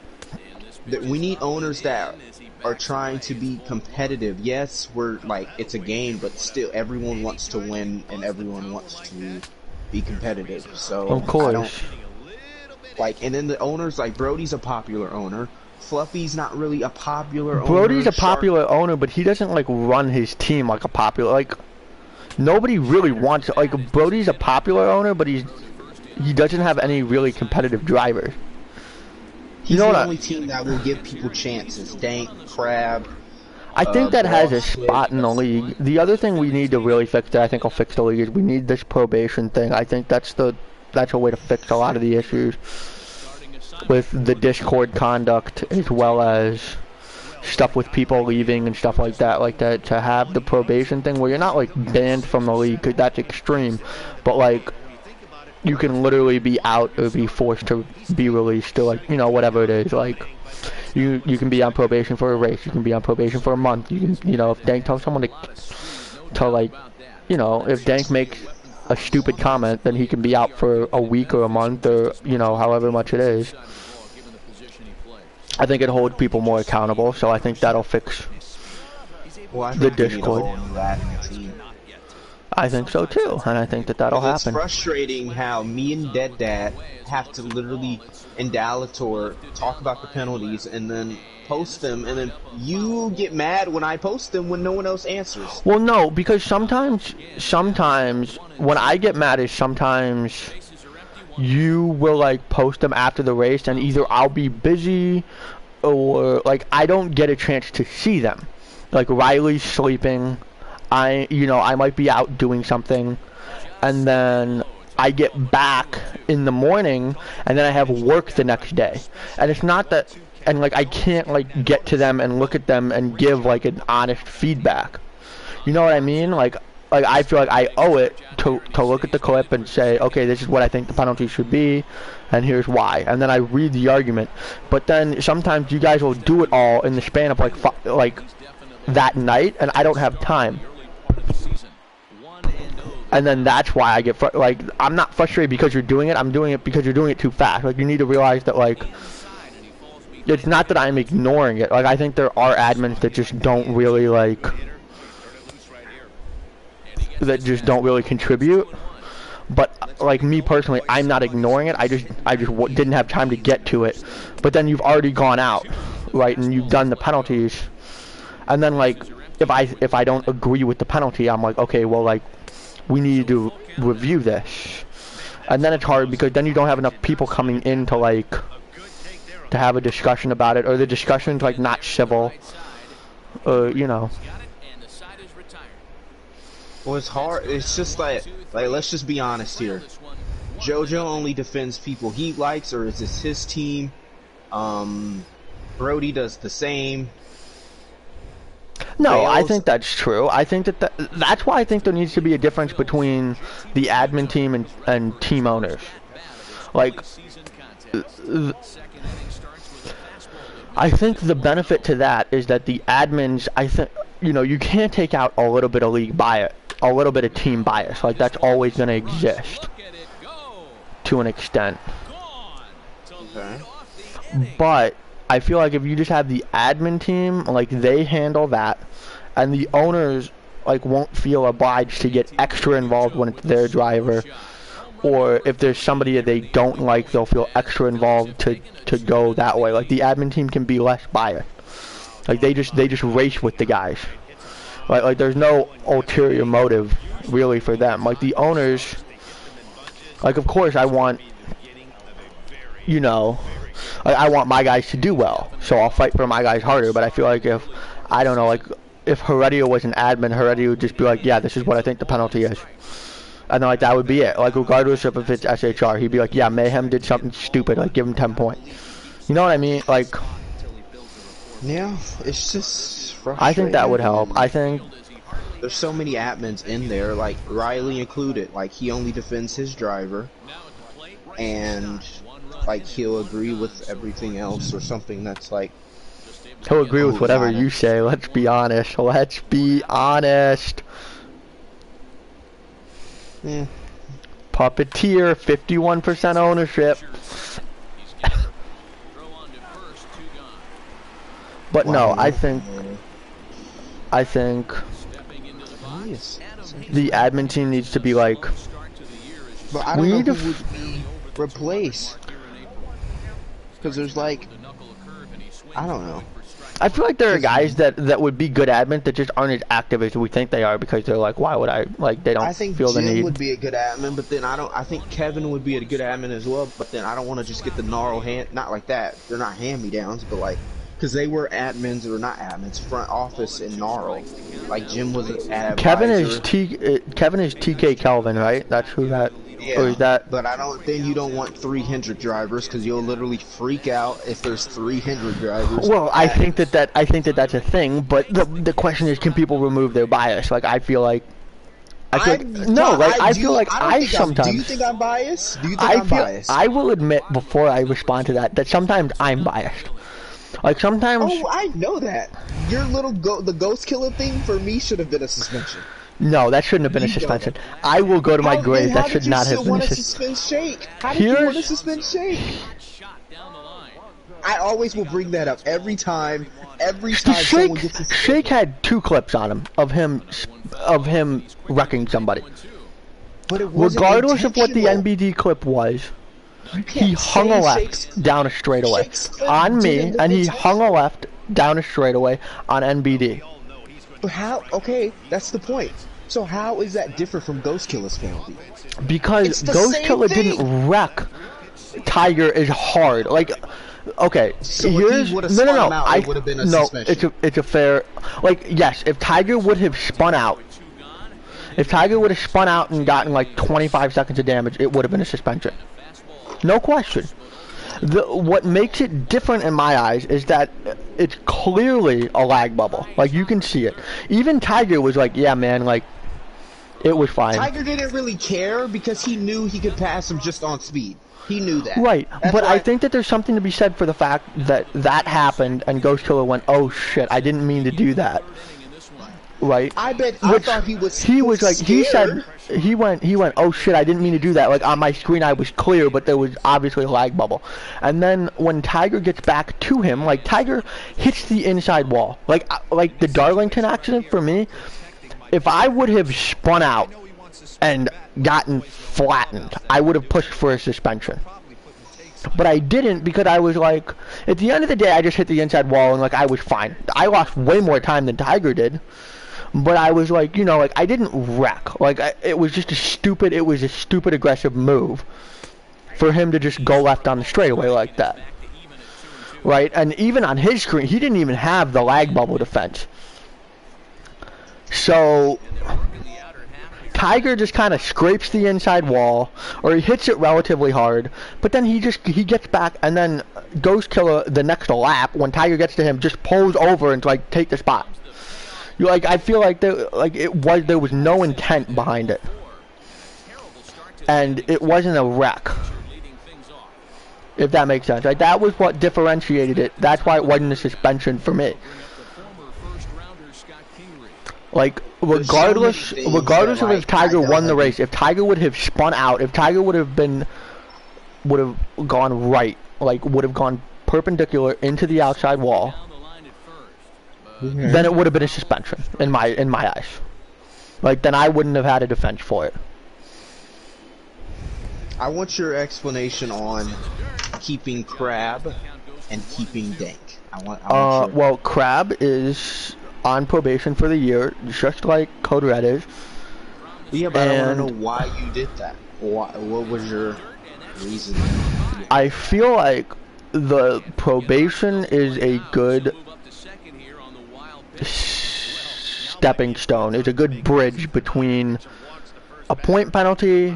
[SPEAKER 10] we need owners that are trying to be competitive. Yes, we're like, it's a game, but still, everyone wants to win and everyone wants to be competitive. So
[SPEAKER 9] of course,
[SPEAKER 10] and then the owners, like Brody's a popular owner. Fluffy's not really a popular owner.
[SPEAKER 9] Brody's a popular owner, but he doesn't like run his team like a popular. Like, nobody really wants. Like, Brody's a popular owner, but he doesn't have any really competitive drivers.
[SPEAKER 10] He's the only team that will give people chances. Dank, Crab.
[SPEAKER 9] I think that has a spot in the league. The other thing we need to really fix that I think will fix the league is we need this probation thing. I think that's a way to fix a lot of the issues with the Discord conduct, as well as stuff with people leaving and stuff like that. Like, that, to have the probation thing where you're not like banned from the league, because that's extreme, but like you can literally be out or be forced to be released, or like, you know, whatever it is. Like, you can be on probation for a race, you can be on probation for a month, you can, you know, if Dank tells someone to like, you know, if Dank makes a stupid comment, then he can be out for a week or a month, or, you know, however much it is. I think it holds people more accountable, so I think that'll fix the Discord. I think so too, and I think that'll happen.
[SPEAKER 10] It's frustrating how me and Dead Dad have to literally, in Dalator, talk about the penalties and then post them, and then you get mad when I post them when no one else answers.
[SPEAKER 9] Well, no, because sometimes when I get mad is sometimes you will like post them after the race, and either I'll be busy or like I don't get a chance to see them. Like, Riley's sleeping, I might be out doing something, and then I get back in the morning, and then I have work the next day. And it's not that and like I can't like get to them and look at them and give like an honest feedback. You know what I mean? Like I feel like I owe it to look at the clip and say, okay, this is what I think the penalty should be, and here's why. And then I read the argument. But then sometimes you guys will do it all in the span of like that night, and I don't have time. And then that's why I get like I'm not frustrated because you're doing it. I'm doing it because you're doing it too fast. Like you need to realize that like it's not that I'm ignoring it. Like I think there are admins that just don't really like contribute. But like me personally, I'm not ignoring it. I just didn't have time to get to it. But then you've already gone out, right? And you've done the penalties. And then like if I don't agree with the penalty, I'm like, okay, well like we need to review this. And then it's hard because then you don't have enough people coming in to like to have a discussion about it, or the discussion's like not civil, you know.
[SPEAKER 10] Well, it's hard. It's just like let's just be honest here. JoJo only defends people he likes, or is this his team? Brody does the same.
[SPEAKER 9] No, I think that's true. I think that's why I think there needs to be a difference between the admin team and team owners. Like, I think the benefit to that is that the admins, I think, you know, you can't take out a little bit of league bias, a little bit of team bias. Like, that's always going to exist to an extent.
[SPEAKER 10] Okay.
[SPEAKER 9] But I feel like if you just have the admin team, like they handle that, and the owners like won't feel obliged to get extra involved when it's their driver, or if there's somebody that they don't like, they'll feel extra involved to go that way. Like the admin team can be less biased. Like they just race with the guys. Like there's no ulterior motive really for them. Like the owners, like of course I want, you know, I want my guys to do well, so I'll fight for my guys harder. But I feel like if, I don't know, like if Heredia was an admin, Heredia would just be like, yeah, this is what I think the penalty is. And then like that would be it. Like regardless of if it's SHR, he'd be like, yeah, Mayhem did something stupid, like give him 10 points. You know what I mean? Like,
[SPEAKER 10] yeah, it's just frustrating.
[SPEAKER 9] I think that would help. I think
[SPEAKER 10] there's so many admins in there, like Riley included. Like he only defends his driver, and like he'll agree with everything else or something that's like
[SPEAKER 9] he'll agree with whatever you say. Let's be honest. Let's be honest.
[SPEAKER 10] Yeah.
[SPEAKER 9] Puppeteer, 51% ownership. But no, I think the admin team needs to be like,
[SPEAKER 10] but I don't know who would be replaced. Because there's like, I don't know.
[SPEAKER 9] I feel like there are guys that would be good admins that just aren't as active as we think they are, because they're like, why would I, like, they don't feel the need.
[SPEAKER 10] I think Jim would be a good admin, but then I think Kevin would be a good admin as well, but then I don't want to just get the gnarl hand, not like that, they're not hand-me-downs, but like, because they were admins, or not admins, front office in gnarl. Like Jim was an advisor.
[SPEAKER 9] Kevin is TK Kelvin, right? That's who that.
[SPEAKER 10] Yeah,
[SPEAKER 9] or is that?
[SPEAKER 10] But I don't. Then you don't want 300 drivers, because you'll literally freak out if there's 300 drivers.
[SPEAKER 9] Well, I think that's a thing. But the question is, can people remove their bias? Like I feel like. I feel like I sometimes.
[SPEAKER 10] Do you think I'm biased? Do you think I'm biased?
[SPEAKER 9] I will admit before I respond to that sometimes I'm biased. Like sometimes.
[SPEAKER 10] Oh, I know that. Your little the ghost killer thing for me should have been a suspension.
[SPEAKER 9] No, that shouldn't have been a suspension. I will go to my grave. That should not have been a suspension.
[SPEAKER 10] How did you want to suspend Shake? I always will bring that up every time. Someone gets suspended.
[SPEAKER 9] Shake had 2 clips on him of him wrecking somebody.
[SPEAKER 10] But it wasn't
[SPEAKER 9] regardless of what the NBD clip was. He hung a left down a straightaway on me, and he hung a left down a straightaway on NBD.
[SPEAKER 10] But how? Okay, that's the point. So how is that different from Ghost Killer's penalty?
[SPEAKER 9] Because Ghost Killer didn't wreck Tiger as hard. Like, okay,
[SPEAKER 10] so
[SPEAKER 9] here's
[SPEAKER 10] no. It would have been a
[SPEAKER 9] suspension. It's a fair. Like, yes, if Tiger would have spun out. If Tiger would have spun out and gotten like 25 seconds of damage, it would have been a suspension. No question. What makes it different in my eyes is that it's clearly a lag bubble. Like, you can see it. Even Tiger was like, yeah, man, like, it was fine.
[SPEAKER 10] Tiger didn't really care because he knew he could pass him just on speed. He knew that.
[SPEAKER 9] Right, but I think that there's something to be said for the fact that that happened and Ghost Killer went, oh shit, I didn't mean to do that. Right?
[SPEAKER 10] I thought he was
[SPEAKER 9] like,
[SPEAKER 10] scared.
[SPEAKER 9] he said, he went, oh shit, I didn't mean to do that. Like, on my screen I was clear, but there was obviously a lag bubble. And then when Tiger gets back to him, like, Tiger hits the inside wall. Like the Darlington accident for me, if I would have spun out and gotten flattened, I would have pushed for a suspension. But I didn't because I was like, at the end of the day, I just hit the inside wall and like I was fine. I lost way more time than Tiger did. But I was like, you know, like I didn't wreck. Like it was just a stupid aggressive move for him to just go left on the straightaway like that. Right? And even on his screen, he didn't even have the lag bubble defense. So Tiger just kind of scrapes the inside wall, or he hits it relatively hard, but then he gets back, and then Ghost Killer the next lap when Tiger gets to him just pulls over and like take the spot. I feel like there was no intent behind it, and it wasn't a wreck. If that makes sense, like that was what differentiated it. That's why it wasn't a suspension for me. Like, regardless of if Tiger won the race, if Tiger would have spun out, if Tiger would have gone right, like would have gone perpendicular into the outside wall, then it would have been a suspension in my eyes. Like, then I wouldn't have had a defense for it.
[SPEAKER 10] I want your explanation on keeping Crab and keeping Dank.
[SPEAKER 9] Well, Crab is on probation for the year, just like Code Red is.
[SPEAKER 10] Yeah, but I want to know why you did that. What was your reason?
[SPEAKER 9] I feel like the probation is a good stepping stone. It's a good bridge between a point penalty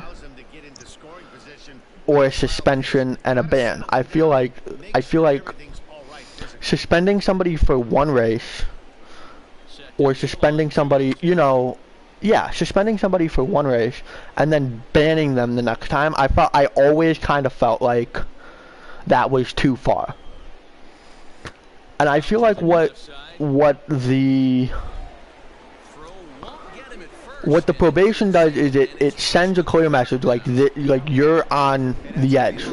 [SPEAKER 9] or a suspension and a ban. I feel like suspending somebody for one race, or suspending somebody, suspending somebody for one race and then banning them the next time, I always kind of felt like that was too far. And I feel like what the probation does is it sends a clear message, like you're on the edge.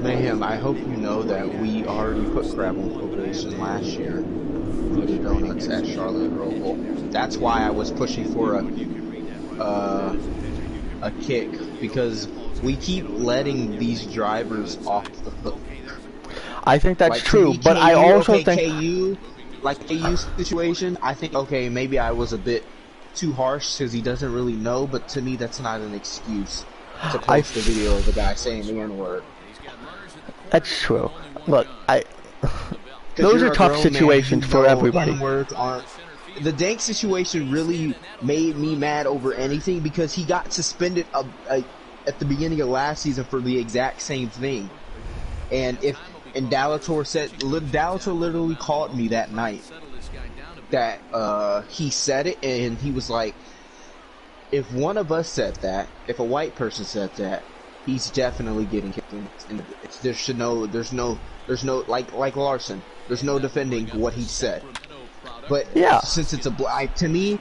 [SPEAKER 10] Mayhem, I hope you know that we already put Crab on probation last year. The donuts at Charlotte Roval. That's why I was pushing for a kick, because we keep letting these drivers off the hook.
[SPEAKER 9] I think that's true, but I also think
[SPEAKER 10] KU situation, I think maybe I was a bit too harsh because he doesn't really know, but to me that's not an excuse to post a video of the guy saying the N-word.
[SPEAKER 9] That's true. Look, those are tough situations for everybody.
[SPEAKER 10] The Dank situation really made me mad over anything because he got suspended at the beginning of last season for the exact same thing. And Dallator literally called me that night that he said it, and he was like, if one of us said that, if a white person said that, he's definitely getting kicked in. There's no like Larson. There's no defending what he said. But
[SPEAKER 9] yeah,
[SPEAKER 10] since it's to me,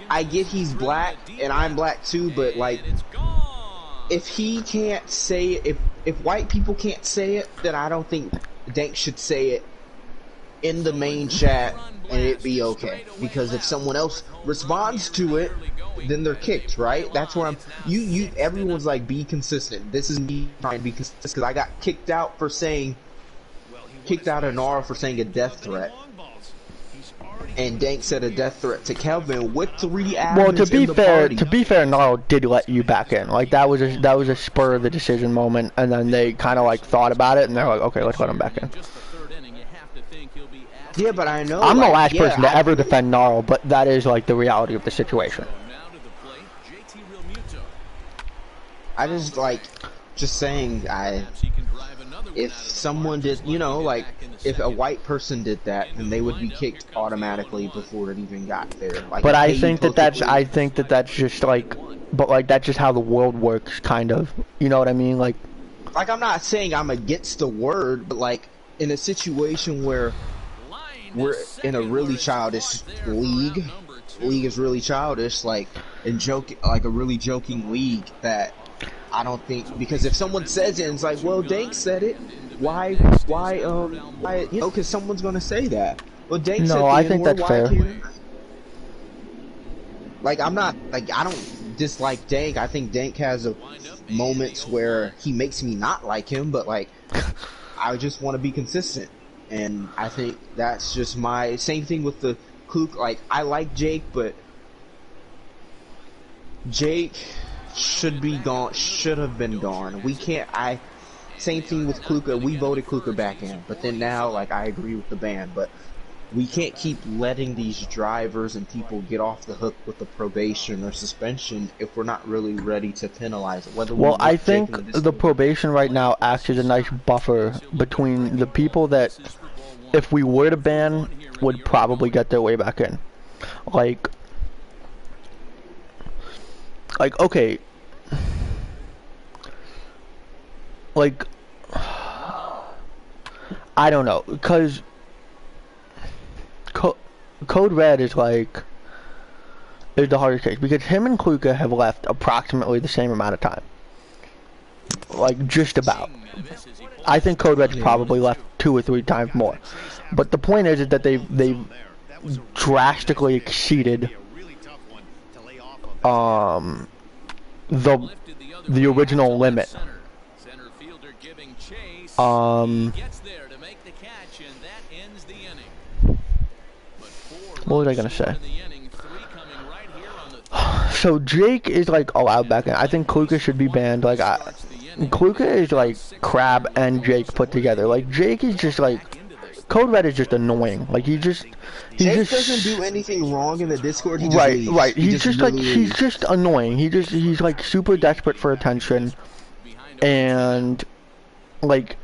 [SPEAKER 10] I get he's black and I'm black too, but like, if he can't say it, if white people can't say it, then I don't think Dank should say it in the main chat and it be okay. Because if someone else responds to it, then they're kicked, right? That's where everyone's like, be consistent. This is me trying to be consistent because I got kicked out of NARA for saying a death threat. And Dank said a death threat to Kelvin with 3 admins.
[SPEAKER 9] Well, to be fair, NARA did let you back in. Like that was a spur of the decision moment, and then they kind of like thought about it, and they're like, okay, let's let him back in.
[SPEAKER 10] Yeah, but I know
[SPEAKER 9] I'm the last person to ever defend NARA, but that is like the reality of the situation.
[SPEAKER 10] I just like, just saying, if someone did, you know, like, if a white person did that, then they would be kicked automatically before it even got there. Like,
[SPEAKER 9] but I think that's just like, but like that's just how the world works, kind of. You know what I mean? Like
[SPEAKER 10] I'm not saying I'm against the word, but like in a situation where we're in a really childish league is really childish, like and like a really joking league that I don't think, because if someone says it and it's like, well, Dank said it, why, you know, because someone's gonna say that. Well, Dank said
[SPEAKER 9] I think that's fair.
[SPEAKER 10] Like, I'm not, like, I don't dislike Dank. I think Dank has moments where he makes me not like him, but like, I just want to be consistent. And I think that's just my, same thing with the Kluk. Like, I like Jake, but Jake should have been gone. We can't, same thing with Kluka, we voted Kluka back in, but then now, like, I agree with the ban, but we can't keep letting these drivers and people get off the hook with the probation or suspension if we're not really ready to penalize it.
[SPEAKER 9] Well, I think the probation right now acts as a nice buffer between the people that, if we were to ban, would probably get their way back in. Like, okay, like, I don't know, because Code Red is like, is the hardest case, because him and Kluka have left approximately the same amount of time. Like, just about. I think Code Red's probably left 2 or 3 times more. But the point is that they've drastically exceeded the original limit. What was I gonna say? So Jake is like allowed back in. I think Kluka should be banned. Like Kluka is like Crab and Jake put together. Like Jake is just like, Code Red is just annoying. Like Jake
[SPEAKER 10] doesn't do anything wrong in the Discord. He just leaves.
[SPEAKER 9] Right. He's just like, he's just annoying. He's like super desperate for attention, and like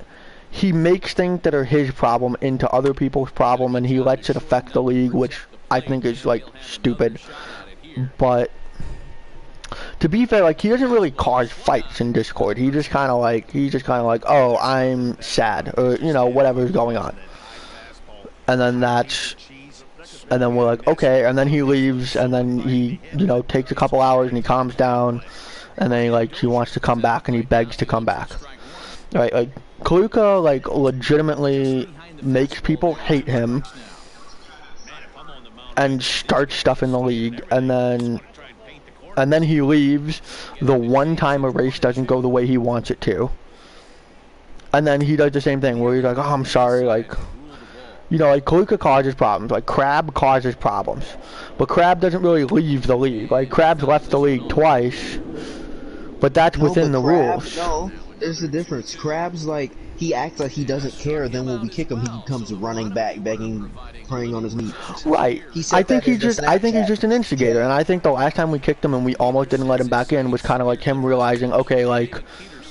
[SPEAKER 9] he makes things that are his problem into other people's problem, and he lets it affect the league, which I think is like stupid. But to be fair, like, he doesn't really cause fights in Discord. He's just kind of like, oh, I'm sad, or you know, whatever's going on. And then we're like, okay, and then he leaves, and then he, you know, takes a couple hours and he calms down, and then he wants to come back and he begs to come back. Right, like Kluka like legitimately makes people hate him and starts stuff in the league, and then he leaves the one time a race doesn't go the way he wants it to. And then he does the same thing where he's like, oh, I'm sorry, like, you know, like Kluka causes problems, like Crab causes problems. But Crab doesn't really leave the league. Like, Crab's left the league twice, but that's within the rules.
[SPEAKER 10] No, there's a difference. Crab's like, he acts like he doesn't care, then when we kick him, he comes running back, begging, praying on his knees.
[SPEAKER 9] Right. I think he's just an instigator, and I think the last time we kicked him and we almost didn't let him back in was kind of like him realizing, okay, like,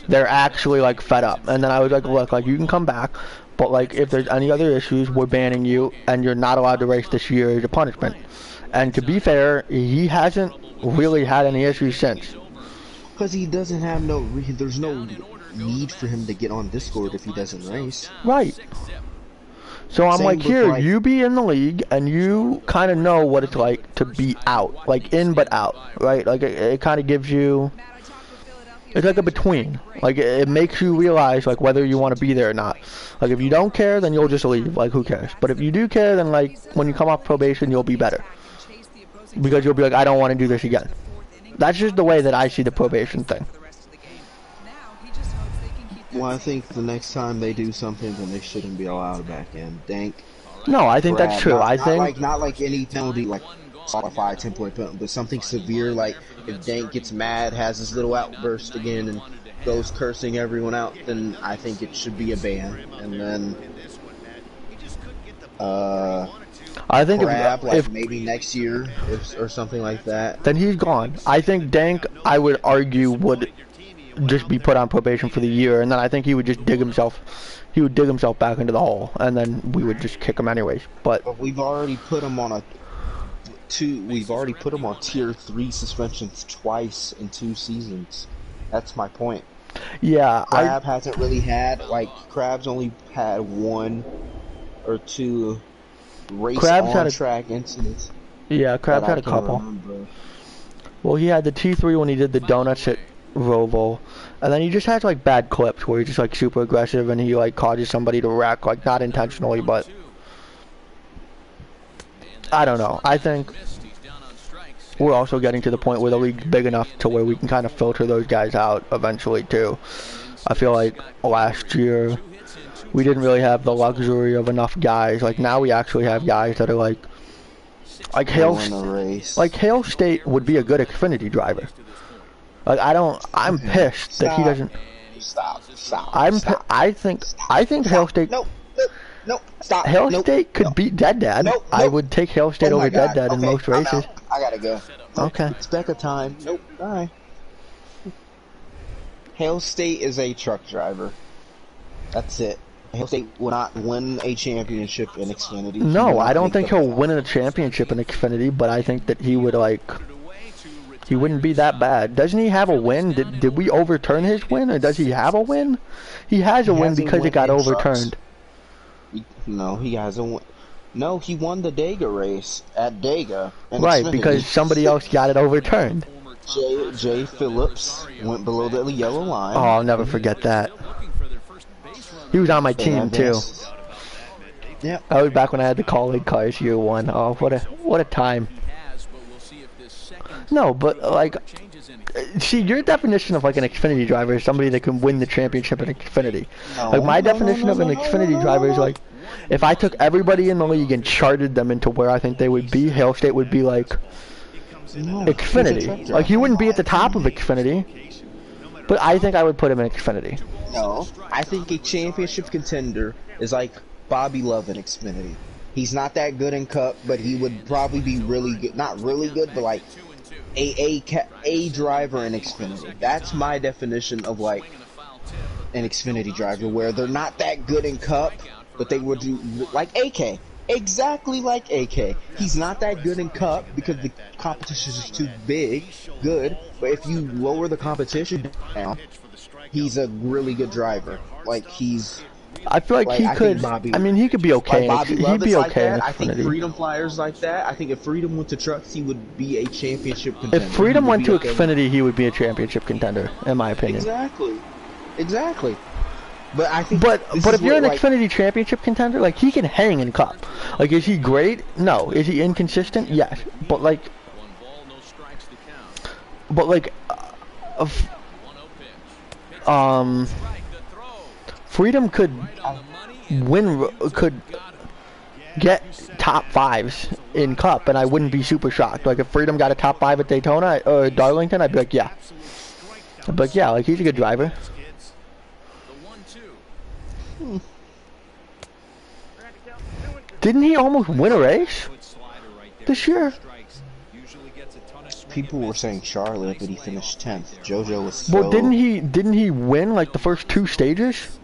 [SPEAKER 9] they're actually like fed up. And then I was like, look, like, you can come back, but like, if there's any other issues, we're banning you, and you're not allowed to race this year as a punishment. And to be fair, he hasn't really had any issues since.
[SPEAKER 10] Because he doesn't have there's no need for him to get on Discord if he doesn't race.
[SPEAKER 9] Right. So I'm like, here, you be in the league, and you kind of know what it's like to be out. Like, in but out, right? Like, it kind of gives you, it's like a between. Like, it makes you realize, like, whether you want to be there or not. Like, if you don't care, then you'll just leave. Like, who cares? But if you do care, then, like, when you come off probation, you'll be better. Because you'll be like, I don't want to do this again. That's just the way that I see the probation thing.
[SPEAKER 10] Well, I think the next time they do something, then they shouldn't be allowed back in. Dank.
[SPEAKER 9] No, I think that's true.
[SPEAKER 10] Not like any penalty, like Spotify 10-point penalty, but something severe, like if Dank gets mad, has his little outburst again, and goes cursing everyone out, then I think it should be a ban. And then,
[SPEAKER 9] I think
[SPEAKER 10] Crab, if maybe next year or something like that.
[SPEAKER 9] Then he's gone. I think Dank, I would argue, would just be put on probation for the year, and then I think he would just dig himself. He would dig himself back into the hole, and then we would just kick him anyways. But
[SPEAKER 10] we've already put him on We've already put him on tier 3 suspensions twice in 2 seasons. That's my point.
[SPEAKER 9] Yeah,
[SPEAKER 10] Crab hasn't really had Crab's only had 1 or 2 race on track incidents.
[SPEAKER 9] Yeah, Crab's had a couple.
[SPEAKER 10] Remember.
[SPEAKER 9] Well, he had the T3 when he did the donuts at Roval, and then he just has like bad clips where he's just like super aggressive and he like causes somebody to wreck, like not intentionally, but I don't know. I think we're also getting to the point where the league's big enough to where we can kind of filter those guys out eventually too. I feel like last year we didn't really have the luxury of enough guys. Like now we actually have guys that are like Hale State would be a good Xfinity driver. Like I'm pissed that he doesn't.
[SPEAKER 10] Stop.
[SPEAKER 9] I think Hale State.
[SPEAKER 10] No, stop.
[SPEAKER 9] Hale State could beat Dead Dad.
[SPEAKER 10] Nope.
[SPEAKER 9] I would take Hale State over Dead Dad in most races.
[SPEAKER 10] I gotta go.
[SPEAKER 9] Okay.
[SPEAKER 10] It's Becca time. Nope. Bye. Hale State is a truck driver. That's it. Hale State will not win a championship in Xfinity.
[SPEAKER 9] No, I don't think he'll win a championship in Xfinity, but I think that he would he wouldn't be that bad. Doesn't he have a win? Did we overturn his win, or does he have a win? He has a win because it got overturned.
[SPEAKER 10] No, he has a win. No, he won the Dega race at Dega.
[SPEAKER 9] Right, because somebody else got it overturned.
[SPEAKER 10] Jay Phillips went below the yellow line.
[SPEAKER 9] Oh, I'll never forget that. He was on my team too.
[SPEAKER 10] Yeah.
[SPEAKER 9] That was back when I had the colleague cars year 1. Oh, what a time. No, but like, see, your definition of like an Xfinity driver is somebody that can win the championship in Xfinity. Like my definition of an Xfinity driver is like, if I took everybody in the league and charted them into where I think they would be, Hale State would be like Xfinity. Like he wouldn't be at the top of Xfinity, but I think I would put him in Xfinity.
[SPEAKER 10] No, I think a championship contender is like Bobby Love in Xfinity. He's not that good in Cup, but he would probably be really good. Not really good, but like a driver in Xfinity. That's my definition of like an Xfinity driver, where they're not that good in Cup, but they would do like AK. Exactly like AK. He's not that good in Cup because the competition is too good, but if you lower the competition down, he's a really good driver. Like
[SPEAKER 9] I feel like he could. I mean, he could be okay. He'd be okay.
[SPEAKER 10] I think Freedom Flyers like that. I think if Freedom went to trucks, he would be a championship contender.
[SPEAKER 9] If Freedom went to Xfinity, he would be a championship contender, in my opinion.
[SPEAKER 10] Exactly. But I think.
[SPEAKER 9] But if you're an Xfinity championship contender, like he can hang in Cup. Like, is he great? No. Is he inconsistent? Yes. But like. Freedom could get top 5s in Cup, and I wouldn't be super shocked. Like if Freedom got a top 5 at Daytona or Darlington, I'd be like, yeah. I'd be like, yeah, like he's a good driver. Didn't he almost win a race this year?
[SPEAKER 10] People were saying Charlotte, but he finished 10th. JoJo was so...
[SPEAKER 9] Well, didn't he win like the first 2 stages?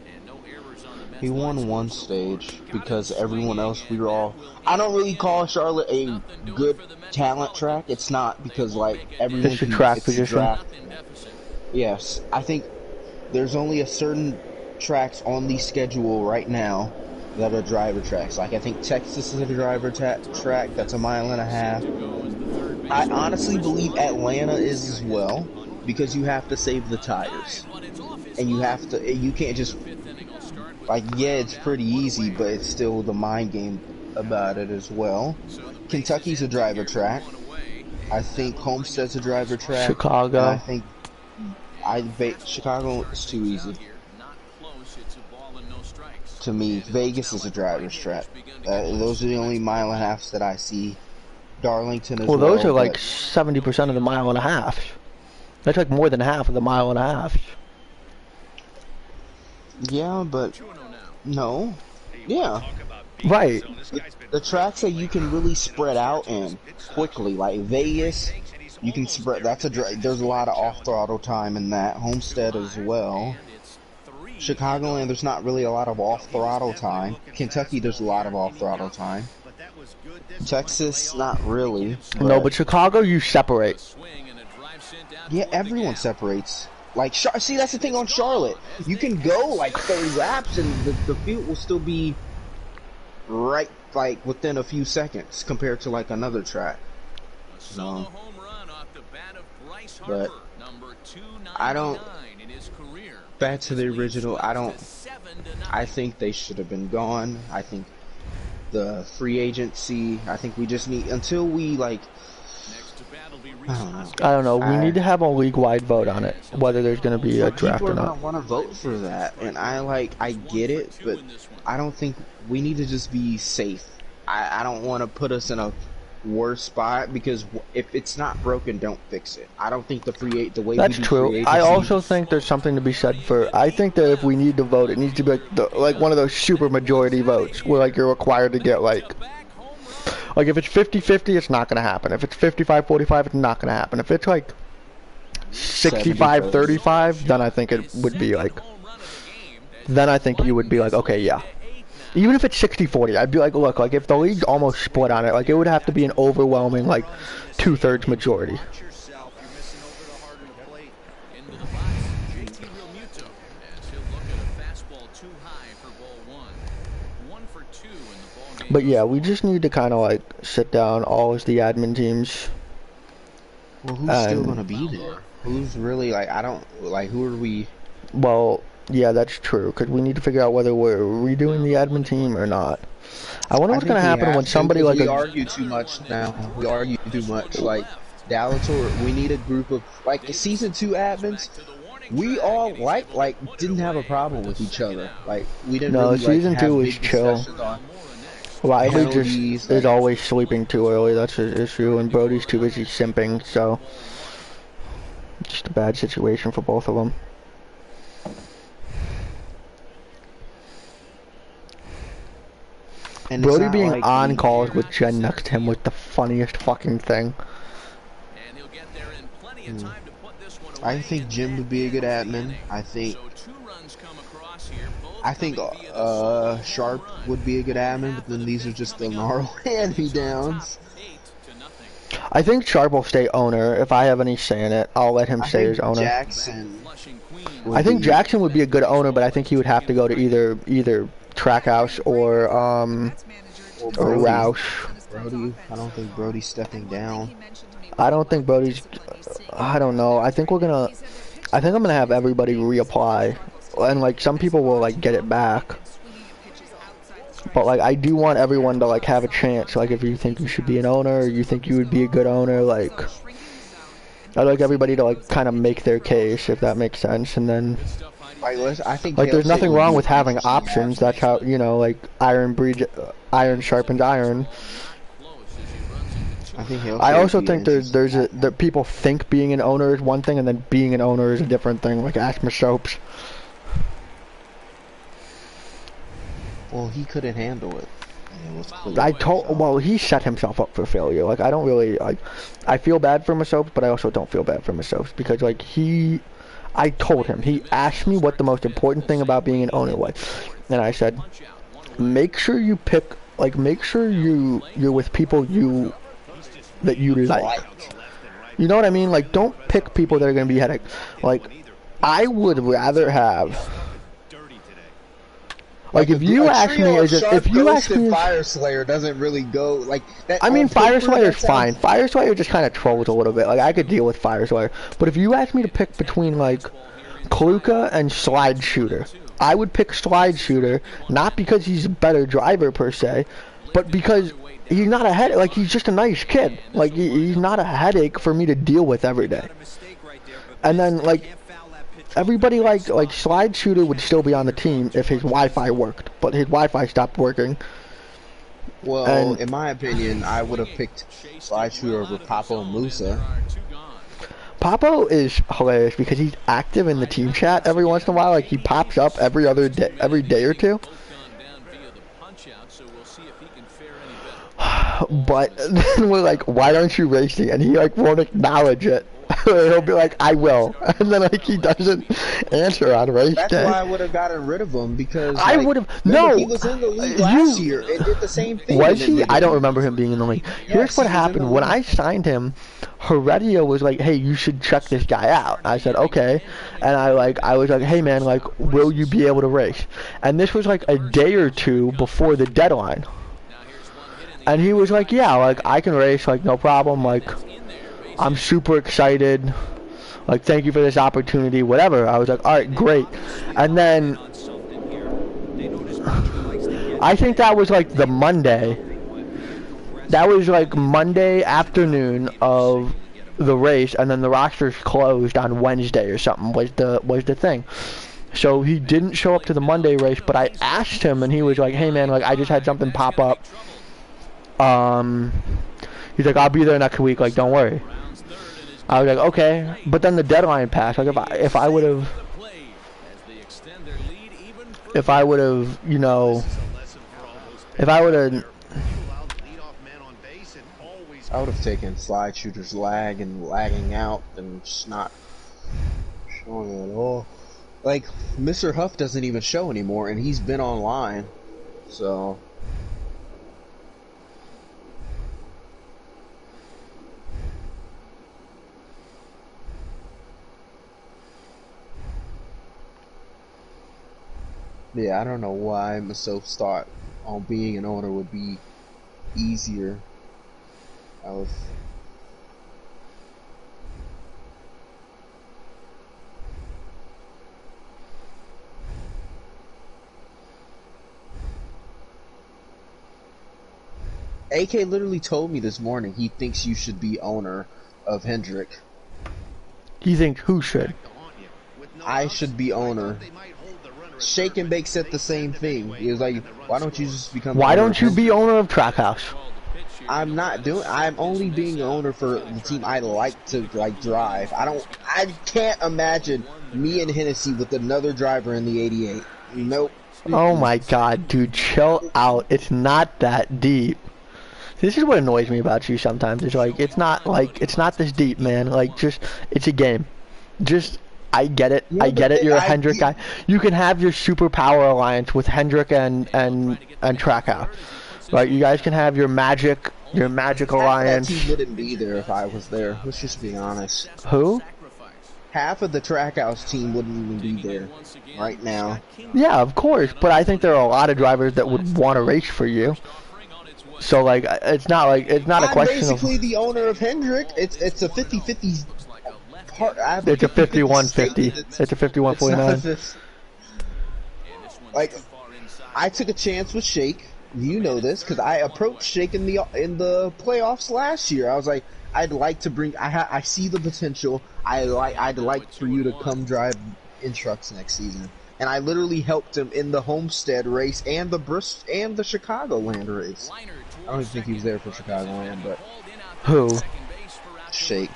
[SPEAKER 10] He won 1 stage because everyone else, we were all... I don't really call Charlotte a good talent track. It's not, because like everyone...
[SPEAKER 9] It's a track position.
[SPEAKER 10] Yes, I think there's only a certain tracks on the schedule right now that are driver tracks. Like I think Texas is a driver track that's 1.5 miles. I honestly believe Atlanta is as well, because you have to save the tires, and you can't just like, yeah, it's pretty easy, but it's still the mind game about it as well. Kentucky's a driver track. I think Homestead's a driver track.
[SPEAKER 9] Chicago.
[SPEAKER 10] And I think Chicago is too easy. To me, Vegas is a driver's track. Those are the only 1.5 miles that I see. Darlington as well.
[SPEAKER 9] Well, those are like 70% of the 1.5 miles. That's like more than half of the 1.5 miles.
[SPEAKER 10] Yeah, but no. Yeah.
[SPEAKER 9] Right.
[SPEAKER 10] The tracks that you can really spread out in quickly, like Vegas, You can spread. There's a lot of off throttle time in that. Homestead as well. Chicagoland, there's not really a lot of off throttle time. Kentucky, there's a lot of off throttle time. Texas, not really.
[SPEAKER 9] No, but Chicago, you separate.
[SPEAKER 10] Yeah, everyone separates. Like, see, that's the thing on Charlotte. You can go like 30 laps and the field will still be right, like, within a few seconds compared to like another track. But I don't. Back to the original. I think they should have been gone. I think the free agency. I think we just need until we like.
[SPEAKER 9] I don't know. We need to have a league-wide vote on it, whether there's going to be a draft or not.
[SPEAKER 10] People are going to want to vote for that, and I get it, but I don't think we need to just be safe. I don't want to put us in a worse spot because if it's not broken, don't fix it. I don't think the way
[SPEAKER 9] that's true. I also think there's something to be said for. I think that if we need to vote, it needs to be like one of those super majority votes where like you're required to get like if it's 50-50, it's not going to happen. If it's 55-45, it's not going to happen. If it's like 65-35, then I think it would be like. Then I think you would be like, okay, yeah. Even if it's 60-40, I'd be like, look, like if the league almost split on it, like it would have to be an overwhelming like 2/3 majority. But yeah, we just need to kind of like sit down, all as the admin teams.
[SPEAKER 10] Well, who's still gonna be there? Who's really like? I don't like. Who are we?
[SPEAKER 9] Well, yeah, that's true. Because we need to figure out whether we're redoing the admin team or not. I wonder what's gonna happen when somebody like
[SPEAKER 10] we argue too much now. We argue too much. Like Dallas, or we need a group of like season 2 admins. We all didn't have a problem with each other. Like we didn't.
[SPEAKER 9] No,
[SPEAKER 10] really,
[SPEAKER 9] season 2 is chill. Riley just is always sleeping too early, that's his issue, and Brody's too busy simping, so just a bad situation for both of them. And Brody being like on calls with Jen next to him was the funniest fucking thing.
[SPEAKER 10] I think Jim would be a good admin. I think Sharp would be a good admin, but then these are just the gnarly hand-me-downs.
[SPEAKER 9] I think Sharp will stay owner. If I have any say in it, I'll let him stay as owner. I think Jackson would be a good owner, but I think he would have to go to either Trackhouse or Roush.
[SPEAKER 10] Brody, I don't think Brody's stepping down.
[SPEAKER 9] I don't think Brody's. I don't know. I think I'm gonna have everybody reapply. And like some people will like get it back, but like I do want everyone to like have a chance. Like if you think you should be an owner, or you think you would be a good owner, like I'd like everybody to like kind of make their case, if that makes sense. And then
[SPEAKER 10] I think
[SPEAKER 9] like there's nothing wrong with having options. That's how, you know, like iron sharpens iron. I also think that people think being an owner is one thing, and then being an owner is a different thing. Like ask Soaps.
[SPEAKER 10] Well, he couldn't handle it.
[SPEAKER 9] Well, he set himself up for failure. Like, I don't really, like, I feel bad for Masopes, but I also don't feel bad for Masopes, because, like, I told him, he asked me what the most important thing about being an owner was, and I said, make sure you pick, like, make sure you're with people that you like. You know what I mean? Like, don't pick people that are going to be headache. Like, I would rather have... Like if you ask me,
[SPEAKER 10] Fire Slayer doesn't really go like that.
[SPEAKER 9] I mean, Fire Slayer's fine. Fire Slayer just kind of trolls a little bit. Like I could deal with Fire Slayer, but if you ask me to pick between like Kluka and Slide Shooter, I would pick Slide Shooter, not because he's a better driver per se, but because he's not a headache. Like he's just a nice kid. Like he's not a headache for me to deal with every day. And then like. Everybody like Slide Shooter would still be on the team if his Wi-Fi worked, but his Wi-Fi stopped working.
[SPEAKER 10] Well, in my opinion, I would have picked Slide Shooter over Papo Musa.
[SPEAKER 9] Papo is hilarious because he's active in the team chat every once in a while. Like he pops up every day or two.
[SPEAKER 1] washout, so we'll see if he can fare any better.
[SPEAKER 9] But then we're like, why aren't you racing? And he like won't acknowledge it. He'll be like, I will. And then like he doesn't answer on race day.
[SPEAKER 10] That's why I would have gotten rid of him, because
[SPEAKER 9] I
[SPEAKER 10] like,
[SPEAKER 9] would have. No,
[SPEAKER 10] he was in the league last year and did the same thing.
[SPEAKER 9] Was he? I don't remember him being in the league. Here's what happened. When I signed him, Heredia was like, hey, you should check this guy out. I said, okay. And I was like, hey man, like, will you be able to race? And this was like a day or two before the deadline. And he was like, yeah, like, I can race, like, no problem, like, I'm super excited, like, thank you for this opportunity, whatever. I was like, alright, great. And then, I think that was, like, the Monday. That was, like, Monday afternoon of the race, and then the rosters closed on Wednesday or something, was the thing. So he didn't show up to the Monday race, but I asked him, and he was like, hey man, like, I just had something pop up. He's like, I'll be there next week, like, don't worry. I was like, okay, but then the deadline passed. Like, if I would have, you know, if I would have,
[SPEAKER 10] I would have taken slide shooter's lag and lagging out and just not showing it at all. Like, Mr. Huff doesn't even show anymore, and he's been online, so. Yeah, I don't know why myself thought on being an owner would be easier. I was. AK literally told me this morning he thinks you should be owner of Hendrick.
[SPEAKER 9] You think who should?
[SPEAKER 10] I should be owner. Shake and Bake said the same thing. He was like, why don't you just become
[SPEAKER 9] Why don't you be owner of Trackhouse?
[SPEAKER 10] I'm not doing. I'm only being owner for the team I like to like drive. I can't imagine me and Hennessy with another driver in the 88. Nope.
[SPEAKER 9] Oh my god, dude, chill out. It's not that deep. This is what annoys me about you sometimes. It's like, it's not this deep, man. Like, just, it's a game. Just, I get it.
[SPEAKER 10] Yeah,
[SPEAKER 9] I get it. You're a Hendrick guy. You can have your superpower alliance with Hendrick and Trackhouse. Right? You guys can have your magic alliance.
[SPEAKER 10] That team wouldn't be there if I was there. Let's just be honest.
[SPEAKER 9] Who?
[SPEAKER 10] Half of the Trackhouse team wouldn't even be there right now.
[SPEAKER 9] Yeah, of course. But I think there are a lot of drivers that would want to race for you. So like, it's not a question of.
[SPEAKER 10] I'm basically the owner of Hendrick. It's a 50-50 part.
[SPEAKER 9] It's a 51-50. It's a 51-49.
[SPEAKER 10] Like, I took a chance with Shake. You know this because I approached Shake in the playoffs last year. I was like, I'd like to bring. I see the potential. I'd like for you to come drive in trucks next season. And I literally helped him in the Homestead race and the Chicagoland race. I don't even think he was there for Chicagoland, but
[SPEAKER 9] who?
[SPEAKER 10] Shake.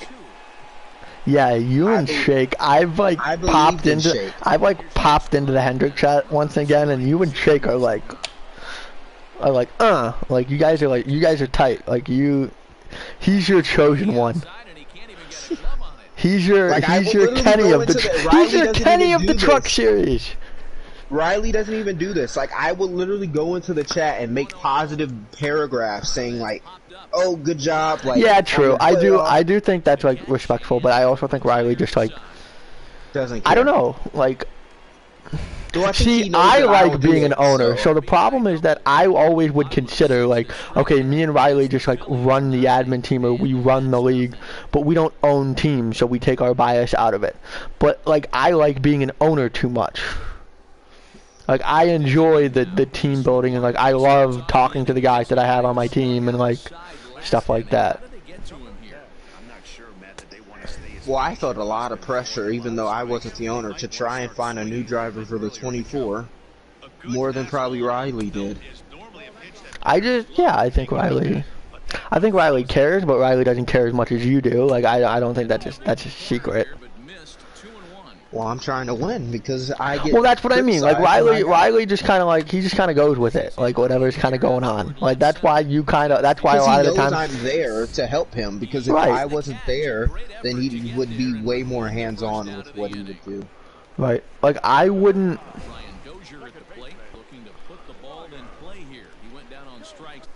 [SPEAKER 9] Yeah, you and Shake. I've popped into the Hendrick chat once again, and you and Shake are like you guys are tight. Like he's your chosen one. He's your Kenny of the truck series.
[SPEAKER 10] Riley doesn't even do this. Like, I would literally go into the chat and make positive paragraphs saying like, "Oh, good job." Like,
[SPEAKER 9] yeah, true. I do think that's like respectful, but I also think Riley just like
[SPEAKER 10] doesn't care.
[SPEAKER 9] I don't know, like.
[SPEAKER 10] Well,
[SPEAKER 9] see, I like being an owner, so the problem is that I always would consider, like, okay, me and Riley just, like, run the admin team, or we run the league, but we don't own teams, so we take our bias out of it. But, like, I like being an owner too much. Like, I enjoy the team building, and, like, I love talking to the guys that I have on my team, and, like, stuff like that.
[SPEAKER 10] Well, I felt a lot of pressure, even though I wasn't the owner, to try and find a new driver for the 24, more than probably Riley did.
[SPEAKER 9] I think Riley cares, but Riley doesn't care as much as you do. Like, I don't think that's a secret.
[SPEAKER 10] Well, I'm trying to win because I get.
[SPEAKER 9] Well, that's what I mean. Like Riley just kind of like he just kind of goes with it, like whatever's kind of going on. Like that's why you kind of that's why a lot of the time
[SPEAKER 10] I'm there to help him because if I wasn't there, then he would be way more hands-on with what he would do.
[SPEAKER 9] Right. Like I wouldn't.
[SPEAKER 1] Ryan Dozier at the plate, looking to put the ball in play here. He went down on strikes.